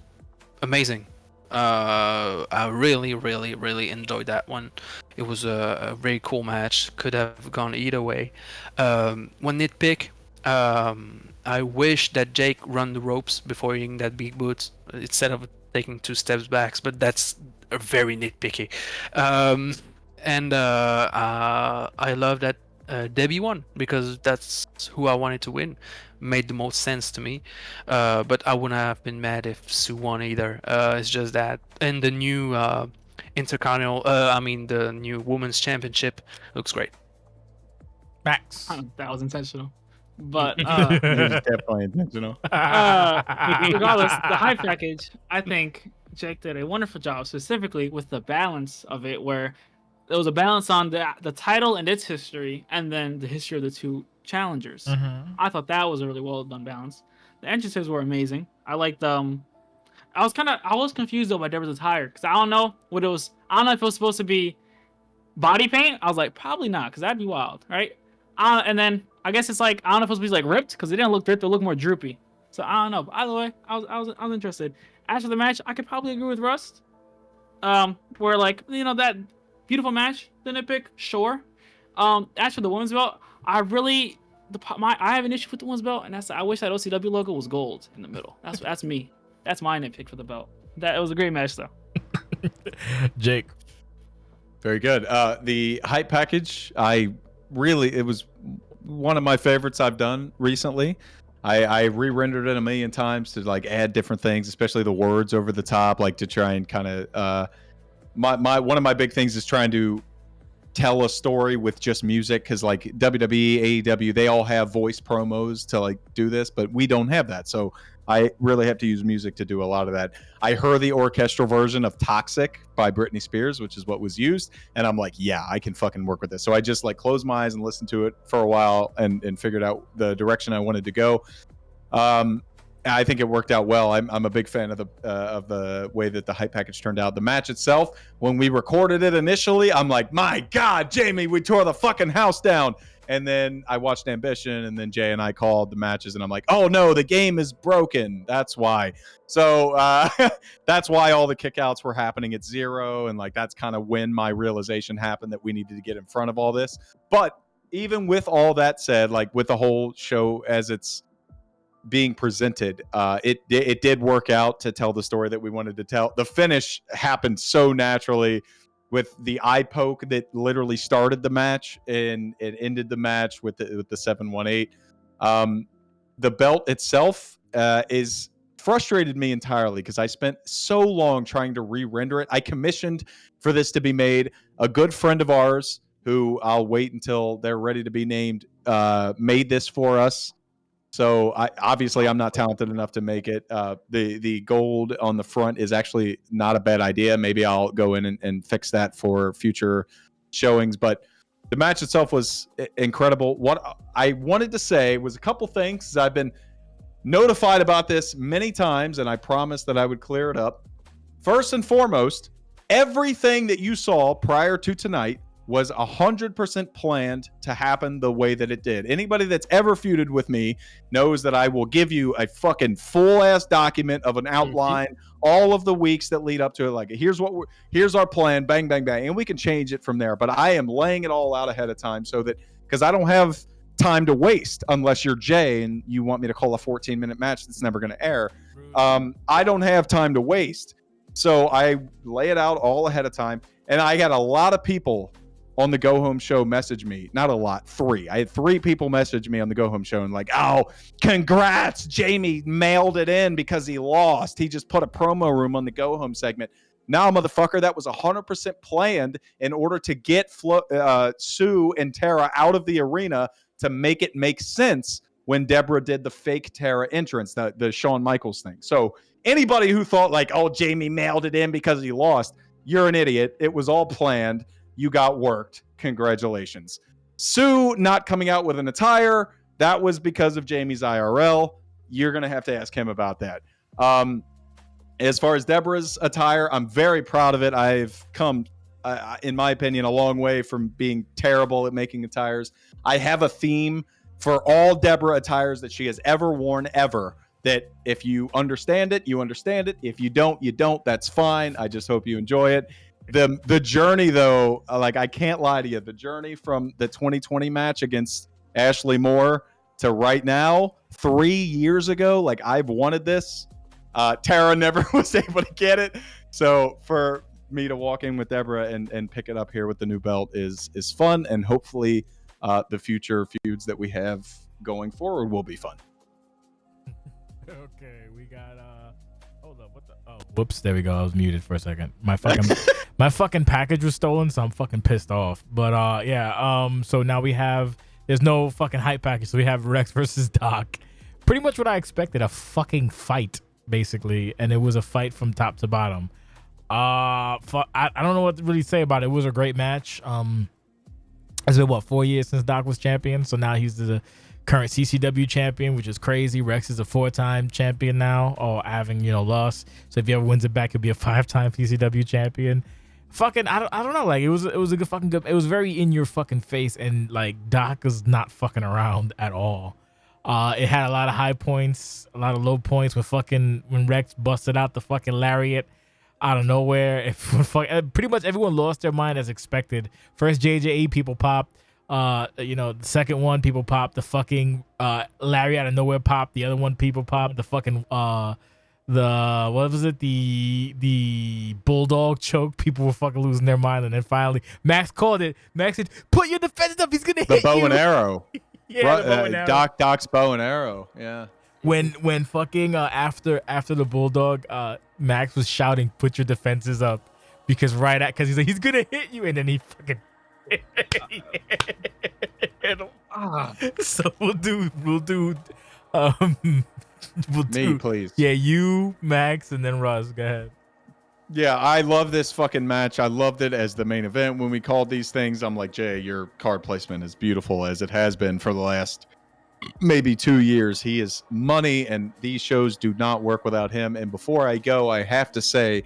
Speaker 2: amazing. I really enjoyed that one. It was a very cool match. Could have gone either way. One nitpick, I wish that Jake run the ropes before hitting that big boot instead of taking 2 steps back, but that's very nitpicky. And I love that Debbie won because that's who I wanted to win. Made the most sense to me, but I wouldn't have been mad if Sue won either. It's just that, and the new Intercontinental, the new Women's Championship looks great.
Speaker 5: Maxx.
Speaker 4: That was intentional, but
Speaker 1: It was definitely intentional.
Speaker 4: regardless, the hype package, I think Jake did a wonderful job, specifically with the balance of it, where there was a balance on the title and its history, and then the history of the two challengers. I thought that was a really well done balance. The entrances were amazing. I liked I was confused though by Deborah's attire because I don't know what it was. I don't know if it was supposed to be body paint. I was like, probably not, because that'd be wild, right? And then I guess it's like, I don't know if it was supposed to be like ripped, because it didn't look ripped, it looked more droopy. So I don't know. But either way, I was interested. After the match, I could probably agree with Rust. Where that beautiful match, the nitpick, sure. As for the women's belt, I have an issue with the women's belt, and I wish that OCW logo was gold in the middle. That's me. That's my nitpick for the belt. It was a great match though.
Speaker 5: Jake.
Speaker 1: Very good. The hype package, it was one of my favorites I've done recently. I re-rendered it a million times to add different things, especially the words over the top, to try and kind of one of my big things is trying to tell a story with just music, because WWE, AEW, they all have voice promos to do this, but we don't have that. So I really have to use music to do a lot of that. I heard the orchestral version of Toxic by Britney Spears, which is what was used, and I'm like, yeah, I can fucking work with this. So I just closed my eyes and listened to it for a while and figured out the direction I wanted to go. I think it worked out well. I'm a big fan of the way that the hype package turned out. The match itself, when we recorded it initially, I'm like, my God, Jamie, we tore the fucking house down. And then I watched Ambition, and then Jay and I called the matches, and I'm like, oh no, the game is broken. That's why. So that's why all the kickouts were happening at 0, and that's kind of when my realization happened that we needed to get in front of all this. But even with all that said, with the whole show as it's being presented, it did work out to tell the story that we wanted to tell. The finish happened so naturally, with the eye poke that literally started the match, and it ended the match with the 718. The belt itself is frustrated me entirely, because I spent so long trying to re-render it. I commissioned for this to be made. A good friend of ours, who I'll wait until they're ready to be named, made this for us. So I'm not talented enough to make it. The gold on the front is actually not a bad idea. Maybe I'll go in and fix that for future showings. But the match itself was incredible. What I wanted to say was a couple things. I've been notified about this many times, and I promised that I would clear it up. First and foremost, everything that you saw prior to tonight was 100% planned to happen the way that it did. Anybody that's ever feuded with me knows that I will give you a fucking full-ass document of an outline, all of the weeks that lead up to it. Like, here's our plan, bang, bang, bang, and we can change it from there. But I am laying it all out ahead of time so that, because I don't have time to waste unless you're Jay and you want me to call a 14-minute match that's never going to air. I don't have time to waste. So I lay it out all ahead of time. And I got a lot of people on the Go Home show message me. Not a lot, 3. I had 3 people message me on the Go Home show and like, oh, congrats, Jamie mailed it in because he lost. He just put a promo room on the Go Home segment. Now, motherfucker, that was 100% planned in order to get Sue and Tara out of the arena to make it make sense when Deborah did the fake Tara entrance, the Shawn Michaels thing. So anybody who thought like, oh, Jamie mailed it in because he lost, you're an idiot. It was all planned. You got worked. Congratulations. Sue not coming out with an attire, that was because of Jamie's IRL. You're going to have to ask him about that. As far as Deborah's attire, I'm very proud of it. I've come, in my opinion, a long way from being terrible at making attires. I have a theme for all Deborah attires that she has ever worn ever, that if you understand it, you understand it. If you don't, you don't. That's fine. I just hope you enjoy it. The journey, though, like, I can't lie to you. The journey from the 2020 match against Ashley Moore to right now, 3 years ago, like, I've wanted this. Tara never was able to get it. So for me to walk in with Deborah and pick it up here with the new belt is fun. And hopefully the future feuds that we have going forward will be fun.
Speaker 3: Okay, we got hold up, what the whoops, there we go. I was muted for a second. My fucking package was stolen, so I'm fucking pissed off. But so now there's no fucking hype package, so we have Rex versus Doc. Pretty much what I expected, a fucking fight, basically, and it was a fight from top to bottom. I don't know what to really say about it. It was a great match. It's been 4 years since Doc was champion, so now he's the current CCW champion, which is crazy. Rex is a 4-time champion now, or having lost. So if he ever wins it back, he'll be a 5-time CCW champion. Fucking, I don't know. Like, it was a good fucking good. It was very in your fucking face, and like Doc is not fucking around at all. It had a lot of high points, a lot of low points. When Rex busted out the fucking lariat out of nowhere, pretty much everyone lost their mind as expected. First JJE people popped. The second one people popped. The fucking Larry out of nowhere popped. The other one people popped. The fucking what was it? The bulldog choke. People were fucking losing their mind, and then finally Maxx called it. Maxx said, "Put your defenses up. He's gonna hit you."
Speaker 1: The bow and arrow.
Speaker 3: Yeah, the bow and arrow.
Speaker 1: Doc's bow and arrow. Yeah.
Speaker 3: When fucking after the bulldog, Maxx was shouting, "Put your defenses up," because he's like, he's gonna hit you, and then he fucking. So we'll do
Speaker 1: me, please.
Speaker 3: Yeah, you, Maxx, and then Russ. Go ahead.
Speaker 1: Yeah, I love this fucking match. I loved it as the main event. When we called these things, I'm like, Jay, your card placement is beautiful, as it has been for the last maybe 2 years. He is money, and these shows do not work without him. And before I go, I have to say,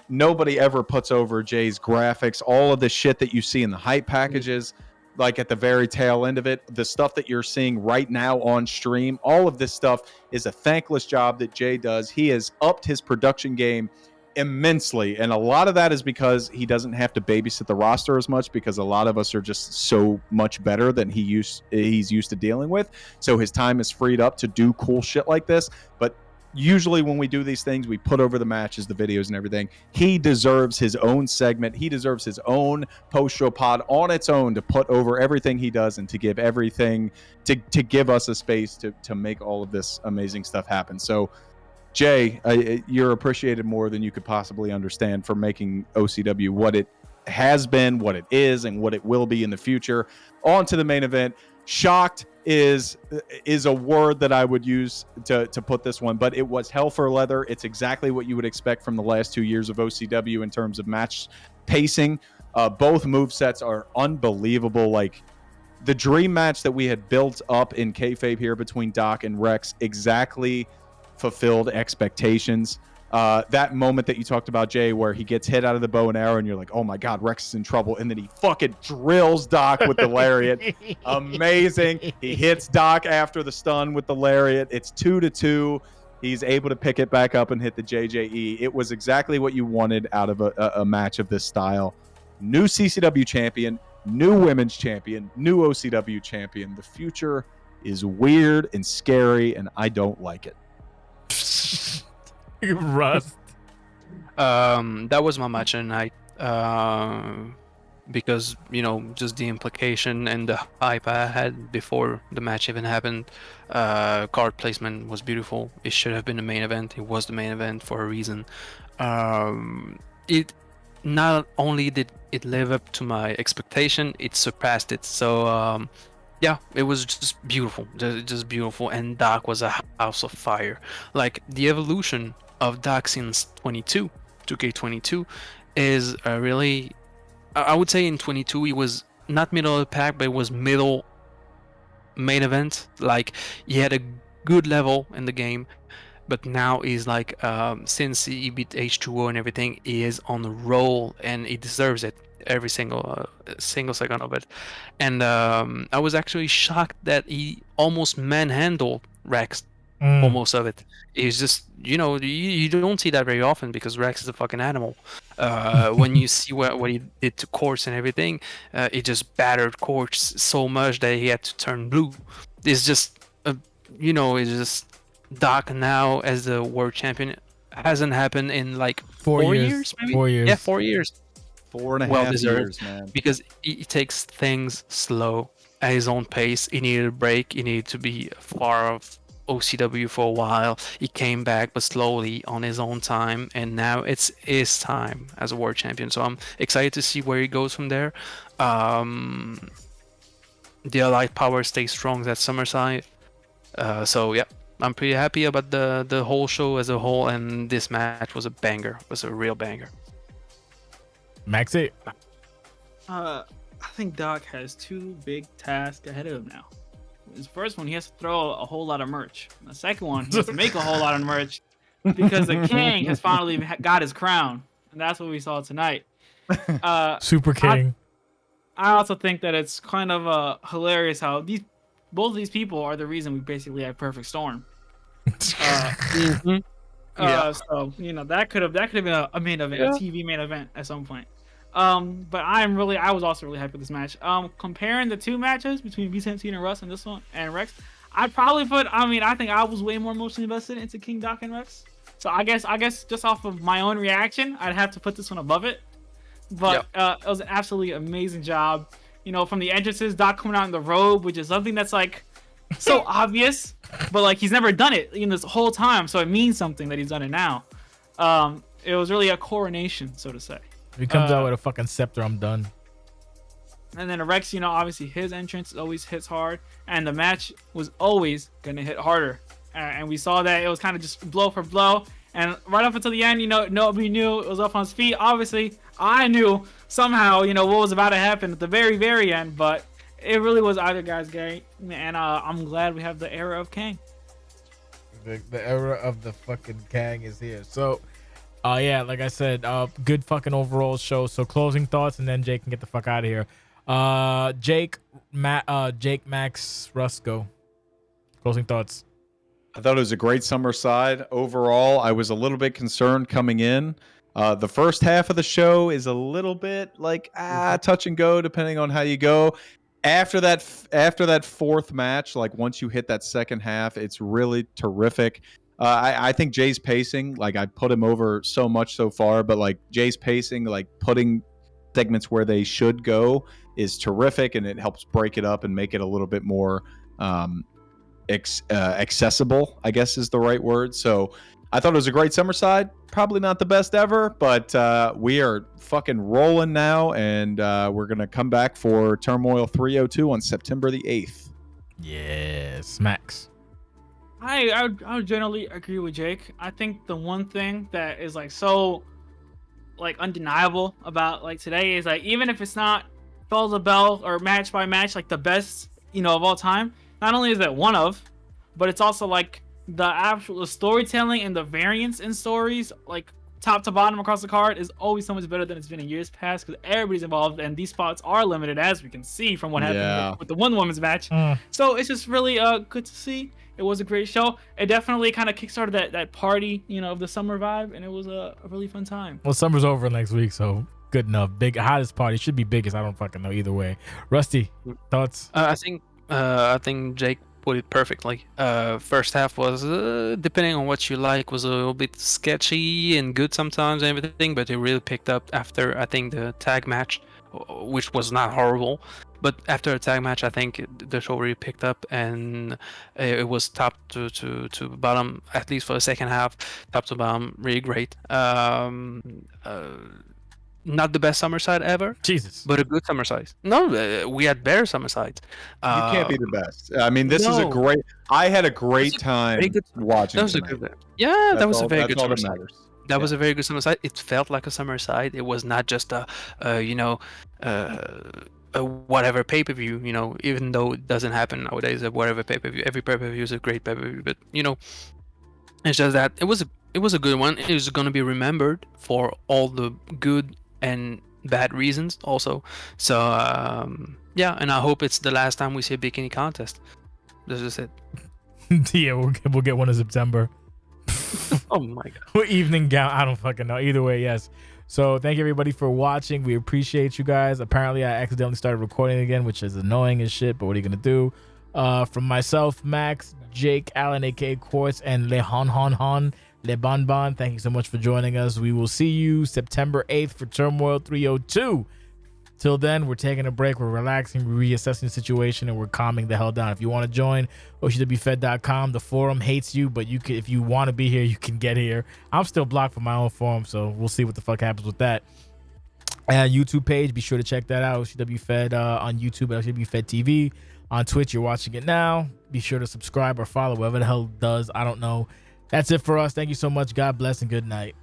Speaker 1: nobody ever puts over Jay's graphics. All of the shit that you see in the hype packages, like at the very tail end of it, the stuff that you're seeing right now on stream, all of this stuff is a thankless job that Jay does. He has upped his production game immensely, and a lot of that is because he doesn't have to babysit the roster as much, because a lot of us are just so much better than he's used to dealing with. So his time is freed up to do cool shit like this. But usually when we do these things, we put over the matches, the videos, and everything. He deserves his own segment. He deserves his own post-show pod on its own to put over everything he does, and to give everything, to give us a space to make all of this amazing stuff happen. So, Jay, you're appreciated more than you could possibly understand for making OCW what it has been, what it is, and what it will be in the future. On to the main event. shocked is a word that I would use to put this one, but it was hell for leather. It's exactly what you would expect from the last 2 years of OCW in terms of match pacing. Both movesets are unbelievable. Like the dream match that we had built up in kayfabe here between Doc and Rex exactly fulfilled expectations. That moment that you talked about, Jay, where he gets hit out of the bow and arrow and you're like, oh my God, Rex is in trouble. And then he fucking drills Doc with the lariat. Amazing. He hits Doc after the stun with the lariat. It's 2-2. He's able to pick it back up and hit the JJE. It was exactly what you wanted out of a match of this style. New CCW champion, new women's champion, new OCW champion. The future is weird and scary, and I don't like it.
Speaker 3: Rust.
Speaker 2: That was my match of the night. Because, you know, just the implication and the hype I had before the match even happened. Card placement was beautiful. It should have been the main event. It was the main event for a reason. It not only did it live up to my expectation, it surpassed it. So yeah, it was just beautiful, just beautiful. And Doc was a house of fire. Like the evolution of Doc since 2K22 is really, I would say in 22 he was not middle of the pack, but it was middle main event. Like he had a good level in the game, but now he's like, since he beat H2O and everything, he is on the roll and he deserves it, every single second of it. And I was actually shocked that he almost manhandled Rex. Almost of it. It's just, you know, you don't see that very often because Rex is a fucking animal. When you see what he did to Quartz and everything, it just battered Quartz so much that he had to turn blue. It's just, you know, it's just Doc now as the world champion hasn't happened in like 4 years, maybe?
Speaker 3: 4 years.
Speaker 2: Yeah, 4 years.
Speaker 1: 4.5 years, man.
Speaker 2: Because he takes things slow at his own pace. He needed a break. He needed to be far off OCW for a while. He came back, but slowly on his own time, and now it's his time as a world champion. So I'm excited to see where he goes from there. The Allied power stays strong at Summercide. So yeah, I'm pretty happy about the whole show as a whole, and this match was a banger. Was a real banger.
Speaker 3: Maxx.
Speaker 4: I think Doc has two big tasks ahead of him now. His first one, he has to throw a whole lot of merch. And the second one, he has to make a whole lot of merch because the king has finally got his crown, and that's what we saw tonight.
Speaker 3: Super King.
Speaker 4: I also think that it's kind of hilarious how both of these people are the reason we basically had Perfect Storm.
Speaker 2: Yeah.
Speaker 4: So you know that could have been a main event, a TV main event at some point. But I was also really happy with this match. Comparing the two matches between V17 and Russ and this one and Rex, I'd probably I think I was way more emotionally invested into King Doc and Rex. So I guess just off of my own reaction, I'd have to put this one above it. But it was an absolutely amazing job. You know, from the entrances, Doc coming out in the robe, which is something that's like so obvious, but like he's never done it in this whole time, so it means something that he's done it now. It was really a coronation, so to say.
Speaker 3: If he comes out with a fucking scepter, I'm done.
Speaker 4: And then Rex, you know, obviously his entrance always hits hard, and the match was always gonna hit harder. And we saw that it was kind of just blow for blow. And right up until the end, you know, nobody knew it was up on his feet. Obviously, I knew somehow, you know, what was about to happen at the very, very end, but it really was either guy's game. And I'm glad we have the era of Kang.
Speaker 3: The era of the fucking Kang is here. So. Yeah, like I said, good fucking overall show. So closing thoughts, and then Jake can get the fuck out of here. Jake, Maxx, Russ, go. Closing thoughts.
Speaker 1: I thought it was a great Summercide. Overall, I was a little bit concerned coming in. The first half of the show is a little bit like touch and go, depending on how you go. After that fourth match, like once you hit that second half, it's really terrific. I think Jay's pacing, like I put him over so much so far, but like Jay's pacing, like putting segments where they should go is terrific, and it helps break it up and make it a little bit more accessible, I guess is the right word. So I thought it was a great Summercide. Probably not the best ever, but we are fucking rolling now, and we're going to come back for Turmoil 302 on September the 8th.
Speaker 3: Yes, Maxx.
Speaker 4: I would generally agree with Jake. I think the one thing that is like so like undeniable about like today is like even if it's not bell to bell or match by match like the best of all time, not only is it one of, but it's also like the actual storytelling and the variance in stories like top to bottom across the card is always so much better than it's been in years past because everybody's involved and these spots are limited as we can see from what happened with the one women's match. So it's just really good to see. It was a great show. It definitely kind of kickstarted that party, of the summer vibe, and it was a really fun time.
Speaker 3: Well, summer's over next week, so good enough. Big hottest party should be biggest. I don't fucking know either way. Rusty, thoughts?
Speaker 2: I think Jake put it perfectly. First half was depending on what you like was a little bit sketchy and good sometimes and everything, but it really picked up after I think the tag match, which was not horrible. But after a tag match, I think the show really picked up, and it was top to bottom, at least for the second half, top to bottom, really great. Not the best Summercide ever,
Speaker 3: Jesus,
Speaker 2: but a good Summercide. No, we had better Summersides.
Speaker 1: You can't be the best. I mean, this is a great. I had a great time watching.
Speaker 2: That was
Speaker 1: tonight.
Speaker 2: a good. Yeah, that was a very good
Speaker 1: Summerside.
Speaker 2: Summerside. That was a very good Summerside. It felt like a Summerside. It was not just a whatever pay-per-view, even though it doesn't happen nowadays at whatever pay-per-view. Every pay-per-view is a great pay-per-view, but it's just that it was a good one. It was going to be remembered for all the good and bad reasons also. So yeah, and I hope it's the last time we see a bikini contest. This is it.
Speaker 3: Yeah, we'll get one in September.
Speaker 2: Oh my god.
Speaker 3: Evening gown. I don't fucking know. Either way, yes. So thank you everybody for watching. We appreciate you guys. Apparently I accidentally started recording again, which is annoying as shit, but what are you gonna do? From myself, Maxx, Jake, Alan, aka Quartz, and Le Bon Bon, thank you so much for joining us. We will see you September 8th for Turmoil 302. Till then, we're taking a break. We're relaxing, we're reassessing the situation, and we're calming the hell down. If you want to join, OCWFED.com. The forum hates you, but you can, if you want to be here, you can get here. I'm still blocked from my own forum, so we'll see what the fuck happens with that. YouTube page, be sure to check that out. OCWFED on YouTube at OCWFED TV. On Twitch, you're watching it now. Be sure to subscribe or follow, whatever the hell it does. I don't know. That's it for us. Thank you so much. God bless and good night.